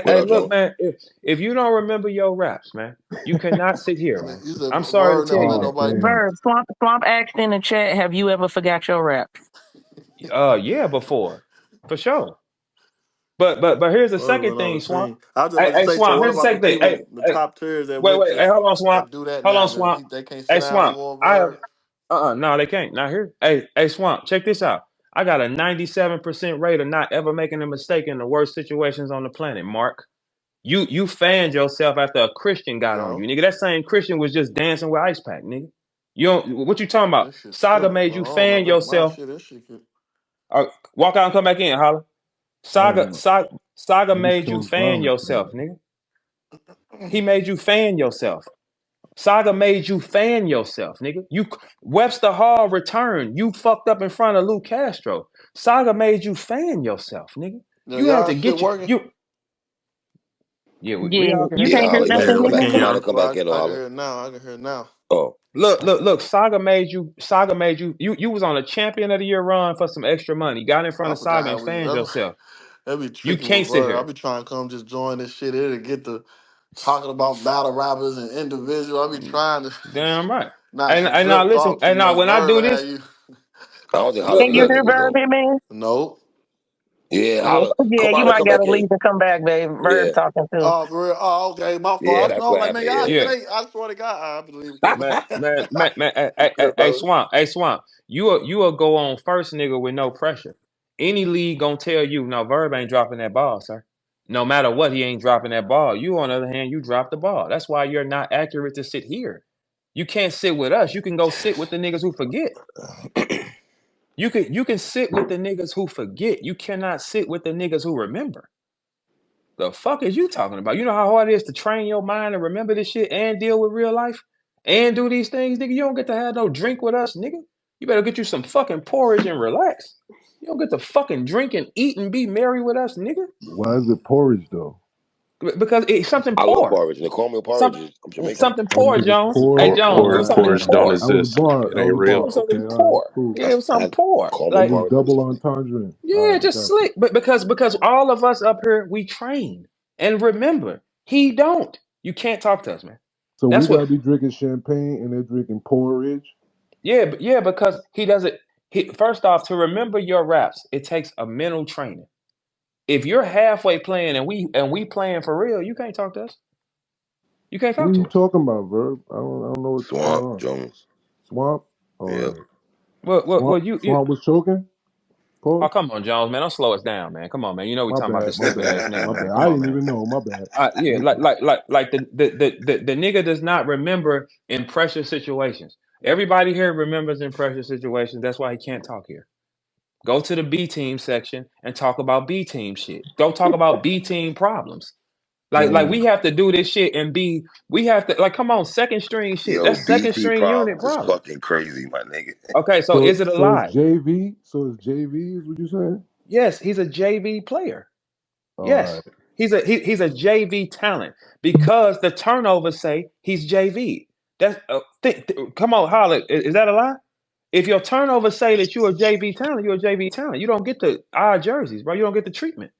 What up, look, Joe? man. If you don't remember your raps, man, you cannot sit here, And then man. you said I'm sorry to Verb tell never you let Oh that. nobody damn. Bird, Swamp asked in the chat, have you ever forgot your rap? Yeah, before, for sure. But here's the Verb second went on thing, the Swamp. scene. I was just Hey, about to hey, say, so Swamp. what Here's the about the second thing. people, the top tiers Wait. Hey, hold on, Swamp. that do that Hold on, now? Swamp. They can't sit Hey, down no Swamp. more, I have Verb. no, they can't. Not here. Hey, Swamp. Check this out. I got a 97% rate of not ever making a mistake in the worst situations on the planet. Mark, you fanned yourself after a Christian got on you, Yo, nigga. That same Christian was just dancing with Ice Pack, nigga. You don't. What you talking about? this shit Saga tripping, made bro. you I don't know. fan This my yourself. shit. This shit could. Walk out and come back in, holla. I don't know. Saga Niggas made you so fan violent yourself, tonight. nigga. He made you fan yourself. Saga made you fan yourself, nigga. You Webster Hall returned. You fucked up in front of Lou Castro. Saga made you fan yourself, nigga. Yo, You had y'all to shit get you. working? Yeah, we Yeah, all can you hear you. Yeah, can't hear holla. nothing, Yeah, we Come can nigga? come hear out him. and come Well, back in, I can holla. hear it now. I can hear it now. Oh, Look. Saga made you. Saga made you. You was on a champion of the year run for some extra money. Got in front I of forgot Saga how and we. fanned yourself. That be You tricky with can't sit Verb. I here. be trying to come just join this shit here to get to talking about battle rappers and individual. I be trying to Damn right. not And now drift listen. off too And now much. when I Verb do had this, you. I don't think holla look, Can be you look. hear skipping Verb, though. man? Nope. Yeah, Yeah, holla. yeah, Come you out and might come gotta back leave in. and come back, babe. Verb Yeah, talking too. Oh, for real? Oh, okay. My yeah, fault. I that's know. what Like, man, happened. y'all Yeah. Yeah. straight. I swear to God, I believe it. Good Hey, brother. Swamp, you will go on first, nigga, with no pressure. Any league gonna tell you, no, Verb ain't dropping that ball, sir. No matter what, he ain't dropping that ball. You, on the other hand, you drop the ball. That's why you're not accurate to sit here. You can't sit with us. You can go sit with the niggas who forget. You can sit with the niggas who forget. You cannot sit with the niggas who remember. The fuck is you talking about? You know how hard it is to train your mind and remember this shit and deal with real life and do these things, nigga. You don't get to have no drink with us, nigga. You better get you some fucking porridge and relax. You don't get to fucking drink and eat and be merry with us, nigga. Why is it porridge though? Because it's something I love poor. porridge. And they call me porridge. Some I'm Jamaican. something Oh, poor, niggas Jones. Hey porridge. Jones, All give him right, something all Porridge right. don't poor. I was exist. barred. It I ain't was Give real. him barred. Okay, something all right, poor. cool. Give him something poor. Call me Like, Niggas porridge. I'm double Jamaican. entendre. All yeah, right, I just got you. slick. But because all of us up here, we train and remember. He don't. You can't talk to us, man. So we That's what. gotta be drinking champagne and they're drinking porridge. Yeah, yeah, because he doesn't. He first off, to remember your raps, it takes a mental training. If you're halfway playing and we playing for real, you can't talk to us. You can't What talk are to you us. talking about, Verb? I don't know what's going Swamp on. Jones. Swamp. All Yep. right. Well, you. Swamp was choking. Oh, Pause. come on, Jones, man, don't slow us down, man. Come on, man. You know we My talking about bad. this My stupid bad. ass nigga, My man. bad. Come I on, didn't man. even know. My bad. Yeah, Get that. the nigga does not remember in pressure situations. Everybody here remembers in pressure situations. That's why he can't talk here. Go to the B team section and talk about B team shit. Go talk about B team problems. Like we Damn. have to do this shit and be we have to like come on second string shit. Yo, That's second BT string unit problems is problem. fucking crazy, my nigga. Okay, so So is it a so it's lie? JV. So it's JV is what you saying? Yes, he's a JV player. All Yes, right. he's a JV talent because the turnovers say he's JV. That's come on, Holla. Is that a lie? If your turnovers say that you're a JV talent, you're a JV talent. You don't get the odd jerseys, bro. You don't get the treatment.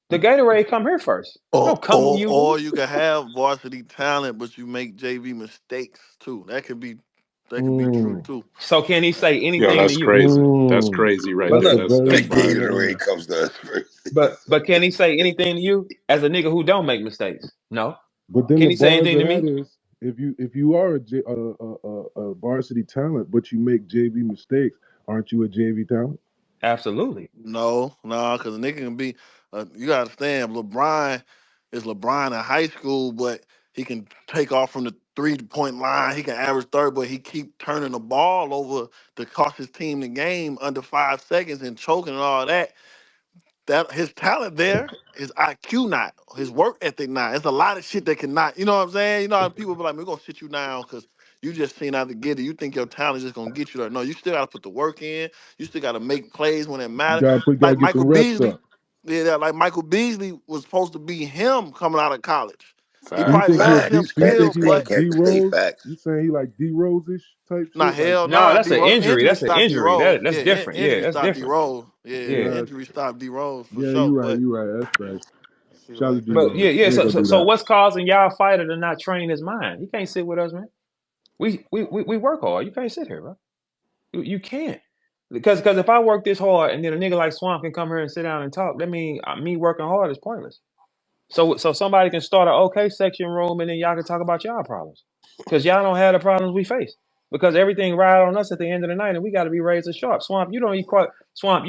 The Gatorade come here first. Or Don't come to or you, boo. or you can have varsity talent, but you make JV mistakes too. That could be true Mm, too. So can he say Yo, anything to that's you? crazy. That's mm. crazy right But That's there. a look, very The That's good fire. Gatorade point. comes to us first. but can he say anything to you as a nigga who don't make mistakes? No. But then Can the he say bars anything of to that me? is if you are a varsity talent, but you make JV mistakes, aren't you a JV talent? Absolutely. No, because a nigga can be. You gotta understand, LeBron is LeBron in high school, but he can take off from the 3 point line. He can average third, but he keep turning the ball over to cost his team the game under 5 seconds and choking and all that. That his talent there, his IQ not, his work ethic not. It's a lot of shit that cannot. You know what I'm saying? You know how people be like, "We're gonna sit you down because you just seen out to get it. You think your talent is just gonna get you there." No, you still gotta put the work in. You still gotta make plays when it You matters. gotta Like get the Michael reps Beasley, up. yeah, like Michael Beasley was supposed to be him coming out of college. He So you probably Facts. think he a was him D? Facts. You That still, think nigga he stay like but D character stay Rose? facts. You saying he like D Rose ish type nah, shit? Like hell No, nah. that's D an Rose injury. injury That's an stopped D injury. Rose. That's Yeah, different. Yeah, injury that's stopped D different. Rose. Yeah, Yeah. yeah, injury stopped D Rose for yeah, sure. you right, But you right. That's facts. see, Shout out to like D But Rose. yeah, yeah. He ain't So, gonna so do so that. what's causing y'all fighter to not train his mind? He can't sit with us, man. We work hard. You can't sit here, bro. You can't. Because if I work this hard and then a nigga like Swamp can come here and sit down and talk, that mean me working hard is pointless. So somebody can start an okay section room and then y'all can talk about y'all problems. Because y'all don't have the problems we face. Because everything ride on us at the end of the night and we gotta be razor sharp. Swamp, you don't even quite Swamp,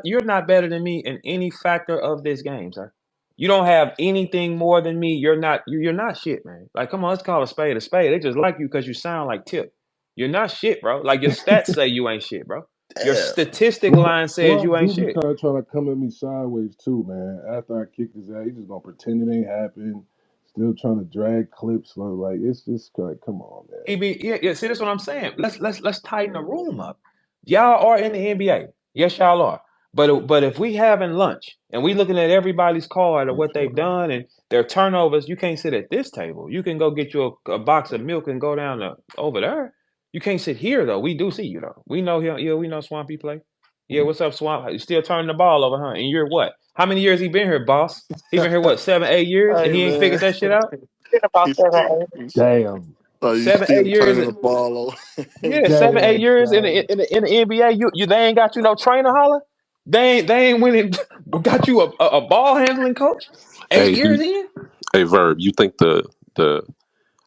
you're not better than me in any factor of this game, sir. You don't have anything more than me. You're not shit, man. Like, come on, let's call a spade a spade. They just like you because you sound like Tip. You're not shit, bro. Like your stats say you ain't shit, bro. Your Damn. statistic Swamp, line says you Swamp ain't do be shit. kind of trying to come at me sideways too, man. After I kicked his ass, he just gonna pretend it ain't happened. Still trying to drag clips. Like it's just like, come on, man. He be yeah, yeah. See, that's what I'm saying. Let's tighten the room up. Y'all are in the NBA. Yes, y'all are. But if we having lunch and we looking at everybody's card of That's what they've wild. done and their turnovers, you can't sit at this table. You can go get you a box of milk and go down over there. You can't sit here though. We do see you though. We know him. Yeah, we know Swampy play. Yeah, what's up, Swamp? You still turning the ball over, huh? And you're what? How many years he been here, boss? He been here what, 7, 8 years, and hey he ain't figured man, that shit out. Been about he's, 7, 8. he's Damn, you Seven, eight still years. turning the ball over. Yeah, 7, 8 damn, years in son. the NBA. You they ain't got you no trainer, Holler. They ain't went and got you a ball handling coach. eight Hey, years in. hey Verb, you think the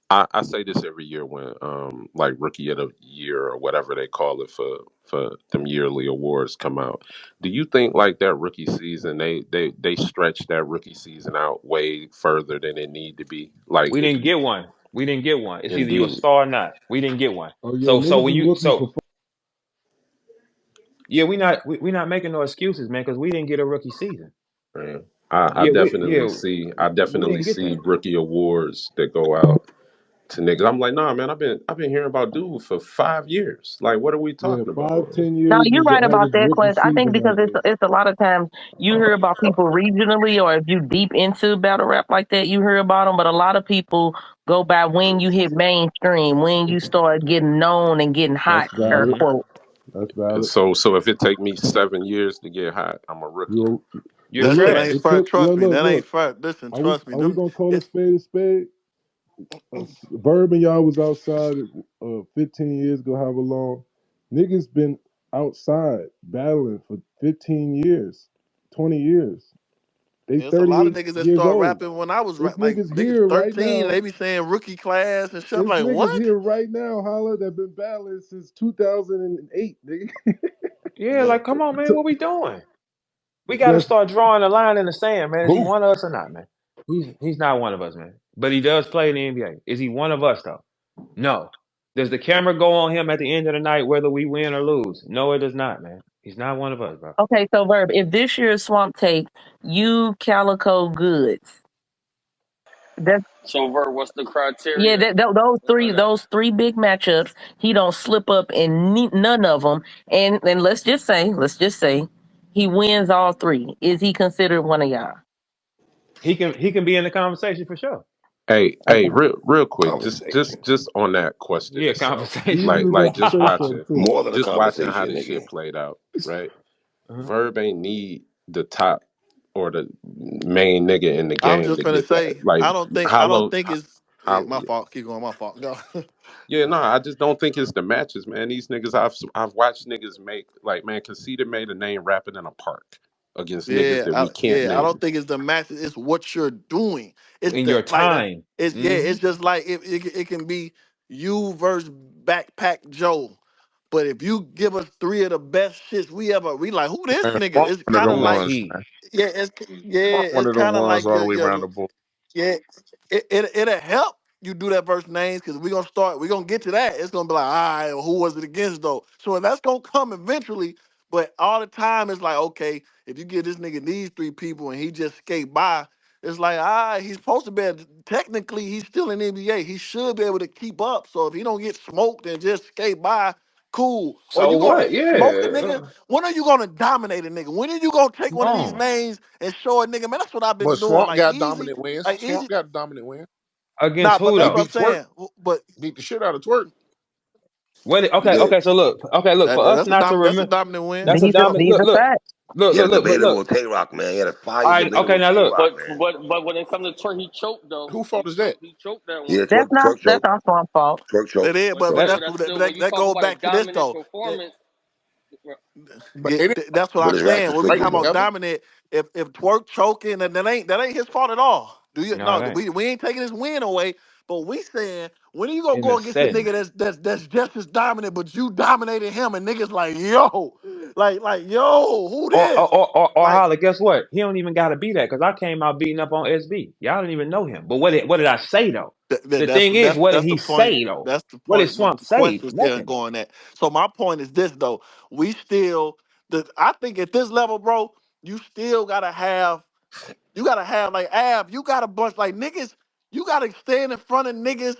I say this every year when like rookie of the year or whatever they call it for them yearly awards come out. Do you think like that rookie season they stretch that rookie season out way further than it need to be? Like We if didn't you get one. We didn't get one. It's either you a indeed, star or not. We didn't get one. Oh yeah, So niggas when be you rookies for yeah, we not making no excuses, man, because we didn't get a rookie season. man, Yeah, I we definitely didn't get see that. rookie awards that go out to niggas. I'm like, nah, man, I've been hearing about dude for 5 years. Like, what are we yeah, talking about, five, man? 10 years No, you're is the right about average that, rookie Quest. I think season because nowadays. it's a lot of times you hear about people regionally, or if you deep into battle rap like that, you hear about them. But a lot of people go by when you hit mainstream, when you start getting known and getting hot. That's Air valid. quote. That's valid. So if it take me 7 years to get hot, I'm a rookie. You You're That Well, shit look, ain't trash. it fair. took. Trust Well, me, look, that ain't look. fair. Listen, trust me. Are we Them. gonna call a It, spade a spade? Verb and y'all was outside 15 years ago, however long. Niggas been outside battling for 15 years, 20 years. They it's a lot of 38 niggas that years start old. rapping when I was It's like niggas niggas here right 13. They now. be saying rookie class and shit. I'm It's like, niggas what? here right now, holla, that been battling since 2008, nigga. Yeah, But like come on, man, So what we doing? We got to that's start drawing a line in the sand, man. Is he Who? one of us or not, man? He's not one of us, man. But he does play in the NBA. Is he one of us though? No. Does the camera go on him at the end of the night, whether we win or lose? No, it does not, man. He's not one of us, bro. Okay, so Verb, if this year's swamp take, you Calico Goods. That's So, Vert, what's the yeah. criteria? I got Those three big matchups. He don't slip up in none of them. And let's just say, he wins all three. Is he considered one of y'all? He can be in the conversation for sure. Hey, Okay. real quick, Conversation. just on that question Yeah, itself, conversation. easily like enough to just say something watching, too. More than a how conversation, this nigga. shit played out, right? Uh-huh. Verb ain't need the top or the main nigga in the I was game just to gonna get that. say, Like, I don't Hollow, think it's how, my fault. Keep going, my fault. No. yeah, no, I just don't think it's the matches, man. These niggas, I've watched niggas make like, man, Conceited made a name rapping in a park against niggas that we can't I don't name. think it's the match. It's what you're doing. It's In the your like that. time. It's yeah. Hmm. It's just like it can be you versus Backpack Joe. But if you give us three of the best shits we like, who this Man, nigga? Swamp It's one of kind of them Like like ones, he. man. Swamp one it's of them kind of ones like all the way around your the board. yeah, it'll help you do that verse names because we're gonna get to that. It's gonna be like, all right, well, who was it against though? So that's gonna come eventually, but all the time it's like, okay, if you give this nigga these three people and he just skate by, it's like, he's supposed to be technically he's still in the NBA. He should be able to keep up. So if he don't get smoked and just skate by, cool. Or So you gonna what? smoke a Yeah. nigga? When are you gonna dominate a nigga? When are you gonna take Come one of these on. names and show a nigga, man, that's what I've But been doing. Swamp Like got easy. dominant wins. Like Swamp easy. got a dominant win. Against Nah, but who He that's what though? I'm beat Twerk. saying. But Beat the shit out of Twerk. What? He Okay. did. Okay. So look. Okay. Look. For us not to that's a remember. dominant win. That's a dominant. These Look. are Look. facts. Look. He had Look. a Look. But debatable look. with Tay Rock, man. He had a All fire right. Okay. debatable with Now Tay look. Rock, man. but when it comes to Twerk, he choked though. Who fault is that? He choked that Yeah, one. Twerk That's choke. our swamp fault. Twerk choke. It is, But but Twerk That. choke. that's still when you that talk goes about a back to this dominant though. performance. But they didn't That's what But I'm his raps saying. was When we fight crazy talking though. about together. dominant, if Twerk choking, and that ain't his fault at all. Do you? No, No, it ain't. we ain't taking his win away. But we saying when are you gonna In the go against a setting. nigga that's just as dominant, but you dominated him, and niggas like yo, like yo, who Or this? or or Like holla, guess what? He don't even gotta be that because I came out beating up on SB. Y'all didn't even know him. But what did I say though? The thing is, what did that's the he point. say though? That's the What did point. What Swamp the say? question's still Nothing. going at. So my point is this though. We still I think at this level, bro, you still gotta have like Ab, you got a bunch like niggas, you gotta stand in front of niggas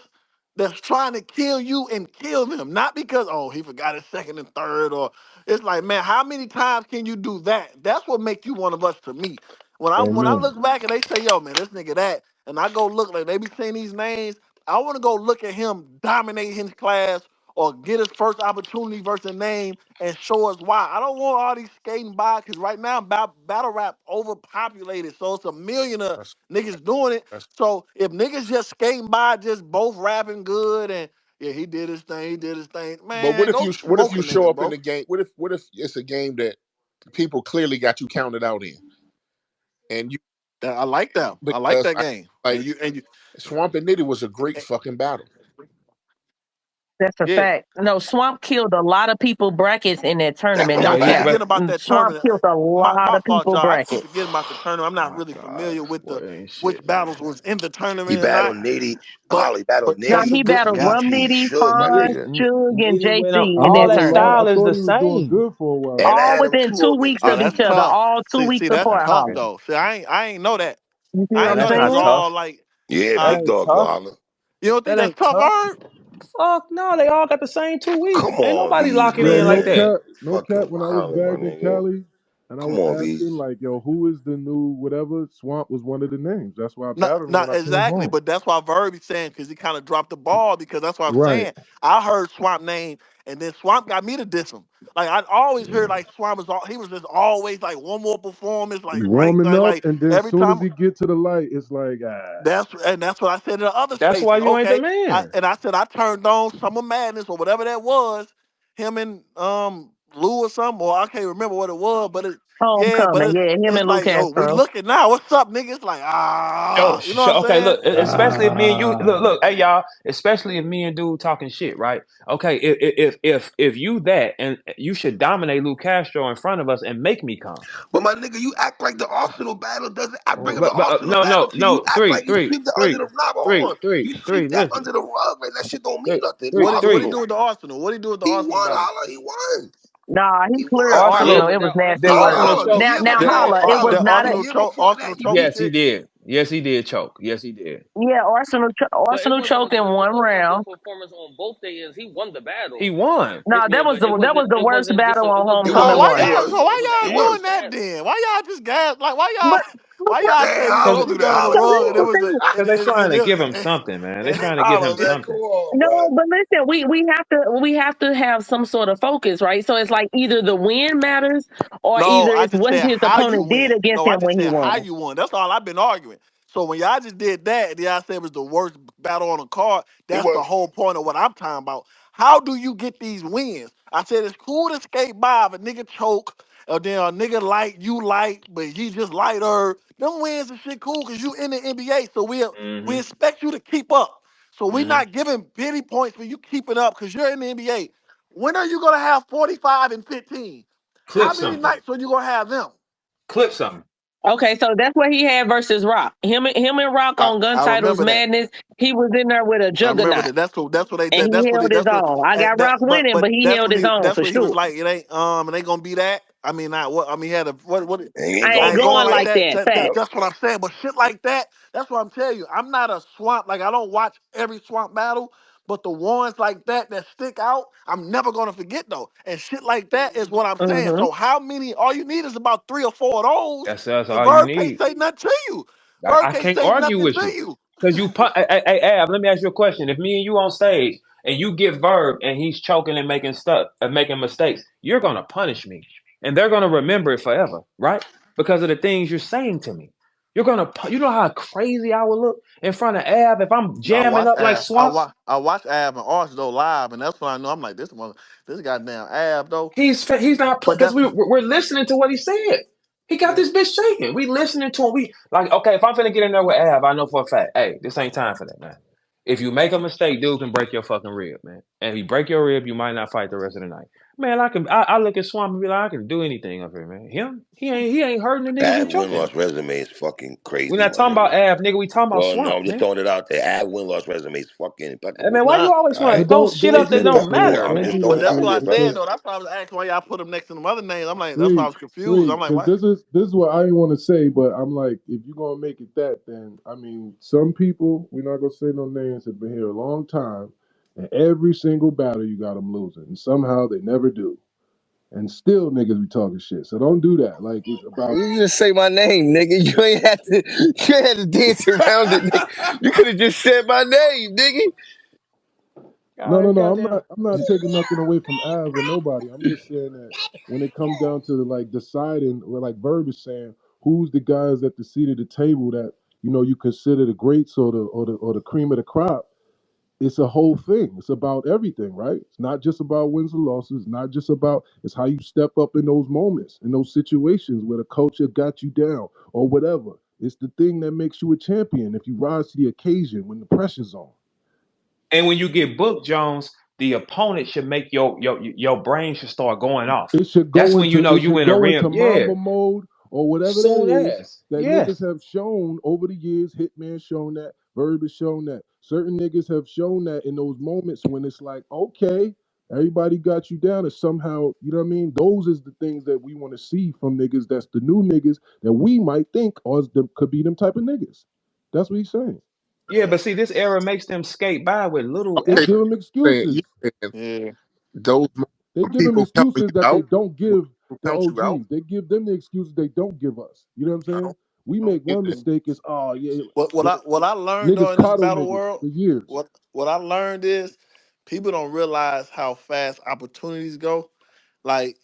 that's trying to kill you and kill them. Not because, oh, he forgot his second and third, or it's like, man, how many times can you do that? That's what make you one of us to me. When I Amen. look back and they say, yo, man, this nigga that, and I go look like they be saying these names, I want to go look at him dominate his class or get his first opportunity versus a name and show us why. I don't want all these skating by because right now battle rap overpopulated, so it's a million of That's niggas doing it. that's. So if niggas just skating by, just both rapping good and yeah, he did his thing, But man, go what if smoke you a show nigga, up in bro. the game? What if it's a game that people clearly got you counted out in, and you I like that. I like because that game. like And you Swamp and Nitty was a great eh, fucking battle. That's a yeah. fact. No, Swamp killed a lot of people brackets in that That's tournament. a Y'all No But keep he cap. fact. forgetting about that Swamp tournament. killed a lot My of fault, people y'all. I keep brackets. forgetting about the tournament. I'm not my really God, familiar with boy, ain't which shit, man. battles was in the He tournament or not. battled Nitty. But Holly battled Now that's a Nitty, he good battled yeah. Rum Gucci, Nitty, Suge, my Fonz, nigga. Suge, and Nitty went on JC I in ain't all that that gonna lie. tournament. I style is thought the he was doing same. good for a while. And All Adam within too 2 weeks against Oh, of Nitty. that's each other. tough. All two See, weeks that's apart, That's tough Holland. crazy. though. See, I ain't know that. You see I what ain't I'm know That's that not was saying? tough. all like, Yeah, That huh? big ain't dog tough. Waller. You don't think That that's ain't tough, tough. Herb? Fuck no, they all got the same 2 weeks. Come Ain't on, nobody V's, locking Yo, in like no man. that. cap, no cap. Fucking When I was wildin', my back in nigga. Cali, and I Come was on, asking V's. like, yo, who is the new whatever? Swamp was one of the names. That's why I Not, battled him when not I came exactly, home. but that's why Verb is saying because he kind of dropped the ball because that's what I'm Right. saying. I heard Swamp name and then Swamp got me to diss him. Like I always heard like Swamp was he was just always like one more performance, like right, Warming up, like and then as every soon as time. he get to the light, it's like ah. That's what I said in the other That's why spaces. you ain't the Okay, man. I said I turned on Summer Madness or whatever that was, him and Lou or something, or I can't remember what it was, but yeah, but Homecoming. Yeah, him it's and Lou like yo, we Castro. looking now. What's up, nigga? It's like you know what I'm Okay, saying? look, especially if me and you Ah, look, hey y'all, especially if me and dude talking shit, right? Okay, if you that and you should dominate Lou Castro in front of us and make me come. But my nigga, you act like the Arsenal battle doesn't. I bring up the But Arsenal no, battle no, to you. no, Act like you sweep that under the rug. But hold on, you sweep that listen, under the rug. Like that shit don't mean three, nothing. It's three, What he three. possible. do with the Arsenal? What he do with the He Arsenal won, battle? Holla. He won. Nah, he He cleared won. Yeah, Arsenal, Arsenal. but It was that nasty did Arsenal work. battle Arsenal Oh, wasn't the choke? Now, year clear. now, Did, before, holla. It was The not the a. Arsenal year choke, before that, Arsenal he choke won. yes, he shit. did. Yes, he did choke. Yes, he did. Yeah, But Arsenal choking it in wasn't a one good round. performance on both their ends. He won the He battle. won. No, that Yeah, was but the it worst wasn't battle it on wasn't It So homecoming was. good. why It one. y'all? was. So why It y'all was. doing that then? Why y'all just gas? Like But, but why what- y'all Man, say we Holla, Cause, gonna don't do sweep it that, under the Holla. but Come rug? listen, And it on. was listen. cause they trying to give him something, man. They trying to give him Holla, man. Come something. on, No, man. but listen, we have to have some sort of focus, right? So it's like either the win matters or No, either I it's just what said his how you opponent did win. against No, I him just when he said how won. you won. That's all I've been arguing. So when y'all just did that, and y'all said it was the worst battle on the card, It that's the was. whole point of what I'm talking about. How do you get these wins? I said it's cool to skate by if a nigga choke, or then a nigga like you like, but he just lighter. Them wins and shit cool because you in the NBA. So we Mm-hmm. expect you to keep up. So we Mm-hmm. not giving pity points for you keeping up because you're in the NBA. When are you gonna have 45 and 15? Clip How many something. nights are you gonna have them? Clip something. Okay, so that's what he had versus Rock. Him and Rock on Gun I Titles remember that. Madness. He was in there with a I remember juggernaut, that. That's what they and he held his that's what own. I got that Rock winning, but but he held his own that's for what he was sure. like. It ain't gonna be that. I mean, not what I mean. He had a what It ain't I gonna ain't I ain't be going going like like like that. that. that. Fact. Yep. That's what I'm saying. But shit like that, that's what I'm telling you. I'm not a swamp. Like I don't watch every swamp battle, but the ones like that stick out, I'm never gonna forget though. And shit like that is what I'm saying. Hmm. So how many? All you need is about 3 or 4 of those, That's and all you Verb can't need. say nothing to you. Verb I can't can't say argue nothing with to you. you. Cause you put hey, Ab, let me ask you a question. If me and you on stage and you get Verb and he's choking and making stuff and making mistakes, you're gonna punish me. And they're gonna remember it forever, right? Because of the things you're saying to me. You know how crazy I would look in front of Ab if I'm I jamming watch up like Ab. Swamp. I watch Ab and Arch though live, and that's when I know I'm like this goddamn Ab though. He's not But because that's we're listening to what he said. He got yeah. this bitch shaking. We listening to him. We like okay. If I'm finna get in there with Av, I know for a fact. Hey, this ain't time for that, man. If you make a mistake, dude can break your fucking rib, man. And if you break your rib, you might not fight the rest of the night. Man, I look at Swamp and be like, I can do anything up here, man. He ain't hurting the niggas he Ab win choking. loss resume is fucking We're crazy, not my talking about nigga. Av, nigga. We talking about Well, no, Swamp, I'm just man. throwing it out there. Ab win loss resume is fucking Hey, impeccable. man, why you Nah, always all want to right. but throw don't shit don't up that do It's that don't fucking though. matter, yeah. I'm Don't man? just do But throwing that, it that's out what there, I free, brother. said because though. That's why I was asking why y'all put them next to them other names. I'm like, that's why I free, was confused. free, I'm like, because what? this is what I ain't want to say, but I'm like, if you're gonna make it that, then I mean, some people, we're not gonna say no names, have been here a long time, and every single battle you got them losing, and somehow they never do, and still niggas be talking shit. So don't do that. Like it's about. You just say my name, nigga. You ain't had to. You ain't had to dance around it, nigga. You could have just said my name, nigga. No, God, no, it's no. goddamn. I'm not taking nothing away from Av or nobody. I'm just saying that when it comes down to like deciding, or like Verb is saying, who's the guys at the seat of the table that you consider the greats or the cream of the crop. It's a whole thing. It's about everything, right? It's not just about wins and losses. Not just about. It's how you step up in those moments, in those situations where the culture got you down or whatever. It's the thing that makes you a champion if you rise to the occasion when the pressure's on. And when you get booked, Jones, the opponent should make your brain should start going off. It should That's go when you into know it you should in a go rim. into Yeah, Mamba mode or whatever that soon is as. that Yes. niggas have shown over the years. Hitman shown that. Verb has shown that. Certain niggas have shown that in those moments when it's like, okay, everybody got you down, and somehow, you know what I mean? Those is the things that we want to see from niggas. That's the new niggas that we might think are could be them type of niggas. That's what he's saying. Yeah, but see, this era makes them skate by with little They Okay, give effort. him saying you excuses. saying Yeah. those They when give him people count you excuses that they out, don't when give people the count you out, OGs. They give them the excuses they don't give us. You know what I'm I saying? don't, We I don't make get one that. mistake is yeah, What yeah, I learned though niggas in this coddle battle niggas world, for years. what I learned is people don't realize how fast opportunities go. Like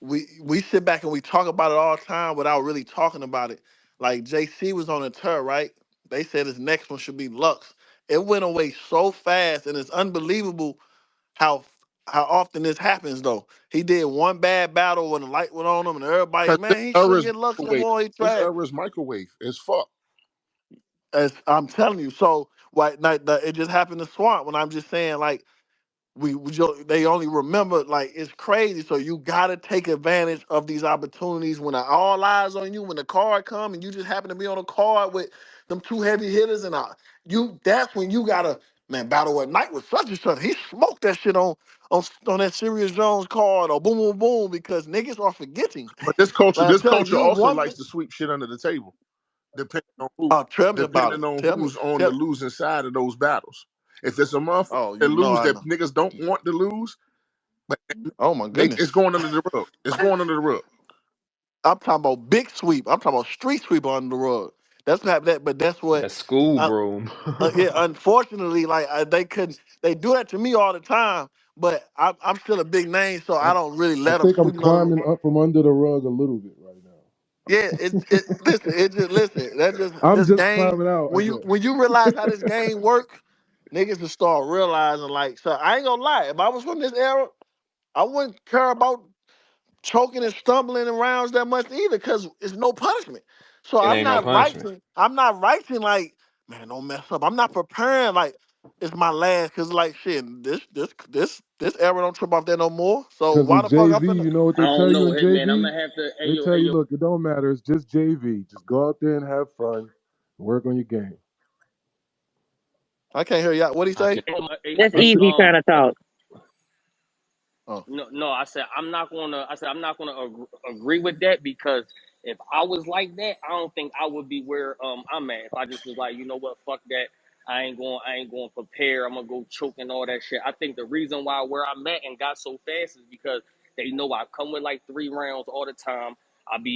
we sit back and we talk about it all the time without really talking about it. Like JC was on a tour, right? They said his next one should be Lux. It went away so fast, and it's unbelievable how how often this happens though. He did one bad battle when the light went on him, and everybody, Because this man, he era shouldn't is get Lux no microwave. more. He This tried. era is microwave. It's fuck. As I'm telling you, so why like it just happened to Swamp when I'm just saying like they only remember like it's crazy. So you gotta take advantage of these opportunities when all eyes on you. When the card come and you just happen to be on a card with them two heavy hitters, and that's when you gotta man battle at night with such and such. He smoked that shit on that Serious Jones card or boom boom boom because niggas are forgetting. But this culture, Like I'm this telling culture you, also one likes to sweep shit under the table, depending on who, tell me about depending it. on Tell me, who's on the tell. losing side of those battles. If it's a motherfucker Oh, that you know lose I that know. niggas don't want to lose, but Oh my it's goodness. going under the rug. It's going under the rug. I'm talking about big sweep. I'm talking about street sweep under the rug. That's not that, but that's what. That school Uh, broom. yeah, unfortunately, like they couldn't. They do that to me all the time. But I'm still a big name, so I, I don't really I let them think I'm sweep me under. climbing up from under the rug a little bit right now. Yeah, it listen. It just listen. That just I'm this just game. climbing out, I guess. When you realize how this game work, niggas will start realizing like. So I ain't gonna lie. If I was from this era, I wouldn't care about choking and stumbling in rounds that much either because it's no punishment. So It ain't no punishment. I'm not writing like, man, don't mess up. I'm not preparing like it's my last because like shit, this era don't trip off that no more. So Because why in the fuck I'm JV, finna you know what I they don't tell you know, in Hitman. I'm JV? gonna have to. They tell you, look, it don't matter. It's just JV. Just go out there and have fun. Work on your game. I can't hear y'all. What he I say? can That's I said, easy kind of talk. Oh. No. I said I'm not gonna. I said I'm not gonna agree with that because if I was like that, I don't think I would be where I'm at. If I just was like, you know what, fuck that. I ain't going to prepare. I'm gonna go choke and all that shit. I think the reason why where I'm at and got so fast is because they know I come with like 3 rounds all the time.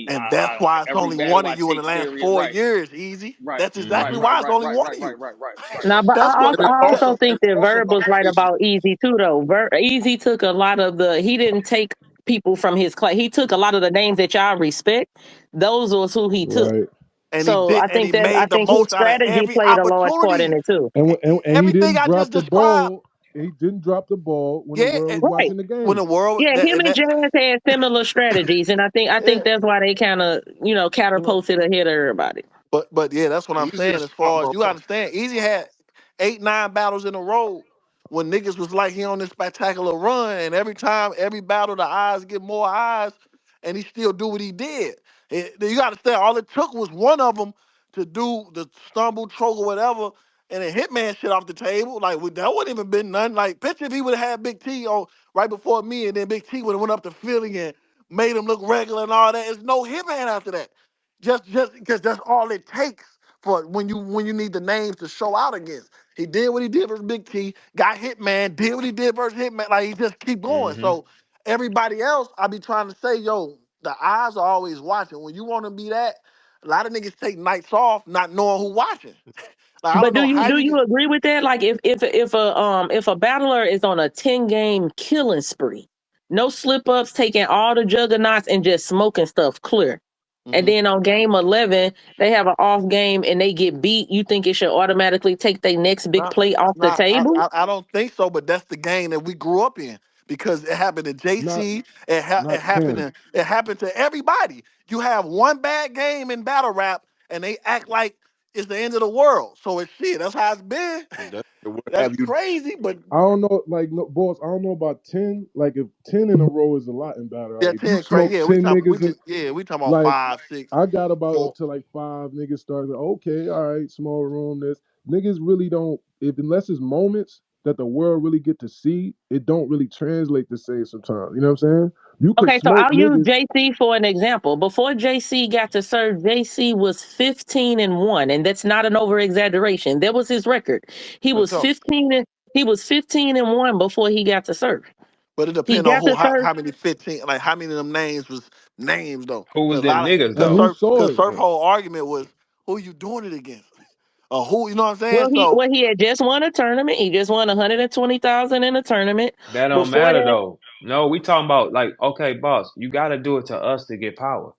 And that's why it's Every only one battle of I you in the take last serious. 4 years, easy. Right, That's right, exactly right, why it's right, only right, one right, of right, you. right, right, right, Now, but That's what And I it's also think it's that also Verb was right competition. about Easy too, though. Easy took a lot of he didn't take people from his class. He took a lot of the names that y'all respect. Those was who he took. right. and he So did, I and think he that I made the think his most out of strategy every played a large part in opportunity. it too. And he Everything didn't I drop just the described, ball. He didn't drop the ball when the yeah, world was Right. watching the when the game. world Yeah, that him and and that, Jazz had similar strategies, and I yeah, think that's why they kind of catapulted ahead of everybody. but yeah, that's what I'm Easy a saying. As smart far as you motherfucker. understand, Easy had 8, 9 battles in a row when niggas was like he on this spectacular run, and every time, every battle, the eyes get more eyes, and he still do what he did. You got to understand, all it took was one of them to do the stumble, choke, or whatever, and a hitman shit off the table. Like that wouldn't even been nothing. Like picture if he would have had Big T on right before me, and then Big T would have went up to Philly and made him look regular and all that. There's no hitman after that. Just because that's all it takes for when you need the names to show out against. He did what he did versus Big T, got Hitman, did what he did versus Hitman. Like he just keep going. hmm So everybody else, I be trying to say, yo, the eyes are always watching. When you want to be that, a lot of niggas take nights off not knowing who watching. Like I But don't do know you how do you you get. agree with that? Like if a battler is on a 10 game killing spree, no slip ups, taking all the juggernauts and just smoking stuff clear. And Mhm. then on game 11, they have an off game and they get beat. You think it should automatically take their next big Not, play off the not. table? I don't think so. But that's the game that we grew up in because it happened to Not JC. It not happened 10. to everybody. You have one bad game in battle rap, and they act like it's the end of the world. So it's shit. That's how it's been. What That's have you? crazy. But I don't know, like, no, boss. I don't know about 10. Like, if 10 in a row is a lot in battle, yeah, right? If you 10 crazy. smoke Yeah, 10 niggas, we talking about like, 5, 6, I got about 4. up to like 5 niggas starting. Okay, all right, small room. This niggas really don't. If unless it's moments that the world really get to see, it don't really translate the same sometimes. You know what I'm saying? You could Okay, so smoke I'll use niggas. JC for an example. Before JC got to serve, JC was 15-1, and that's not an over exaggeration. That was his record. He For was sure. 15 and he was 15-1 before he got to serve. But it He depends on got who, to serve. how many 15, like how many of them names was names though. Who was Cause a them lot of niggas And cause though? who surf saw cause it surf though? whole argument was who you doing it against. who, you know what I'm saying? Well, So, he had just won a tournament. He just won 120,000 in a tournament. That don't Before matter that, though. No, we talking about like, okay, boss, you got to do it to us to get power.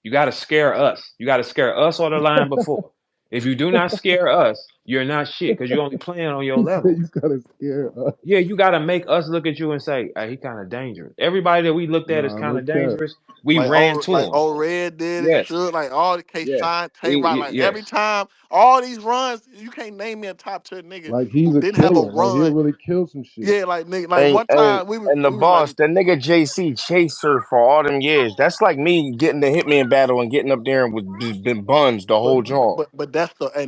You got to scare us. You got to scare us on the line before. If you do not scare us, you're not shit because you're only playing on your He said level. you gotta scare us. Yeah, you got to make us look at you and say, hey, he kind of dangerous. Everybody that we looked at as Nah, kind no of cap. dangerous, we ran to like him. old Red did it, Yes, should like all the K yes, Shine, Tay Rock, like yes. every time, all these runs, you can't name me a top tier nigga Like he's who a didn't have a killer. Like he'll run. really kill some shit. Yeah, like nigga, like And one and time and the we was like, boss, that nigga JC chaser for all them years. That's like me getting the Hitman battle and getting up there and with just been buns the but whole joint.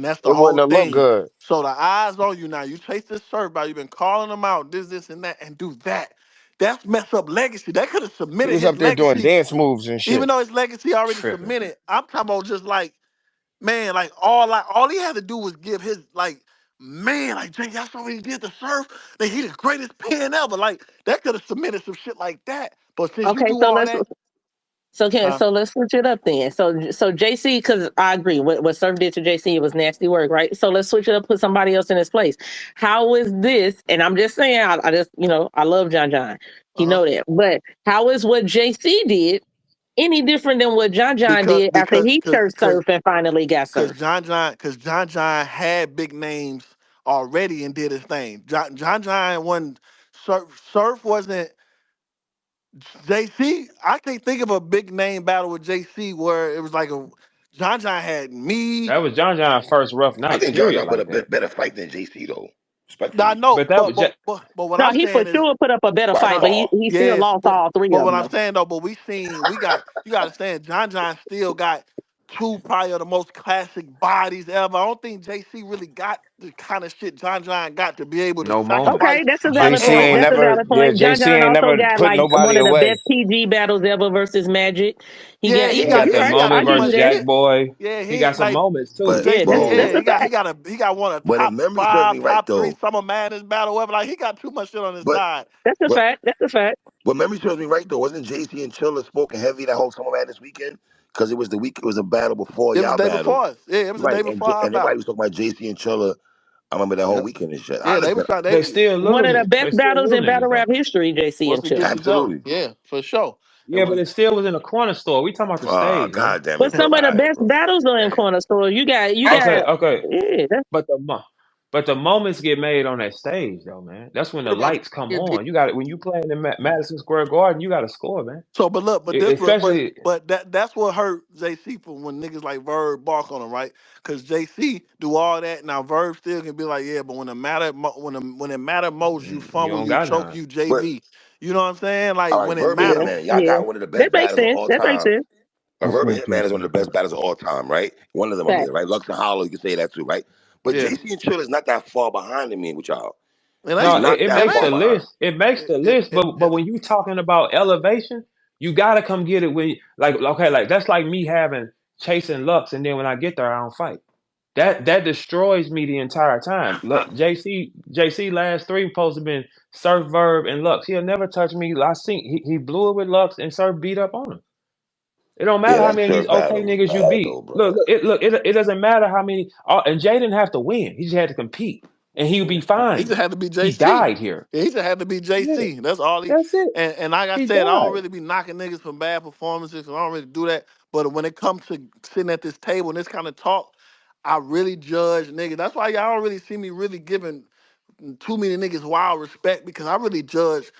that's the It whole wouldn't have looked thing. good. So the eyes on you now. You chase this serve by you've been calling them out, this, and that, and do that. That's mess up legacy. That could have He submitted was his up there doing legacy, dance moves and even shit. though his legacy already Tripping. submitted. I'm talking about just like all he had to do was give his like Jay, y'all saw what he did to Surf. Like he the greatest pen ever. Like that could have submitted some shit like that. But since you okay, do all that, huh? so let's switch it up then. So JC, because I agree, what Surf did to JC, it was nasty work, right? So let's switch it up, put somebody else in his place. How is this? And I'm just saying, I just I love John John. He Uh-huh. know that, but how is what JC did any different than what John John Because did after because he because turned because Surf and finally got because Surf? John John had big names already and did his thing. John wasn't Surf wasn't JC. I can't think of a big name battle with JC where it was like a John John had me. That was John John's first rough I night, think John period, John put a like that. better fight than JC though, I respectfully. know, But that was just, but what No, I'm he for saying is sure put up a better By fight, no, but far. he still yeah, lost all three but of what them I'm though. saying though, but we got you got to stand. John John still got two probably of the most classic bodies ever. I don't think JC really got the kind of shit John John got to be able to no moments. sacrifice Okay, that's a like valid JC point. ain't everybody. That's a never, valid yeah, point. John JC John ain't also never got put like nobody one of the away. best PG battles ever versus Magic. He Yeah, got he He yeah, got got you're the yeah, he right. got I moment give too you versus much that. Jack shit. Boy. Yeah, He he got ain't some like moments too. But Yeah, yeah, bro, that's yeah. a fact. He got one of the but if top memory serves me five, right top three though, Summer Madness battle ever. Like he got too much shit on his but side. That's a but fact. That's a fact. but memory serves me right though, wasn't JC and Chilla smoking heavy that whole summer man this weekend? Because it was the week, it was a battle before It was y'all the day battle, before us. Yeah, it was the right? day And before our and everybody battle. was talking about JC and Chilla. I remember that whole Yep. weekend and shit. I Yeah, they was listen, trying. They They still One of the losing. best They still battles little in niggas battle though. rap history, JC was and the Chip. good to go. absolutely. Yeah, for sure. It Yeah, but was. it still was in a corner store. We talking about the Oh stage, man. god damn it, But bro! some of the All right, best bro. battles are in corner store. You Okay, got Excellent. okay. yeah. But but the moments get made on that stage though, man. That's when the Yeah, lights come it did. on. You got it when you playing in Madison Square Garden. You got to score, man. So, but look, but this, Especially that's what hurt JC for when niggas like Verb bark on him, right? Because JC do all that. Now Verb still can be like, yeah, but when it matter, when it matter most, you you fumble, don't you got choke, none. you But JV. You know what I'm saying? Like all right, when it Verb and Yeah, matter. Hitman, y'all yeah. got one of the That best makes battles of sense. all That makes time. sense. A I Verb and can't take Hitman is one of that, the best bro. battles of all time, right? One of them, I Fact. mean, right? Lux and Hollow, you can say that too, right? But Yeah, JC and Chill is not that far behind me with y'all. it He's No, ain't. not it It that makes far the ain't. behind. list. It makes It, the it, list. it, But it, when you talking about elevation, you gotta come get it when like okay, like that's like me having chasing Lux, and then when I get there, I don't fight. That destroys me the entire time. Look, JC last three supposed to been Surf Verb and Lux. He'll never touch me. I seen he blew it with Lux and Surf beat up on him. It don't Yeah, matter how that many of these Surf okay battle was niggas you bad beat. though, bro. It doesn't matter how many. And Jay didn't have to win. He just had to compete, and he would be he fine. just had to be He JC. died here. Yeah, he just had to be Yeah, JC. That's all he. that's it. And like I He said, I don't died. really be knocking niggas for bad performances. 'Cause I don't really do that. But when it comes to sitting at this table and this kind of talk, I really judge niggas. That's why y'all don't really see me really giving too many niggas wild respect because I really judge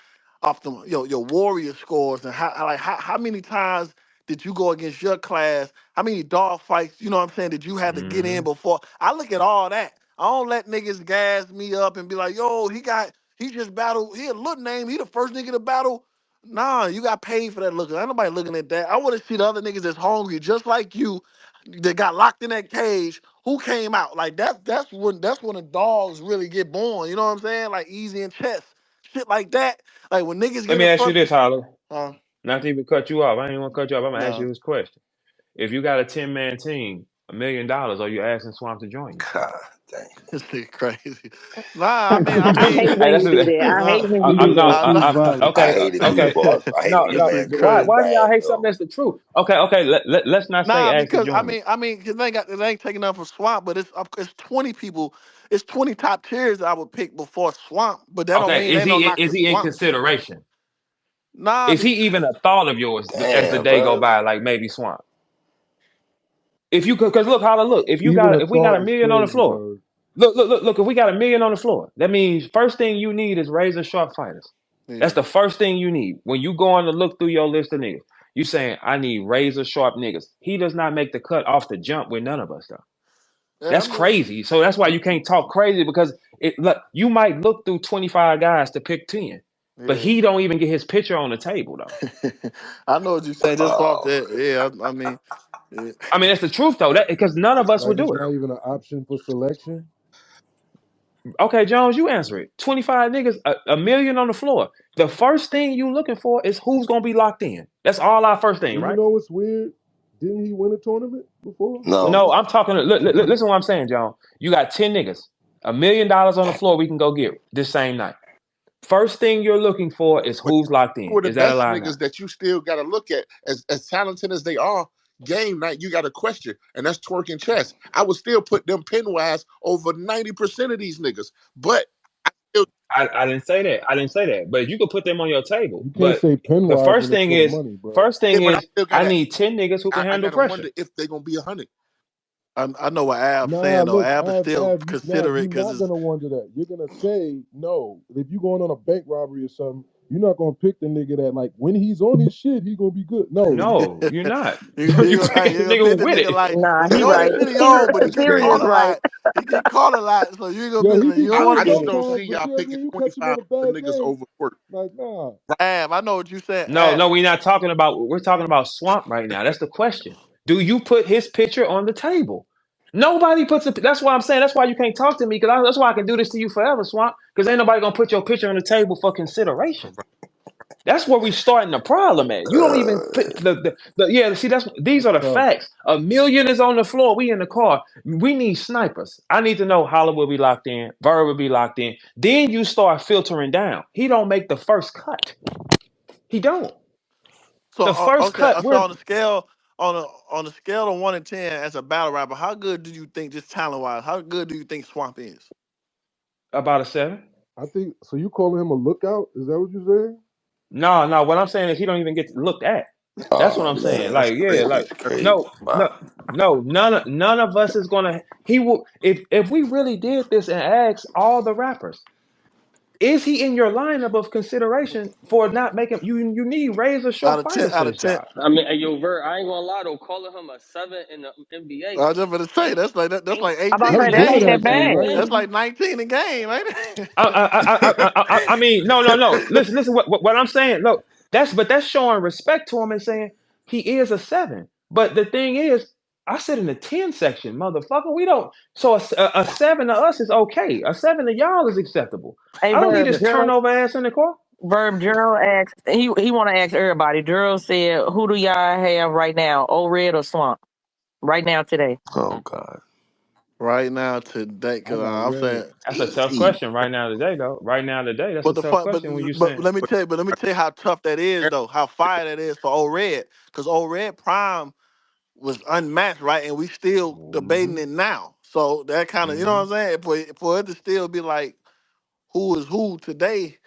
off the your warrior scores and how many times did you go against your class? How many dog fights, you know what I'm saying, did you have to get Hmm. in before? I look at all that. I don't let niggas gas me up and be like, yo, he just battled, he a little name, he the first nigga to battle. Nah, you got paid for that looking. Ain't nobody looking at that. I want to see the other niggas that's hungry, just like you, that got locked in that cage. Who came out? Like that's when the dogs really get born. You know what I'm saying? Like Easy and Chess, shit like that. Like when niggas Let get me in ask you front. this, Holler. Uh, Not to even cut you off. I ain't want to cut you off. I'm gonna ask no. you this question. If you got a 10-man team, $1 million, are you asking Swamp to join you? God. Dang. This shit crazy. Nah, I hate Hey, when that's you do what, that. I hate nah, when He you I'm do need no, that. that nah, free nah. body. I okay, hate it for you, okay. boss. I hate when your No, This man shit go to the crazy. why do y'all bag, hate something though. that's the truth? Okay, let's not say Nah, ask the because I joint. mean, because it ain't taking up for Swamp, but it's 20 people, it's 20 top tiers that I would pick before Swamp, but that don't Okay, mean they don't knock is the he in Swamp shit. consideration? Nah, Is he even a thought of yours as the Damn, day go bro. by? Like maybe Swamp. If you could, because look, holla, look. Even a If we got a thought is million on the crazy, floor, bro. look. If we got a million on the floor, that means first thing you need is razor sharp fighters. yeah, That's the first thing you need when you go on to look through your list of niggas. You saying I need razor sharp niggas. He does not make the cut off the jump with none of us though. yeah. I That's mean, crazy. So that's why you can't talk crazy because look, you might look through 25 guys to pick 10, but yeah. he don't even get his picture on the table though. I know what you're saying. Just off Oh, that, yeah. I mean, yeah. I mean, that's the truth though. That because none of us Like would it's do it. not even an option for selection. Okay, Jones, you answer it. 25 niggas, a million on the floor. The first thing you looking for is who's gonna be locked in. That's all our first thing, And you right? know what's weird? Didn't he win a tournament before? no. No, Something? I'm talking. Listen, to what I'm saying, John. You got 10 niggas, $1 million on the floor. We can go get this same night. First thing you're looking for is But who's locked who in. are the Is that a best lie or not? niggas that you still got to look at as talented as they are? Game night, you got a question, and that's twerking chess. I would still put them pin wise over 90% of these niggas, but still, I didn't say that. I didn't say that. But you could put them on your table. You can't But say pen the wise first when it's thing for the is, money, bro. but I still I gotta need 10 niggas who can I handle gotta pressure. wonder if they're gonna be 100. I know what Ab's Nah, saying though. look, Ab is still Nav, considerate you're because not it's gonna wonder that. You're gonna say no. If you going on a bank robbery or something, you're not gonna pick the nigga that like when he's on his shit, he gonna be good. No, No, you're not. you You gonna, hey, picking you the gonna nigga pick who the with nigga it. like Nah, when he he on his right. shit, he on, but he That's get Siri caught is crazy. a right. lot. He get caught a lot, so you ain't gonna yo, pick. he You be don't want good to I get just at the don't times, see but y'all you know what I picking mean. You catch him 25 on a other bad niggas day, over twerk. like nah. Ab. I know what you said, No, Ab. no, we're not talking about. We're talking about Swamp right now. That's the question. Do you put his picture on the table? Nobody puts it. That's why I'm saying. That's why you can't talk to me because that's why I can do this to you forever, Swamp. Because ain't nobody gonna put your picture on the table for consideration. That's where we starting the problem at. You don't even put the yeah. See, these That's are the tough. facts. A million is on the floor. We in the car. We need snipers. I need to know Holla will be locked in. Verb will be locked in. Then you start filtering down. He don't make the first cut. He don't. So The first okay, cut. so We're on a scale of 1 to 10 as a battle rapper, how good do you think just talent wise? How good do you think Swamp is? about a 7. I think so. You calling him a lookout? Is that what you saying? No, no. What I'm saying is he don't even get looked at. That's what Oh I'm saying. man, that's Like, yeah, crazy. like That's crazy. no, no, Wow. no. None of us is gonna. He will. If we really did this and asked all the rappers, is he in your lineup of consideration for not making you? You need razor Out sharp of 10, fighters for out of this 10. job. I mean, hey, yo, Vert, I ain't gonna lie though, calling him a 7 in the NBA I was just gonna say ain't that's like that's ain't like I'm about to 18 That's a say that good ain't game. that actually, bad. right? That's anything. like 19 a game, ain't it? I mean, no, no, no. Listen. What I'm saying. Look, that's showing respect to him and saying he is a 7. But the thing is, I said in the 10 section, motherfucker. We don't. So a 7 to us is okay. A 7 to y'all is acceptable. Hey, I don't need Verb, this Gerald, turnover ass in the car. Gerald asked, he want to ask everybody. Gerald said, who do y'all have right now, Old Red or Swamp? Right now, today. Oh God. Right now today, I because got I'm red. saying, That's a tough Easy. question right now today, though. Right now today, that's but a the tough fun, question when you but saying. let me tell you how tough that is though. How fire that is for Old Red, because Old Red Prime was unmatched, right? And we still debating Hmm. it now. So that kind of, you know Hmm. what I'm saying? For it to still be like who is who today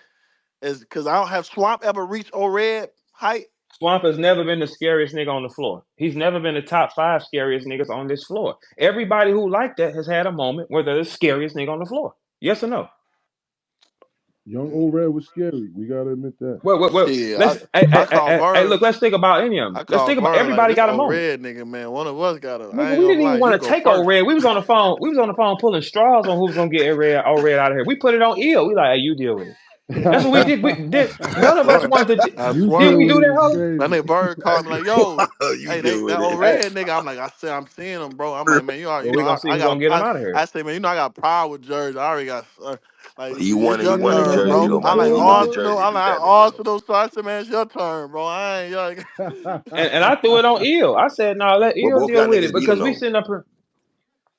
is because I don't have Swamp ever reached Old Red height. Swamp has never been the scariest nigga on the floor. He's never been the top 5 scariest niggas on this floor. Everybody who like that has had a moment where they're the scariest nigga on the floor. Yes or no? Young old red was scary. We gotta admit that. Well, Shit, let's I call look. Verb. Let's think about any of them. I Let's call think about Verb like everybody this got a old moment. red nigga, man. One of us got to. I Nigga, ain't we gonna didn't lie, even you want to go take old first. red. We was on the phone. We was on the phone pulling straws on who was gonna get old red out of here. We put it on ill. We like, hey, you deal with it. That's what we did. We did. I None of us swear. wanted to. I You Did swear. deal we with do it that, is Holly? That crazy. nigga Bird called me like, yo, You hey, deal with that it. old Hey, red nigga. I'm like, I said, I'm seeing him, bro. I'm like, man, well, we gonna see who gonna get him out of I here. say, man, you know, I got power with Jersey. I already got, like, You it's wanted your you wanted turn, That's how Jersey bro. you though, I'm my like nigga. feel, You wanted Lord? Arsenal. Jersey to I'm do like that, nigga. Arsenal. So I said, man, it's your turn, bro. I ain't, And I threw it on ill. I said, no, let Well, ill both deal y'all with it niggas beat him because we though. sitting up here.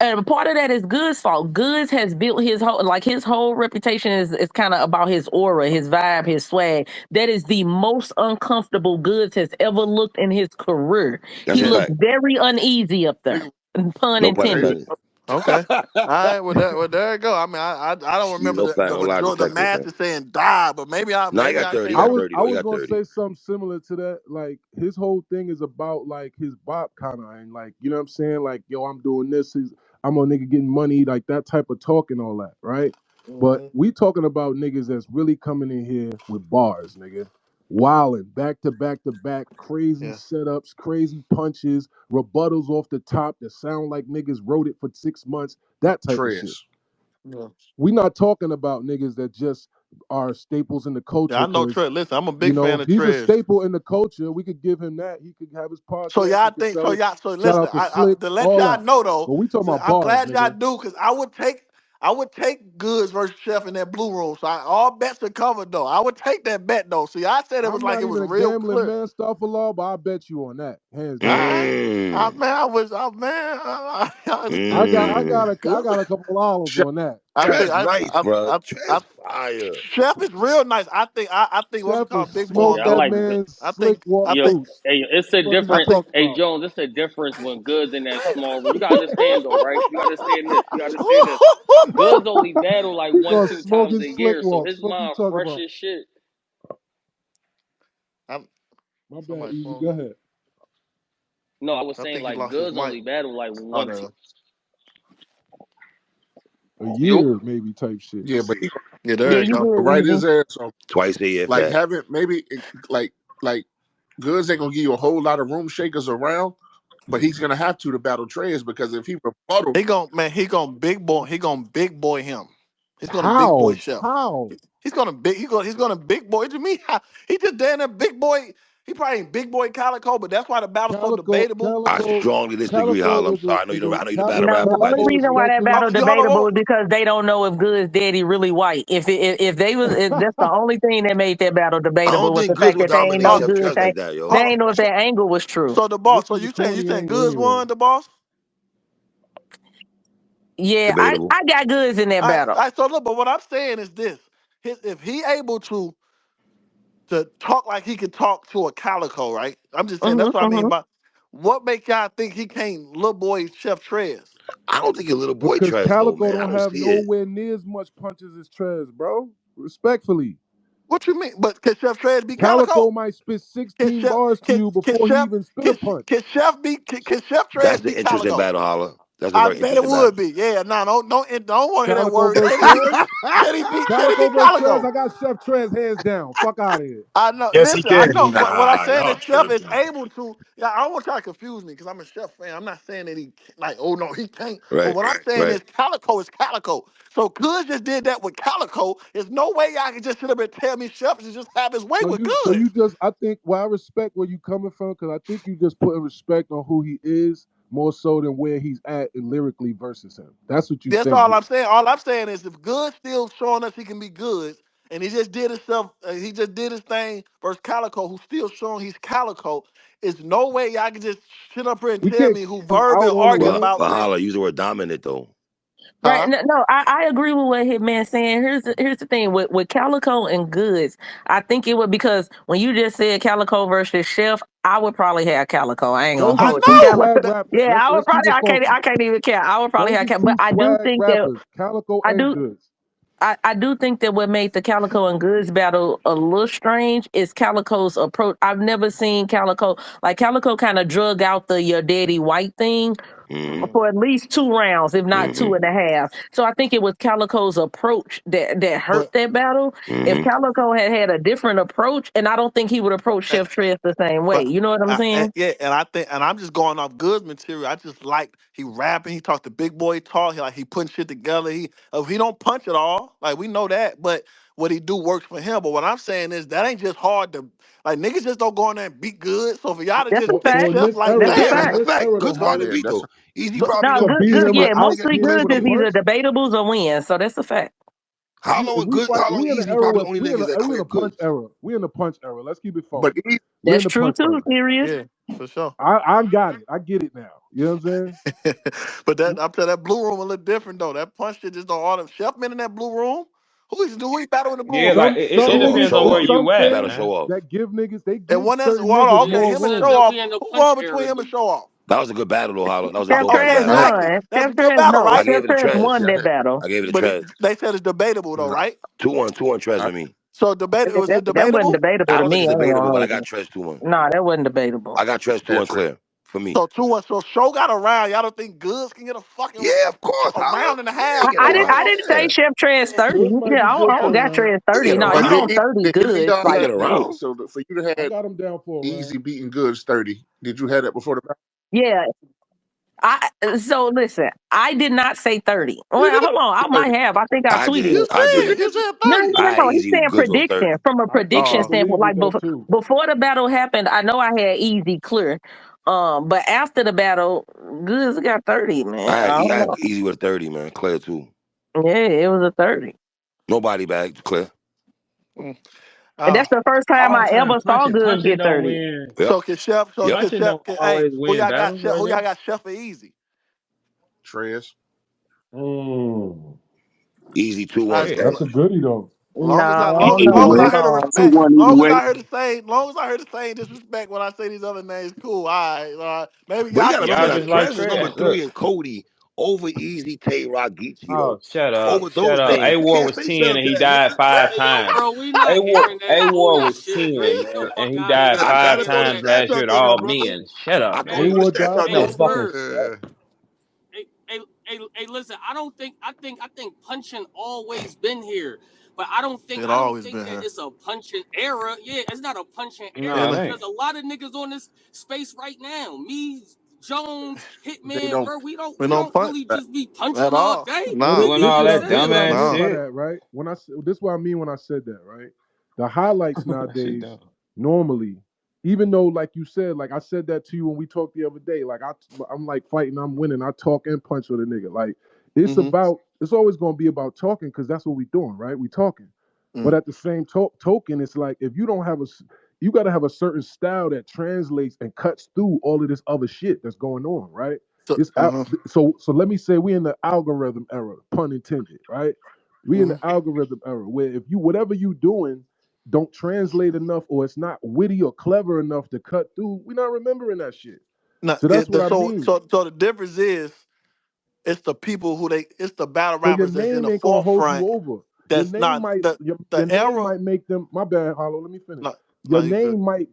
and part of that is Good's fault. Goods has built his whole reputation is kind of about his aura, his vibe, his swag. That is the most uncomfortable Goods has ever looked in his career. That's He a Yeah. looked fact. very uneasy up there. Pun No pun intended. intended. Okay. All right. Well, there you go. I mean, I don't remember No fact, no lie the detector, math man. is saying die, but No, he maybe got I 30. He think I got that. was 30 I though. He was got gonna 30. say something similar to that. Like his whole thing is about like his bop kind of and like you know what I'm saying. Like yo, I'm doing this. I'm a nigga getting money. Like that type of talk and all that, right? But Mhm. we talking about niggas that's really coming in here with bars, nigga. wilding back to back to back, crazy Yeah, setups, crazy punches, rebuttals off the top that sound like niggas wrote it for 6 months, that type of shit. Trez. yeah. We not talking about niggas that just are staples in the Yeah, culture I know because, Trez. Listen, I'm a you big fan know, of he's a Trez. staple in the culture. We could give him that. He could have his So podcast. He y'all could think sell so it. y'all so Shout listen, out to I Slick, to let all y'all that. know though, But we talking so about I'm bars, glad y'all nigga. do because I would take Goods versus Chef in that blue room. So all bets are covered though. I would take that bet though. So y'all said it was I'm like not it was even a real gambling clear. man, stuff a law, but I bet you on that, hands All down. right. Mm. Man, I was man, I got I Mm. got a I good. got a couple of dollars Chef, on that. I Chef, think Trez nice, bro. I Trez fire. Chef is real nice. I think what's it Chef will called, Big Boy smoke on Yeah, I that like. Goods. Good. man I slick think I walk Yo, think loose. hey, it's a Fuck is I you different. think talking Hey, about? Jones, it's a difference when Goods in that small room. You gotta understand though, right? You gotta understand this. You gotta understand this. Goods only battle like He one, gonna two smoke times his a slick year, so walks. his Fuck you mind talking fresh about? as shit. I'm My bad, somebody's easy. Go phone. ahead. No, I was I saying think he like lost his Goods mic. only battle like Oh one, two. no. A Yo, year maybe type shit. yeah, but he Yeah, there Yeah, you you go. good, write easy. his ass on. Twice a year, Like fat. having maybe like Goods ain't gonna give you a whole lot of room shakers around, but he's gonna have to battle Trez because if he rebuttal, He gonna big boy him. He's gonna big boy How? Chef. How? He's gonna big boy. What do you mean? He just damn near big boy. He probably ain't big boy Calico, but that's why the battle's so Calico, debatable. I Calico, strongly disagree, Calico Hall. I'm is a sorry. I know you're the battle No, rapper, the but I only Calico is reason disagree. why that definitely battle Okay, hold on, debatable hold is because they don't know if Good's daddy really white. If they was if that's the only thing that made that battle I debatable don't was think the Goods fact will that they ain't dominate know on. Chef Good. Trez like that, They yo. Hold ain't know on. if that angle was true. So the boss. This So was a you corny saying angle Goods anyway. won the boss? Yeah, Debatable. I got Goods in that battle. So look, but what I'm saying is this: if he able to talk like he can talk to a Calico, right? I'm just saying Hmm. that's what I mean Hmm. by what make y'all think he can't little boy Chef Trez? I don't think your little boy Because Trez though, Calico man. I don't don't have see it. nowhere near as much punches as Trez, bro. Respectfully. What you mean? But can Chef Trez be Calico Calico? might spit Can 16 Chef bars to can you can before he Chef even spit a can, punch. can Chef That's Trez an be interesting Calico? battle, Holla. That's a I very bet it interesting battle. would be. Yeah, no, don't want to hear that Calico word. versus Trez? Can he be Calico versus Trez, Calico? I got Chef Trez hands down. Fuck out of here. I know. Yes, he Listen, I can. know. What I'm Nah, saying y'all is Chef is tripping. able to. Yeah, I don't want y'all to confuse me because I'm a Chef fan. I'm not saying that he like. Oh no, he can't. But Right, what I'm saying right. is Calico is Calico. So Good just did that with Calico. There's no way y'all can just sit up and tell me Chef should just have his way with So you Goods. just, I think, well, I respect where you coming from because I think you just putting respect on who he is more so than where he's at lyrically versus him. That's what you That's all saying. I'm saying. All I'm saying is if Good still showing us he can be good, and he just did himself, he just did his thing versus Calico, who's still showing he's Calico. It's no way y'all can just sit up here and We tell can't me who count him Verb out and on the arguing But limb. about but saying, Holla, use the word dominant though. Right? huh? No, I agree with what Hitman's saying. Here's the thing with Calico and Goods. I think it would because when you just said Calico versus Chef, I would probably have Calico. I ain't gonna Those are I hold you, two know. Calico. swag rappers. Yeah, Let's I would let's keep probably. it funky. I can't even count. I would probably Those have. are But two swag rappers, Calico I and do. Goods. I do think that what made the Calico and Goods battle a little strange is Calico's approach. I've never seen Calico like Calico kind of drug out the your daddy white thing Mm-hmm. for at least 2 rounds, if not Mm-hmm. 2.5. So I think it was Calico's approach that hurt But that battle. If Mm-hmm. Calico had a different approach, and I don't think he would approach uh, Chef Trez the same way. but You know what I'm saying? yeah, and I think, and I'm just going off Goods material. I just like he rapping. He talked the big boy talk. He putting shit together. He don't punch at all. Like we know that, but what he do works for him. But what I'm saying is that ain't just hard to like. Niggas just don't go in there and beat good. So for y'all to That's just a Well, pick fact. well, in Chef this like That's era, a Yeah, that, that's in fact. a this fact. era Good's don't hard to matter. yeah, beat that's though. a Easy so probably No, You gonna gonna good, beat good. him Yeah, without easy. mostly beating him goods with a is either punch? debatables or wins. So that's a fact. Hollow If and we good. fight, Hollow and Easy probably the only niggas that we in clear a punch goods. era. We in the punch era. Let's keep it but funky. he We in That's the true punch too. era. Serious. yeah, for sure. I got it. I get it now. You know what I'm But saying? that I'm telling that blue room a little different though. That punch shit just don't order. Chef been in that blue room. Who he battle in the blue Yeah, room? like Some it some Show off, depends niggas, on show where it's off. some you He at, better things show man. off. that give niggas, they And give one that's certain well, niggas okay, more yeah, him and Chef show room. don't off. be in no Who punch won between era him and though. show off? That was a good battle though, Hollow. That was a Chef dope ass Okay, Trez battle. right. won. That's Chef a good Trez battle, no. I right? Chef gave it a Trez Trez. won yeah, that battle. I gave it a But Trez. they said it's debatable though, nah, right? 2-1, 2-1 Trez I, to me. So debate it was it That wasn't debatable? debatable I to don't think me. it's I ain't gonna debatable, but I hold got you. Trez 2-1. Nah, that wasn't debatable. I got Trez yeah, 2-1 clear. for me. So 2-1. So show got a round. Y'all don't think Goods can get a fucking Yeah, of course, a Holla. round and a Yeah, half? he I, get I Nigga, didn't. that's I around. what I'm didn't saying. say Yeah, Chef Trans Good 30. might Yeah, be good I for don't a got round. Trans he 30. get No, you around. But on 30 hear me, good. dog. He Like get Look, around. so for you to I had got him down for a round. easy beating goods 30, did you have that before the battle? yeah. I so listen. I did not say 30. Well, Nigga, hold on. I that- might have. I think I I tweeted did. it. You I said did. you said No, 30. no, I had no. He's easy with saying goods on prediction 30. from a I prediction Oh, standpoint. believe it Like though too. before the battle happened, I know I had easy clear. But after the battle, Goods got 30. Man, I I don't had know. easy with 30, man. Clear too. Yeah, it was a 30. Nobody bag, clear. mm. And Oh. that's the first time All I time ever saw Goods punching get don't 30. win. Yep. So Yep. can Punching Chef don't hey, always who win y'all got battles, Chef? Who does y'all it? got Chef or Easy? Trez. Mm, Easy 2-1 I, Shit. that's a Stage. goodie though. No, Either long as way, I no, heard no. 2-1 either long as way. I heard the same disrespect when I say these other names, cool. All right. Maybe But you y'all gotta can remember Y'all say now, it. just like Trez was number Trez. Look. 3 in Cody over Easy, Tay Rock, Geechee Oh, though. shut up. Over Shut those up. A names. You War can't was say 10 something and to he that. He died was five Trez. Yo, times. bro, we not hearing that A War Cody was shit, 10, man. Get the man, and fuck he out of died here. I We five gotta ain't throw on the times that stats last shit. year out to there Hey, though, all brother. men. Shut I up, throw man. the Hayward stats died out Ain't no there. five fucking times. Verb. respect. Hey, listen. I think always been here, but It I don't always think been that here. it's a punching era. Yeah, it's not a punching era No, it And because ain't. a lot of niggas on this space right now, me, Jones, They Hitman, don't bro, we we don't don't punch really that. just be punching at all all. day. Well, Nah. Doing all that That's this it. what I dumbass mean Nah. by shit. that, right? This is what I mean when I said that, right? The highlights That shit nowadays, dumb. normally, even though, like you said, like I said that to you when we talked the other day, like I'm like fighting, I'm winning, I talk and punch with a nigga. Like Mm-hmm. it's always gonna be about talking because that's what we doing, right? We talking. But Mm. at the same token, it's like if you don't have you got to have a certain style that translates and cuts through all of this other shit that's going on, right? So, This out, uh-huh. so let me say we in the algorithm era, pun intended, right? We in Hmm. the algorithm era where if you whatever you doing don't translate enough or it's not witty or clever enough to cut through, we're not remembering that shit. Now, So that's what I mean. so the difference is it's the people it's the battle So your rappers that's in name the ain't gonna hold you forefront. over. Your That's name not might your the name era. might make them. My bad, Hollow. Let me finish. No, no, Your you good. name might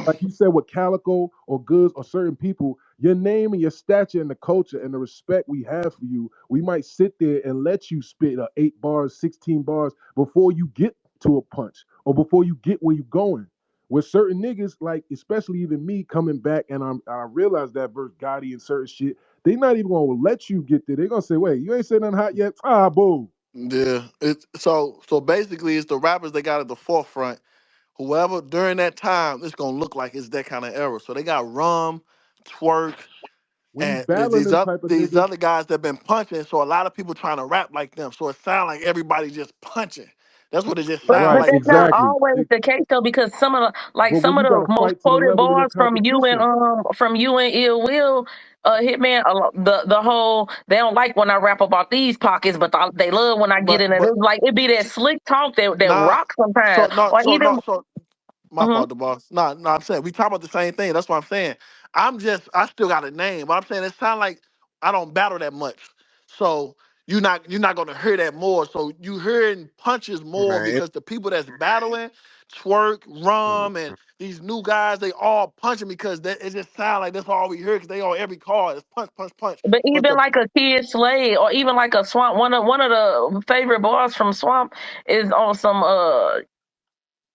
like you said with Calico or Goods or certain people. Your name and your stature and the culture and the respect we have for you. We might sit there and let you spit 8 bars, 16 bars before you get to a punch or before you get where you going. With certain niggas, like especially even me coming back, and I realize that verse Gotti and certain shit. They not even gonna let you get there. They gonna say, "Wait, you ain't said nothing hot yet." Ah, boo. Yeah, it's so basically it's the rappers they got at the forefront. Whoever during that time, it's gonna look like it's that kind of era. So they got Rum, Twerk, When you and battling them type of these niggas, other guys that been punching. So a lot of people trying to rap like them. So it sound like everybody just punching. That's what it just sound But right? like that's to me. not Exactly. always the case though, because But when some of you the gotta most fight to the quoted level of your bars competition, from you and Ill Will, Hitman, the whole they don't like when I rap about these pockets, but they love when I get in it. But It's like it be that slick talk that nah. rocks sometimes, So no. or So even no. So my mhm. fault, the boss. No, I'm saying we talking about the same thing. That's what I'm saying. I still got a name, but I'm saying it sound like I don't battle that much. So you're not gonna hear that more. So you hearing punches more Man, because the people that's battling, Twerk, mm, Rum, and these new guys, they all punching because it just sound like that's all we hear because they on every card. It's punch, punch, punch. But But even the like a Kid Slade, or even like a Swamp, one of the favorite bars from Swamp is on some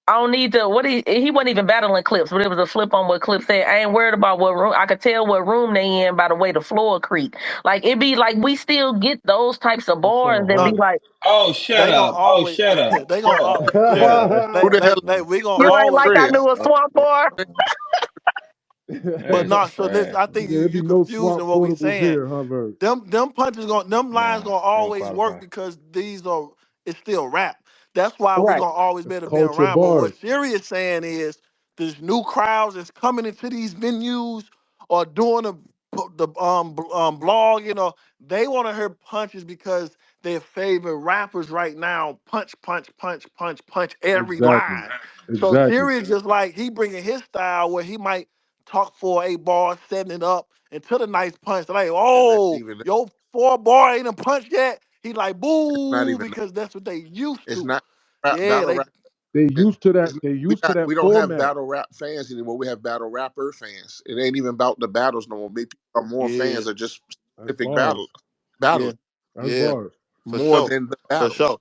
I don't need to. What he wasn't even battling clips, but it was a flip on what clips said. I ain't worried about what room. I could tell what room they in by the way the floor creak. Like it be like we still get those types of you bars sound that be no, horny. like Oh, shut they gonna up. Oh, always shut up. they gonna Shut up. Shut listen. up. who the hell We gonna you ain't always like I Trez? knew a swamp bar. but That's not so this. trash. I think There you be no confusing swamp what we quotables saying. here, huh, Verb? Them punches going them lines Nah, gonna they don't always work qualify. because these are it's still rap. That's why we Right. gonna always be It's able to be culture around. But what bars. Sirius saying is there's new crowds that's coming into these venues or doing the blog. They want to hear punches because their favorite rappers right now punch punch punch punch punch every Exactly. line. So Exactly. Sirius just like he bringing his style where he might talk for 8 bars, setting it up until the nice punch. Like, Is that oh, even? yo, 4 bar ain't a punch yet. He like, It's not boo, even. because that's what they used It's to. not Yeah, battle they rap. They And used to that. They used to that we don't have format. battle rap fans anymore. We have battle rapper fans. It ain't even about the battles no more. Maybe people are more Yeah, fans of just That's specific bars. battles yeah, That's yeah, bars. for more sure, than the for battles. sure.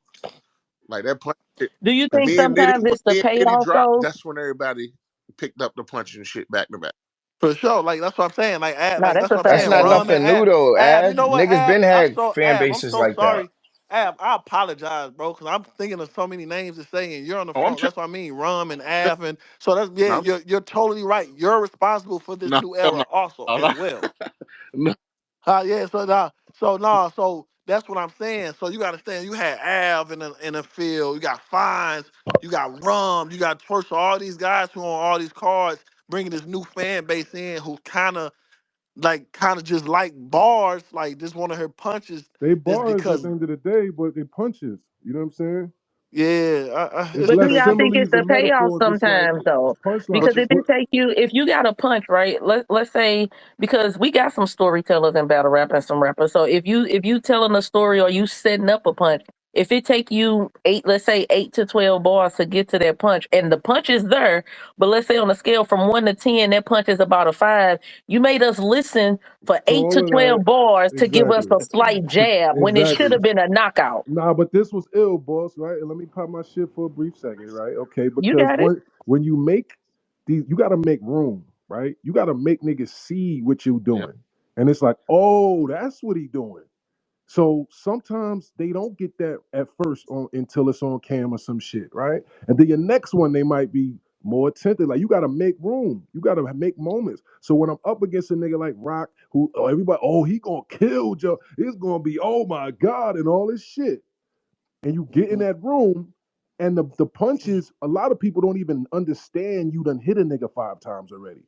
Like that punch shit. Do you That's think Me and Nitty, sometimes when it's the me and Nitty payoff dropped, though? that's when everybody picked up the punching shit back to back. For sure, like that's what I'm saying. Like, No, like that's that's a what I'm That's fact saying. not though. Rum and nothing new though, You Av. know what, Niggas been I'm had so fan I'm bases so like that. sorry. I apologize, bro, because I'm thinking of so many names to say, and you're on the Oh, I'm phone. telling That's what I mean. Rum and you. and so that's yeah. No, You're totally right. You're responsible for this no, new hell no. era also No, as no. well. No. Yeah. So that's what I'm saying. So you got to understand. You had Av in the field. You got Fines. You got Rum. You got Twerk. So all these guys who on all these cards bringing this new fan base in who kind of just like bars, like just want to hear punches. they Just bars at because, the end of the day, but they punches. You know what I'm saying? yeah, It's But do less y'all think it's similes the and payoff metaphors. It's like sometimes though? punchline. Because but you, if it take you, if you got a punch, right? Let's say because we got some storytellers in battle rap and some rappers. So if you telling a story or you setting up a punch, if it take you eight, let's say 8 to 12 bars to get to that punch, and the punch is there, but let's say on a scale from 1 to 10, that punch is about a 5. You made us listen for To eight all to of that, twelve bars to give us exactly, a slight jab when it should exactly. have been a knockout. Nah, but this was ill, boss, right? And let me pop my shit for a brief second, right? Okay, You because got it. when you make these, you got to make room, right? You got to make niggas see what you Yeah. doing, and it's like, oh, that's what he doing. So sometimes they don't get that at first on until it's on cam or some shit, right? And then your next one they might be more attentive. Like you gotta make room. You gotta make moments. So when I'm up against a nigga like Rock, who everybody, oh, he gonna kill Joe. It's gonna be, oh my God, and all this shit and you get in that room and the punches, a lot of people don't even understand you done hit a nigga 5 times already.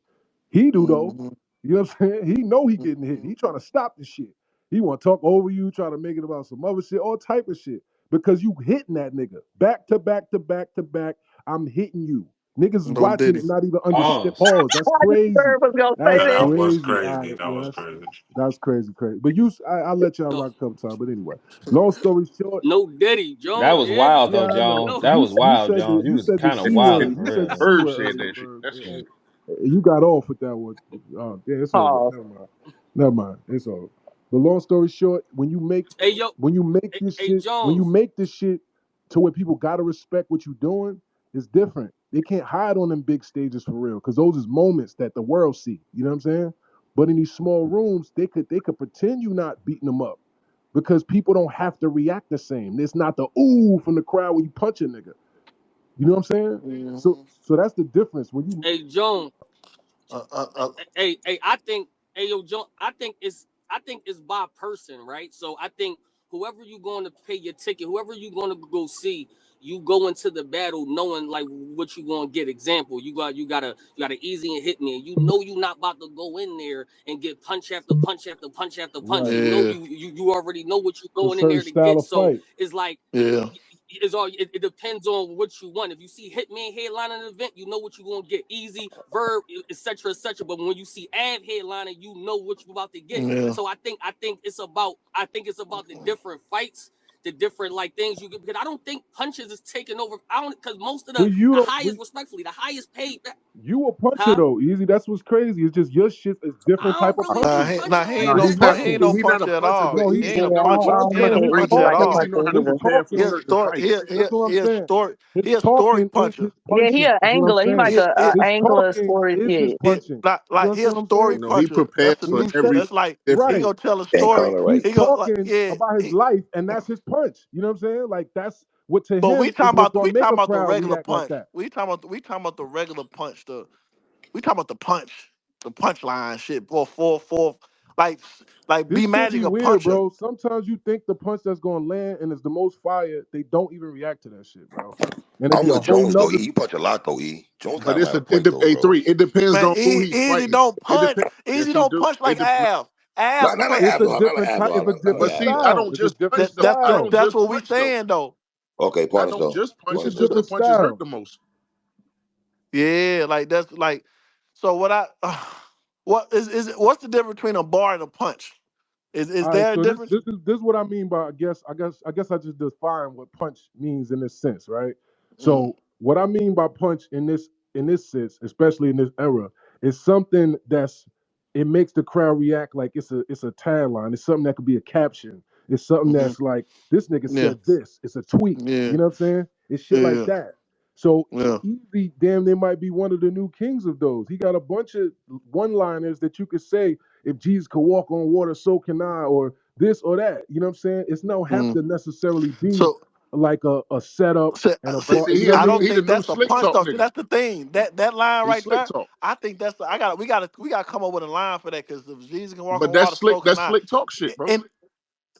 He do though. mhm, You know what I'm saying? He know he getting hit. mhm, He trying to stop the shit. He want to talk over you, try to make it about some other shit, all type of shit. Because you hitting that nigga. Back to back to back to back. I'm hitting you. Niggas is no watching Diddy. it, not even understand. Pause. Pause. That's I knew crazy. Bird was gonna say That's Yeah, that. that was crazy. All crazy. right, That yeah, was crazy. that's crazy, crazy. But you, I'll let y'all No, rock a couple times. But anyway, long story short, no Diddy, That Jones. was You hear wild me? yeah, though, I know. Jones. No, That was You wild, said the Jones. You was kind of C wilding word. for You said the real. C Verb word said earlier, that shit. Bird. That's crazy. You got off with that one. Yeah, it's all good. Pause. Never mind. Never mind. It's all. But long story short, hey yo, when you make hey, this hey shit, when you Jones. make this shit to where people gotta respect what you're doing, it's different. They can't hide on them big stages for real, because those is moments that the world see. You know what I'm saying? But in these small rooms, they could pretend you not beating them up because people don't have to react the same. It's not the ooh from the crowd when you punch a nigga. You know what I'm saying? So Mhm. so that's the difference. When you Hey Jones. Uh, uh, uh, Hey, I think, hey yo, John, I think it's by person, right? So I think whoever you going to pay your ticket, whoever you going to go see, you go into the battle knowing like what you going to get. Example, you got an easy and hit me, and you know you not about to go in there and get punch after punch after punch after punch. right, You know yeah, you already know what you're it's a going in certain there to style get. of So fight. it's like yeah, it depends on what you want. If you see Hitman headline an event, you know what you're gonna get. Easy, Verb, etc., etc. But when you see Av headlining, you know what you're about to get. yeah. So I think it's about the different fights, the different like things you get. Because I don't think punches is taking over. I don't because most of But the you the don't. But highest, respectfully, the highest paid, you a puncher huh? though, Easy. That's what's crazy. It's just your shit is I different type don't of really do punching. punches He like ain't No, no that he's punch. not. He though. ain't He, no he's not a puncher at puncher, all. but No, He he ain't Yeah, a I don't, I puncher. no don't He no ain't think a that his he puncher fight at the talking. all. he know how to His punches. prepare He for a talking. certain story. fights. That's what I'm saying. His He a story talking is his puncher. Yeah, he punching. an Is what I'm angler. He saying. like He a he His angler talking story. is his Yeah. he punching. You like he a understand what I'm story saying? You know, he puncher. That's prepares a for new. He's every That's like different. he right. gonna tell a Can't story. color right. He's He go like talking yeah. about his life, and that's his punch. You know what I'm saying? Like that's what to But him is what's we gonna make talking a about the crowd regular react like punch. that. We talking about the regular punch. We talking about the punch. The punchline shit. Like like B This shit Magic be a weird, puncher. bro. Sometimes you think the punch that's gonna land and is the most fire, they don't even react to that shit, bro. And it'd I'm be a with whole Jones though. nother. E, you punch a lot though. E, Jones But got a it's lot a of punch though, bro. A3. It depends Man, on who he's Easy fighting. don't It punch. depends. Easy Yes, he don't do. punch It like depends. Av. Av Not like punch. It's a Abdul. Not like different type. Abdul. It's a Not like different But see, Abdul. I style. don't It's a just different punch That though. that's I the don't style. that's just what we punch though. saying though. Okay, I partners don't though. just punch. It's a It's Partners though. just the different punches hurt style. the most. Yeah, like that's like. So what I what is what's the difference between a bar and a punch? Is All right, there a so this difference? this is this is what I mean by I guess I just defined what punch means in this sense, right? Mm. So what I mean by punch in this sense, especially in this era, is something that's it makes the crowd react like it's a tagline. It's something that could be a caption. It's something Hmm. that's like this nigga Yeah, said this. It's a tweet. yeah, You know what I'm saying? It's shit like yeah, that. So yeah. Easy, damn, they might be one of the new kings of those. He got a bunch of one-liners that you could say if Jesus could walk on water, so can I, or this or that. You know what I'm saying? It's no have Mm. to necessarily be So, like a setup see, and a But see, bar. see, You know what I I don't mean? he the think new that's a slick punch talk though. See, nigga. that's the thing. That line He right slick there, talk. I think that's we got to come up with a line for that because if Jesus can walk But on water, so can that's I. slick talk shit, bro. And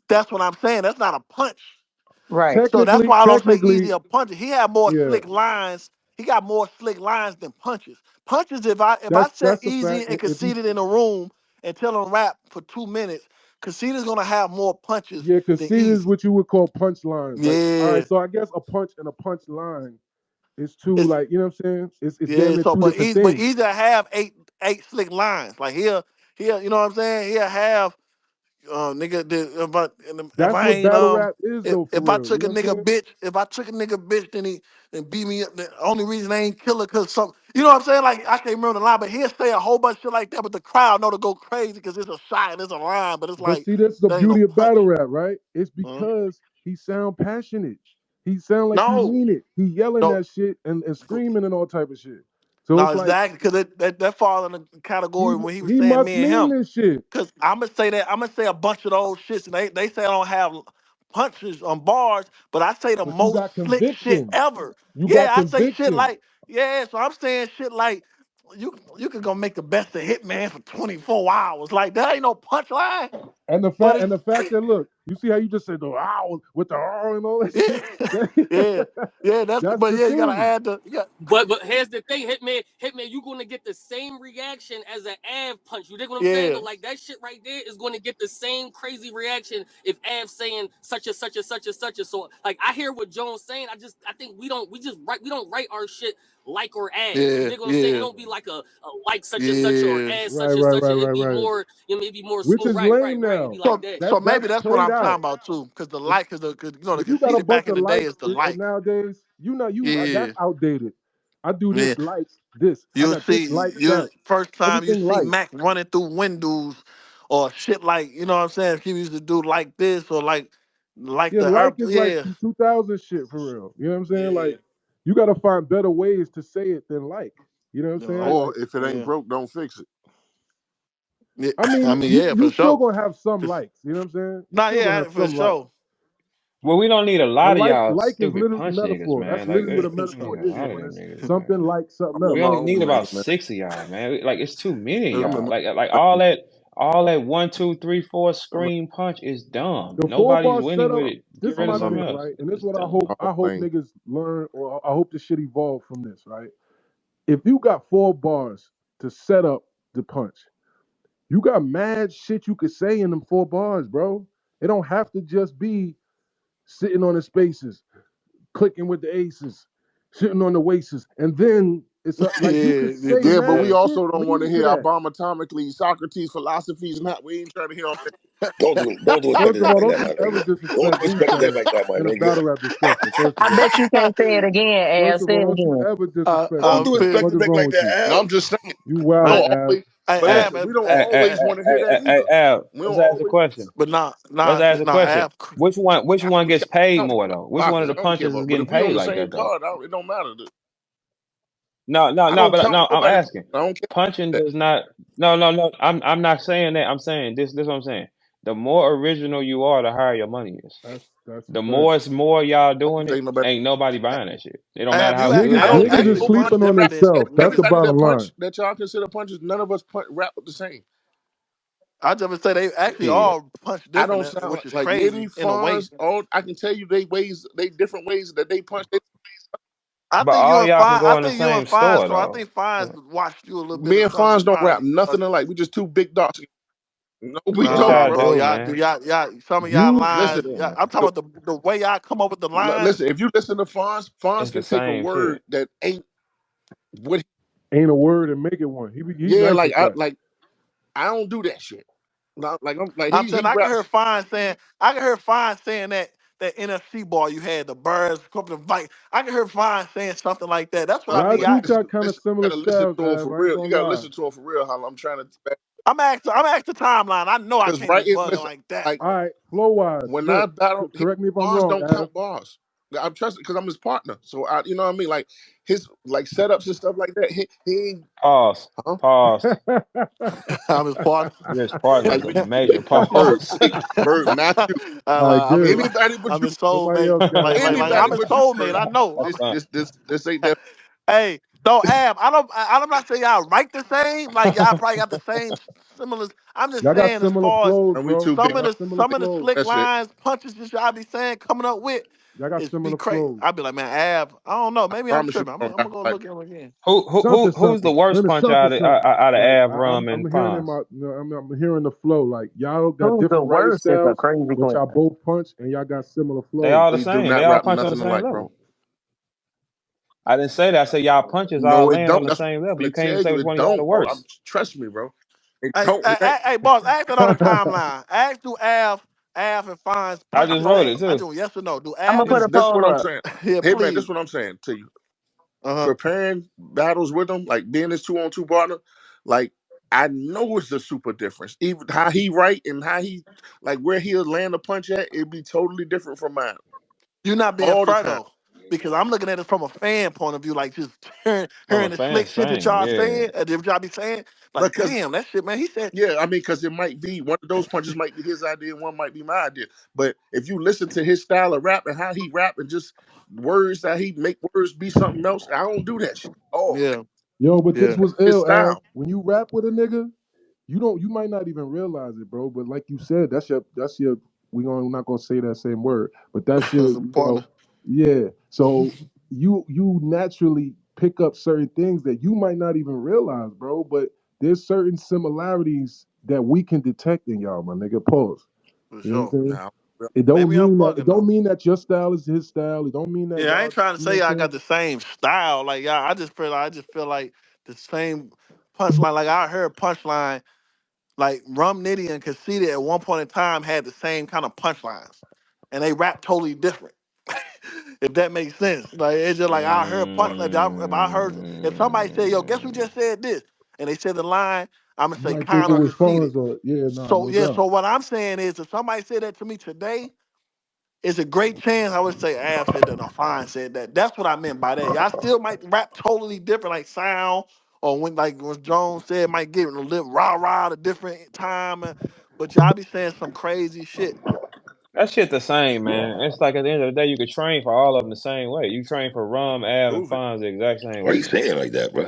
that's what I'm saying. That's not a punch. Right. So that's Technically, why I don't say technically, easy a punch. He had more yeah, slick lines. He got more slick lines than punches. Punches, if I set that's a easy fact. and If you conceited in a room and tell him rap for 2 minutes, conceited gonna have more punches yeah, than conceited is easy. what you would call punchlines. Like, all Yeah, right, so I guess a punch and a punch line is two, it's like, you know what I'm saying? It's damn yeah. near So, two different but things. easy to have eight slick lines. Like he'll, you know what I'm saying? He'll have nigga, if That's I what ain't battle rap is, though, for if I real. You took know a what I'm nigga saying? bitch, if I took a nigga bitch, then he and beat me up. The only reason I ain't kill her cause some, you know what I'm saying? Like I can't remember the line, but he'll say a whole bunch of shit like that. But the crowd know to go crazy because it's a shot and it's a line, but it's But like see, that's the that ain't beauty no of punch. battle rap, right? It's Uh, because he sound passionate. He sound like he no, mean it. He yelling no, that shit and screaming and all type of shit. So no, it's like exactly because that fall in the category when he was he saying must me and mean him. this shit. Cause I'm gonna say a bunch of those shits, and they say I don't have punches on bars, but I say the But you most got slick shit conviction. ever. You Yeah, got I say shit conviction. like yeah. So I'm saying shit like you could go make the best of Hitman for 24 hours. Like that ain't no punchline, but And it's the fact that look, you see how you just said the ow with the R and all that shit? yeah, yeah, yeah. That's But the yeah, you gotta thing. add the But here's the thing, Hitman, you're gonna get the same reaction as an Av punch. You dig what I'm saying? yeah, Though, like that shit right there is gonna get the same crazy reaction if Av saying such a such a such a such a. So like I hear what Jones saying. I think we don't write our shit like or as. You yeah, dig what I'm saying? It yeah, don't be like a like such and such or yeah. as Right, such and right, such. right, It'd right, be right. more, maybe more Which smooth. is Right, lame right, right. It'd be now. like So that. so maybe That's that's what played I'm talking out. about too, because the If, like, because the if you got a conceited bunch back in of the day likes is the like. nowadays, you know you Yeah, that's outdated. I do yeah. this likes this. I You'll got this see likes you that. first time you Everything see likes. Mac running through windows or shit like you know what I'm saying. He used to do like this or like Yeah, the like herb. is like Yeah, some 2000 shit for real. You know what I'm saying? yeah. Like you got to find better ways to say it than like. You know what I'm You know, saying? like Like Or if it ain't yeah, broke, don't fix it. yeah. I I mean, mean yeah you for still sure. gonna have some 'Cause- likes. You know what I'm saying? You Nah, still gonna yeah have for some likes. sure. Well, we don't need a A lot of y'all like is stupid literally punch niggas, metaphor. That's man. Like, literally what a we don't metaphor need a is. lot of When them it's niggas, man. something like something I'm in We else. my only own need lane, about man. 6 of y'all, man. Like, it's too many of I'm in y'all. Like my all that 1, 2, 3, 4 I'm in, screen punch is dumb. The four Nobody's bar winning with setup. it. Get This is rid I'm of my in something thing, else. right? And this is It's what dumb. my I own hope lane. niggas learn, or I hope the shit evolve from this, right? If you got 4 bars to set up the punch, you got mad shit you could say in them 4 bars, bro. It don't have to just be sitting on the spaces, clicking with the aces, sitting on the wastes, and then it's like you could Yeah, say Yeah, but mad we yeah. shit also don't want to leading to hear that. abomatomically Socrates philosophies and that. We ain't trying to hear all that. Don't do First Inspector of all, Deck like don't that, you my ever nigga. Don't disrespect do Inspector Deck Wu-Tang like that, my in a nigga. battle rap discussion, first I of all. bet you can't say it again, First Al. of Say all, it don't you again. ever disrespect Don't do Wu-Tang. Fib. Inspector Fuck is Deck wrong like with that, you? No, Al. I'm just saying. You We Hey, wildin', don't Av. always. hey, But Ab, listen, we don't hey, always want to hear that either. Al, We don't let's ask a always. question. but Let's ask a nah, question. Ab. Which I one don't gets care. I paid don't care more about though? Which one of boxes. the I don't care punches is about. But getting if we on paid the like same that though? card, it don't matter. No, no, I no. don't But count no, I'm nobody. asking. I don't care. Punching That. does not. No, no, no. I'm not saying that. I'm saying this. This is what I'm saying. The more original you are, the higher your money is. That's a The fact. more it's more y'all doing it, Ain't nobody. ain't nobody buying that shit. It don't matter Ab, how good I y'all don't. Niggas think Ain't is it no is. punch. punch sleeping on different than themselves. That's the niggas. Everybody bottom that line. punch that y'all consider punches, none of us rap the same. I just would say they actually Shit. all punch I different, don't sound which is like Witty, crazy in a way. Fonz. All I can tell you, they different ways that they punch. But all y'all can go I in the think you same and Fine store so I though. think Fine's watched you a little bit Me of and something Fonz and don't rap probably nothing alike. We just two big dogs. No, we Yes, don't, nah, y'all bro. bro. do, Y'all do man. y'all some of y'all You Y'all Listen, lines. do, Y'all, man. I'm talking about the way y'all come up with the lines. listen. If you listen to Fonz, It's Fonz the can take a same word shit. that ain't what. ain't a word and make it one. He Yeah, nice like with that. I don't do that shit. Not like I'm like I'm saying he rap. I can hear Fine saying that that NFC ball you had, the birds, the bike. I can hear Vine saying something like that. That's what I Nah, Y'all mean. but do got listen, kind of listen, similar you gotta listen styles, to him Av. for I ain't real. You gonna gotta lie. listen to him for real, Hollow. I'm trying to, I'm asking the timeline. I know I because can't be right, bugging listen, like that. like All right, flow wise. when I Look, battle, his correct me if I'm bars wrong, don't Av. count bars. I'm trusting because I'm his partner. So I, you know what I mean? Like his like setups and stuff like that. He ain't, Pause. huh? Pause. I'm his partner. His partner Like is a major Bird, pause. Bird, not you. All right, I'm his, good. Anybody but I'm you. his Nobody soulmate. else got it. Like Anybody I'm his but you, soulmate. Bird. I know. This ain't that. Hey, no, Ab. I'm not saying y'all write the same. Like y'all probably got the same similar. I'm just Y'all got saying as similar far as flows, And we bro. too Y'all big. got similar some of the flows. slick That's it. lines, punches that y'all be saying, coming up with, Y'all got is be similar crazy. flows. I'd be like, man, Ab. I don't know. Maybe I'm Promise you, tripping. I'm we don't gonna go like look at him again. Something, Who's the something. worst Then it's puncher something, something. out of Like Av, Rum, I'm and hearing in Fonz? my, you know, I'm hearing the flow. Like y'all got Who's the different writing worst is a styles, crazy but y'all question. both punch, and y'all got similar They flows. all the we do same. They not all rap punch on the nothing same alike, bro. level. I didn't say that. I said y'all punches all No, it land on don't. the That's what same level. I'm You trying can't to even tell say you. which It one of y'all the don't, bro. I'm worst. trust me, bro. It Hey, don't. hey, It hey, ain't. hey, boss, ask that on the timeline. Ask do Av and Fonz I punch just the wrote it same? I too. do yes or no. Do I'm Av gonna and put a This what poll I'm up. saying. yeah, Hey man, please. this what I'm saying to you. Uh-huh. Preparing battles with him, like being his 2-on-2 partner, like I know it's a super difference. Even how he write and how he like where he'll land a punch at, it'd be totally different from mine You're not being all the fair time. though, because I'm looking at it from a fan point of view, like just From hearing a the fan, slick shit that same, y'all yeah. saying, that y'all be saying, like, Because damn, that shit, man. He said, yeah, I mean, because it might be one of those punches might be his idea, and one might be my idea. But if you listen to his style of rap and how he rap and just words that he make words be something else, I don't do that shit. Oh, yeah, Yo, but this yeah. was his ill, Av. style. When you rap with a nigga, you might not even realize it, bro. But like you said, that's your we're not gonna say that same word, but that's your, As a partner. yeah. So you naturally pick up certain things that you might not even realize, bro. But there's certain similarities that we can detect in y'all, my nigga. Pause. For You know what I'm sure. saying? Now, It Maybe I'm don't bugging mean that your style is his style. It don't mean that Yeah, I y'all, ain't trying to you know say what I I'm got saying? the same style. Like y'all, I just feel like the same punchline. Like I heard punchline, like Rum Nitty and Conceited at one point in time had the same kind of punchlines, and they rap totally different. If that makes sense, like it's just like I heard punch. If somebody said, "Yo, guess who Mm, just said this?" and they said the line, I'm gonna You say might think kind it or was conceited. phones or yeah, nah, So no yeah, doubt. so what I'm saying is, if somebody said that to me today, it's a great chance I would say Av said that or Fine said that. That's what I meant by that. Y'all still might rap totally different, like sound, or when like when Jones said might give it a little rah rah at a different time, but y'all be saying some crazy shit. that shit the same, man. It's like at the end of the day, you could train for all of them the same way. You train for Rum, Av, and prove it. Fonz the exact same Why way. you saying it like that, bro?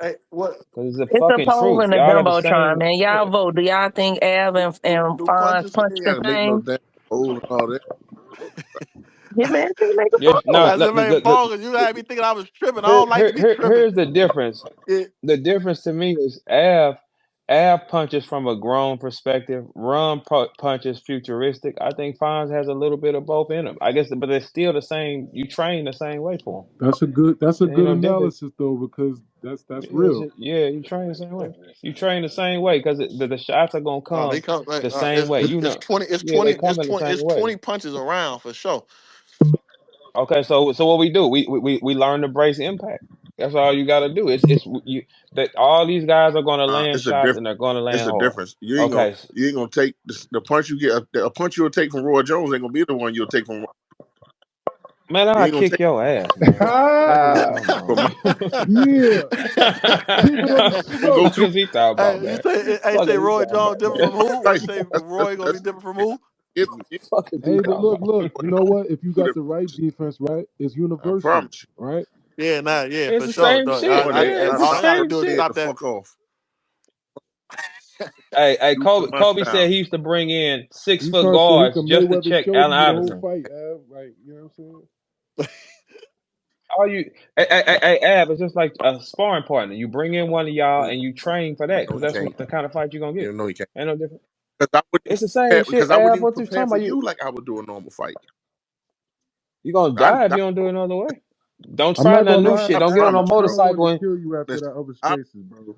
Hey, what Cause it's the It's a fucking poll truth. in the Y'all got the jumbotron, same. man. Yeah. Y'all vote. Do y'all think Av and do Fonz punches? punch You ain't the got to make no same? damn hole and all that. Hitman, can make a Yes. No. poll. I just made bogus. You had me thinking I was tripping. I don't like to be tripping. Here's the difference. It, The difference to me is Av punches from a grown perspective. Rum punches futuristic. I think Fonz has a little bit of both in him. I guess, but they're still the same. You train the same way for That's a them. Ain't good no difference. analysis though, because that's real. Yeah, you train the same way. You train the same way because the shots are gonna they come come. Like, the same way. You it's know, 20. It's yeah, 20. they come in the It's same way. 20 punches around for sure. Okay, so what we do? We learn to brace impact. That's all you got to do. It's you that all these guys are gonna land It's a shots difference. and they're gonna It's land a hard. difference. Okay, You ain't gonna take the punch you get. A punch you'll take from Roy Jones ain't gonna be the one you'll take from. man, You I'll ain't gonna kick take your ass, man. That's what you Ah, talking from my. about. yeah. Keep it on the Gonna go snow. too. Fuck is he talking about, Hey, you man? say Fuck say is he Roy talking Jones about, different from man? who? Or you Right. say Roy gonna be different from who? It, Fuck is he Hey, but talking look, you know what? If you got it, the right defense, right, it's I universal, promise you. right? Yeah, nah, yeah, It's for the sure. same Dog. shit. Boy, they Yeah, it's the All I gotta same do is stay shit. stop the that. fuck off. Hey, You know Kobe. my Kobe style. said he used to bring in six He foot trying so he guards can just to Mayweather check choke Allen you the whole Iverson. fight, like you know what I'm saying? All you, Ab, it's just like a sparring partner. You bring in one of y'all and you train for that No, because he that's can't. what the kind of fight you're gonna You get. know he can't. Ain't no different. It's the same shit, Because I wouldn't Ab. even What you prepare talking for about? you like I would do a normal fight. You gonna I, die if I, you don't do it another way. Don't I'm try not nothing gonna new lie, shit. I Don't get on Av. a I promise you, kind bro. of wanted motorcycle to and kill you after Listen, that other I, spaces, bro.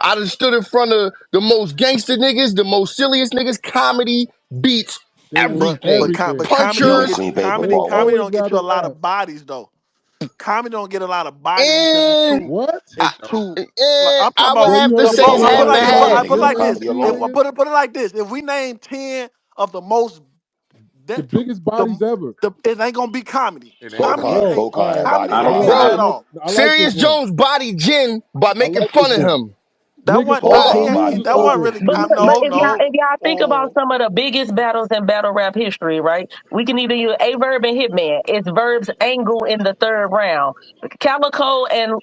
I done stood in front of the most gangster niggas, the most silliest niggas, comedy, beats, They was But everything. but everything. comedy You don't only Punchers get you seen paper comedy They ball, comedy bro. always don't get you battle a lot rap. of bodies though. Comedy don't get a lot of bodies because and What? it's too like and I'm talking I would about So you have to the say only it's most. I you put it half only and like Cosby this. I seen alone, half. put it nigga. like ten this. Cosby MC If alone. I niggas? put it like this, if we name 10 of the most The That biggest bodies ever. it ain't gonna be comedy. It ain't Cold gonna Comedy be. card, Yo, ain't cold all card right. had comedy bodies. I ain't don't gonna be know. that Bro, at all. I like this Serious one. Jones body Jin I by making like this fun of one. him. That Nigga wasn't Hold fought nah, for he, on. ain't- years that over wasn't it. really But, no if y'all think about no. some of the biggest battles in battle rap history, right? We can either use A Verb and Hitman. It's Verb's angle in the third round. Calico and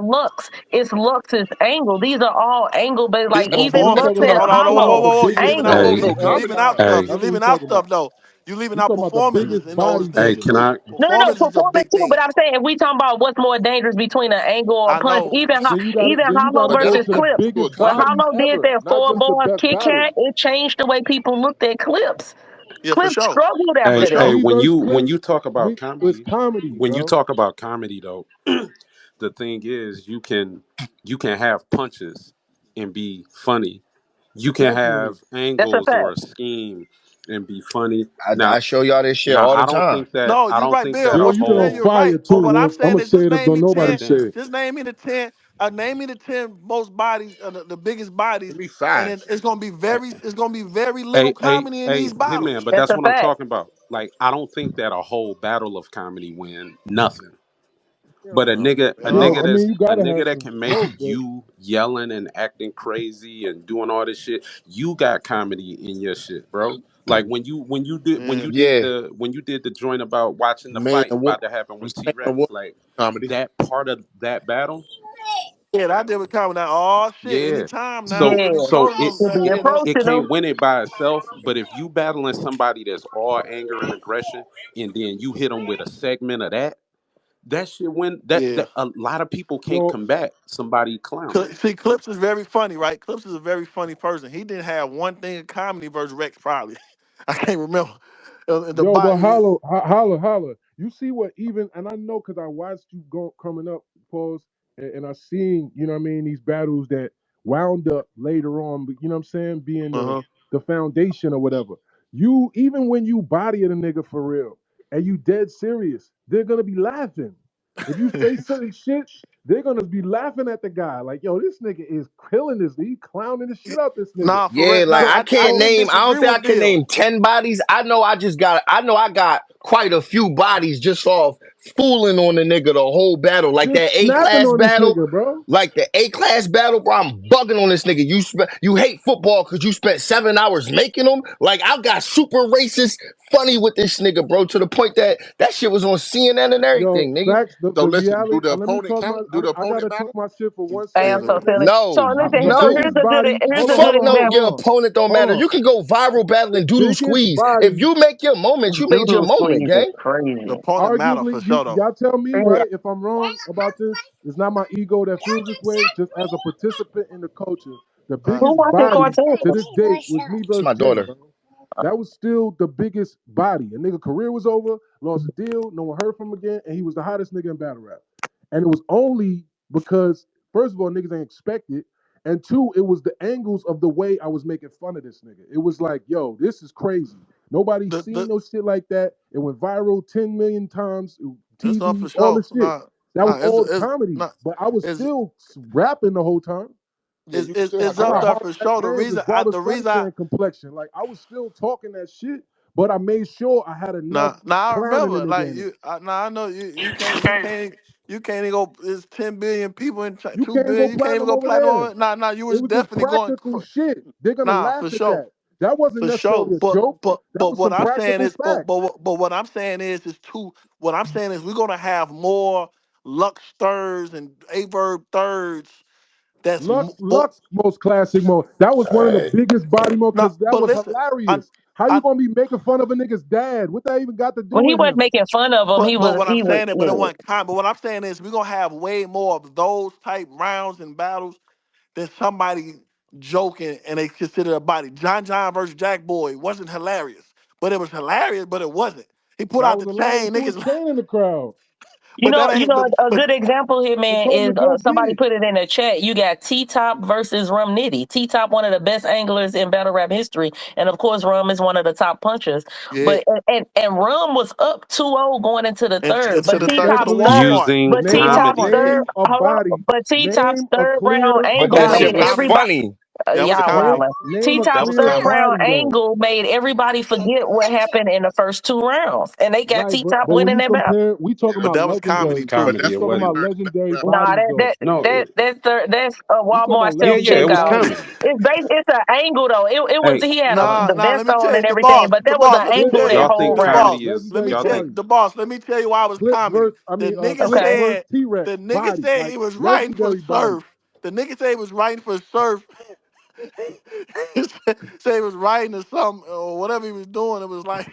Lux. It's Lux's angle. These are all angle based. These Like So even you Lux performances. talking Hold and on, about hold you on, talking whoa, whoa, about Hollow the whoa, whoa. You biggest leaving out battles angle. Hey, that you ever, leaving dog. out stuff. hey, You That's what we leaving out talking stuff about. though. You leaving We out talking about the performances biggest in those bodies things ever. too. No. Performance is a big Performance too. thing. But I'm saying if we talking about what's more dangerous between an angle or a I punch, know. even Then you Hollow gotta But go that's versus to the Clips. to a biggest When comedy. bodies Hollow did ever, that not four just the bar best Kit battles. Kat, it changed the way people looked at Clips. Yeah, for Clips sure. struggled For hey, after hey, that. sure. Me versus when you Clips, talk about it's comedy, comedy, when you bro. talk about comedy though, the thing is you can have punches and be funny. You can Definitely. have That's a angles fact. or a scheme and be funny. I show y'all this shit all the time. No, I you don't right, think Bill. that a Bill, What you you been on saying, whole you're right. fire But too. what I'm Well, I'm saying gonna is say it if don't nobody say it. just name me the 10, name me the 10 most bodies, the biggest bodies, Give me and five. then it's gonna be very little comedy in hey, these battles. Hitman, but That's that's a what I'm fact. talking about. Like, I don't think that a whole battle of comedy win nothing. Hell But no. Yeah, I mean you a gotta nigga have that some can make smoke, but you yelling and acting crazy and doing all this shit, you got comedy in your shit, bro. Like Yeah. Yeah. when you did the joint about watching the Man fight and woman. about to happen with T Man and Rex, woman like comedy. that part of that battle, Yeah, I did with comedy. Now, oh shit, yeah. anytime now, Yeah, when he So showed it us, to be yeah, that's it approaching them. can't win it by itself. But if you battling somebody that's all anger and aggression, and then you hit them with a segment of that, that shit win. yeah. That a lot of people can't yo, combat somebody clowning. See, Clips is very funny, right? Clips is a very funny person. He didn't have one thing in comedy versus Rex, probably. I can't remember. The yo, but body. holla. You see what even, and I know because I watched you go coming up, pause, and I seen, you know what I mean, these battles that wound up later on, but you know what I'm saying, being Uh-huh. the foundation or whatever. You even when you body a nigga for real and you dead serious, they're gonna be laughing. If you say certain shit, they're gonna be laughing at the guy. Like, yo, this nigga is killing this. He clowning the shit out this nigga. Nah, for real. Yeah, like Nah, So I I can't so didn't name. I don't disagree think I with can Bill. name 10 bodies. I know I got quite a few bodies just off fooling on the nigga the whole battle. Like just that A snapping class on this battle. nigga, bro. Like the A class battle, bro. I'm bugging on this nigga. You hate football because you spent 7 hours making them. Like I got super racist funny with this nigga, bro. To the point that that shit was on CNN and Yo, everything, nigga. facts. So The listen, do reality. the Let me opponent talk count? my. Do the I opponent gotta talk matter? my shit for one I Yeah, am second, so man. nigga. silly. So No, listen, The so no. biggest body. here's Hold a on, good hold Fuck on, no, hold example. your on, opponent don't hold matter. on. You can go viral battling The doodle biggest squeeze. If body. you make your moments, you made your Doodle moment, squeeze is gang. The crazy. opponent matter Arguably, for you sure, though. y'all tell me Yeah. right if I'm wrong about this. It's not my ego that feels this way. Just as a participant in the culture, the Uh, Who biggest watching body to cartoons? this date was me It's versus my Jen, daughter. bro. That was still the biggest body. A nigga career was over, lost a deal, no one heard from him again, and he was the hottest nigga in battle rap. And it was only because, first of all, niggas ain't expect it. And two, it was the angles of the way I was making fun of this nigga. It was like, yo, this is crazy. Nobody seen the no shit like that. It went viral 10 million times, It's not TV, for all sure. this shit. Nah, That was all it's comedy. not. But I was It's still rapping the whole time. Yeah, you still have it's to I up got rap. there hard for black sure. hands as Barbara The reason I Streisand complexion. Like I was still talking that shit, but I made sure I had enough I clowning the remember nigga like in it. I know you can't even go. There's 10 billion people in You 2 billion. can't go You can't even platinum go over platinum there. on it. You It was was just definitely going. practical shit. They're gonna laugh For at sure. that. That wasn't For sure, necessarily a joke. That was what some I'm saying practical is, facts. what I'm saying is two. What I'm saying is, we're gonna have more Lux thirds and Averb thirds. That's more. Lux most classic mode. That was one of the Alright. biggest body mode No, because that but was listen, I, hilarious. How you I, gonna be making fun of a nigga's dad? What that even got to do When he with wasn't him? making fun of him, what I'm he was saying is, but it yeah. wasn't kind. But what I'm saying is, we're gonna have way more of those type rounds and battles than somebody joking and they consider a body. John versus Jack Boy wasn't hilarious, but it was hilarious, but it wasn't. He put That out was the hilarious. chain, He was niggas. chaining the crowd. But that You ain't. know, a But good example here, They man, told him is to go get somebody it. put it in the chat. You got T Top versus Rum Nitty. T Top, one of the best anglers in battle rap history, and of course, Rum is one of the top punchers. yeah, But and Rum was up 2-0 going into the third, and to the third to the Respectfully, Walmart, using But to the T Top's comedy. Walmart shit. third, name a hold on, body. but T Top's Name a third round clear But angle that That was shit made body. was everybody. comedy. funny. That was Y'all Name comedy. wildin'. name a T-Top's That was clear third comedy. round body though. angle made everybody forget what happened in the first two rounds, and they got Right, T-Top but when winning you that battle. compare, we talking But about that was comedy legendary. But too. Comedy. We that's It what talking we about wasn't. learned in legendary that battle. Nah, bodies though. No. that's a We talking Walmart about Yeah, self yeah. It legendary was checkout. bodies. comedy. It's an angle though. It was Hey, he had Nah, the nah. vest Let me on tell and you, the everything, boss, but the that was boss. an Let me angle tell that you, y'all whole think the round. boss. comedy is? Let me Legendary Y'all tell think? bodies. the boss. Let me tell you why it was Flip verse, comedy. I The mean, nigga Flip Okay. versus said, T-Rex the nigga bodies, said like he was writing for legendary bodies. Surf. The nigga said he was writing for Surf. Say he was writing or something or whatever he was doing. It was like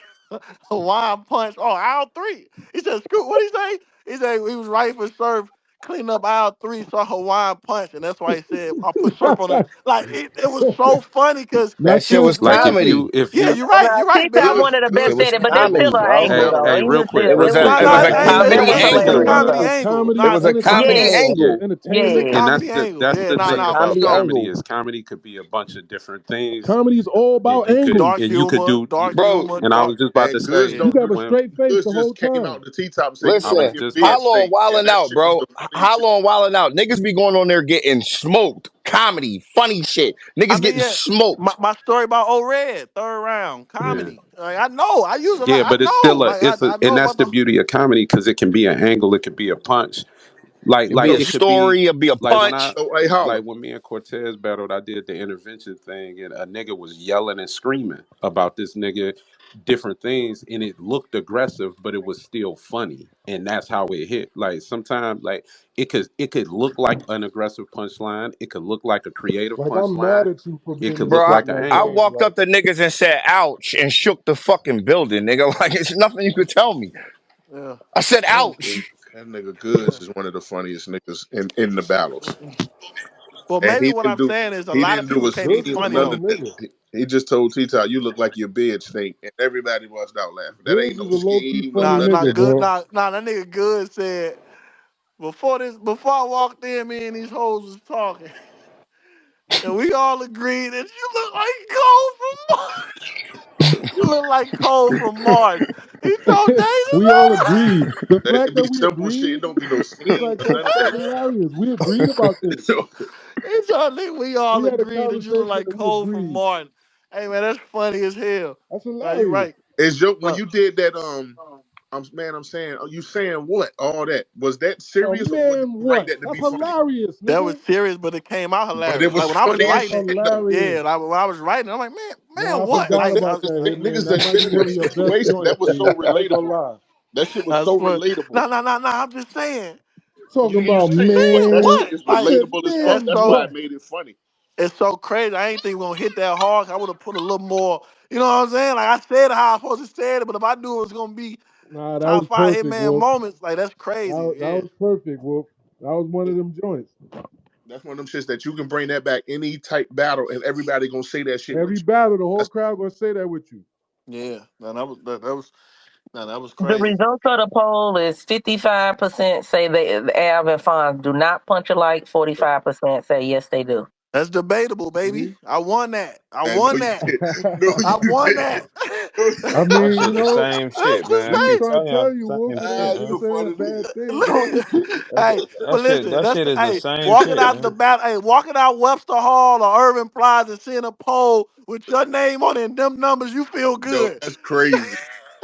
Hawaiian punch. Oh, aisle three. He said, "Screw." What he say? He said he was writing for Surf, clean up aisle three, saw Hawaiian punch, and that's why he said, "I'll put Surf on the." Like it was so funny because That That's shit still was Like funny. comedy. if yeah, you you're Now, right, It T-Top Biggie. was one of the It best good. was at it, but that's still comedy, an bro. angle hey though. hey He real was quick It still real was quick it it was was a a It's that comedy was a angle. it's hilarious comedy though. angle. Comedy It Nah, was a comedy entertainment Yes, angle. it's a yes. entertainment. and comedy angle. that's Yeah, the It's nah, a thing nah, for about comedy sure. comedy angle. is comedy could be a bunch of different things Comedy is all and about angles. Dark you could humor, do dark Bro, humor, and I was dark. just about to And Goods say You Yeah. can don't have do a it. straight face Goods the whole just came time. out the T-top and said, "You I look listen, like was your just bed about Hollow and stink," and Wildin' that Out, shit was bro. the funniest shit. Hollow and Wildin' Out. Niggas be going on there getting smoked. Comedy, funny shit. I Niggas mean, getting yeah. smoked. My story about O Red, third round, yeah. comedy. Like, I know. I use it like Yeah, I but it's know. still a Like it's a I and know that's about the the beauty of comedy because it can be an angle, it could be a punch. Like It'd be like a it could be story, it'd be a like when I punch. So, hey, Holla. like when me and Cortez battled, I did the intervention thing and a nigga was yelling and screaming about this nigga different things and it looked aggressive, but it was still funny. And that's how it hit. Like sometimes like it could look like an aggressive punchline, it could look like a creative Like I'm mad punchline, at you for it being could in the Bro, look I, like an Hitman I angle. game. walked Like up to niggas and said, ouch, and shook the fucking building, nigga. Like, it's nothing you could tell me. yeah. I said, Yeah. ouch. That nigga Goods is one of the funniest niggas in the battles, Well, and maybe what I'm saying is a he lot of didn't do people a can't be Goods is a scene, funny none funny of though. that. nigga. He just told T-Top, "You look like your bed stink," and everybody bust out laughing. That ain't Goods no is a low key scheme, no funny Nah, none of nah, nigga, that good. shit. bro. Nah, that nigga good said before I walked in, me and these hoes was talking, and we all agreed that you look like Cole from Mars. You look like Cole from Mars. He told Deja We all agreed. The fact That that be we simple shit. It agreed don't be no is scheme like or that's none of that's that hilarious. We agreed about this. shit. he told me we all We had a agreed that you look conversation like and we Cole from agreed. Mars. Hey man, that's funny as hell. That's Nah, you hilarious. right. Is your when No, you did that? I'm saying. Are you saying what? All that was that Oh serious, or did man, you write what? that to That's be funny? hilarious, that was nigga. serious, but it came out But it hilarious. was Like when I was funny as That's writing it, shit though. hilarious. yeah. Like when I was writing, it, I'm like, Nah, man, I what? forgot Like, about that, Niggas Hitman. That done might been be in one that of your best situation. That joints, was G. so I ain't gonna relatable. lie. That shit was that's so fun. relatable. No. I'm just saying, Talking You about saying man, that man. shit what? is He Like, said, relatable as fuck. that's man, That's why so it what? made it funny. it's so crazy. I ain't think we are gonna hit that hard. I would have put a little more. You know what I'm saying? Like I said it how I supposed to say it, but if I knew it was gonna be Nah, that was top five perfect, hitman Wolf. moments, like that's That, crazy. that Yeah. was perfect, Wolf. That was one of them joints. That's one of them shits that you can bring that back any type battle, and everybody gonna say that shit with Every you. battle, the whole That's crowd gonna say that with you. Yeah. No, that was The crazy. results of the poll is 55% say they Av and Fonz do not punch alike. 45% say yes they do. That's debatable, baby. See? I won that. I and no, won you that. did. No, I you won did. that. I That mean, shit the same That's shit, man. the I I'm just keep same. trying to telling y'all tell you, the Wolf. same It shit, ain't, You this man. a ain't a funny nigga. bad thing, bro. Hey, but listen, That that's shit the is the hey, same walking shit, out the man. battle, hey, walking out Webster Hall or Irving Plaza and seeing a pole with your name on it and them numbers, you feel No, good. that's crazy.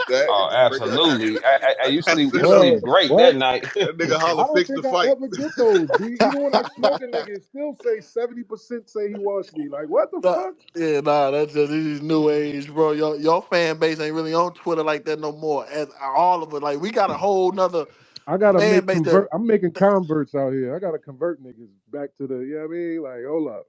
That Oh, is crazy. absolutely. You That's sleep Word. great that What? night. that nigga I Holla don't fixed the think I fight. ever get those, B. Even when I smoke a nigga, it still say 70% say he wants me. Like, what the Nah, fuck? yeah, nah, that's just this is new age, bro. Your fan base ain't really on Twitter like that no more. As all of it, like we got a whole nother I gotta fan make base that convert. I'm making converts out here. I gotta convert niggas back to the, you know what I mean? Like, hold up.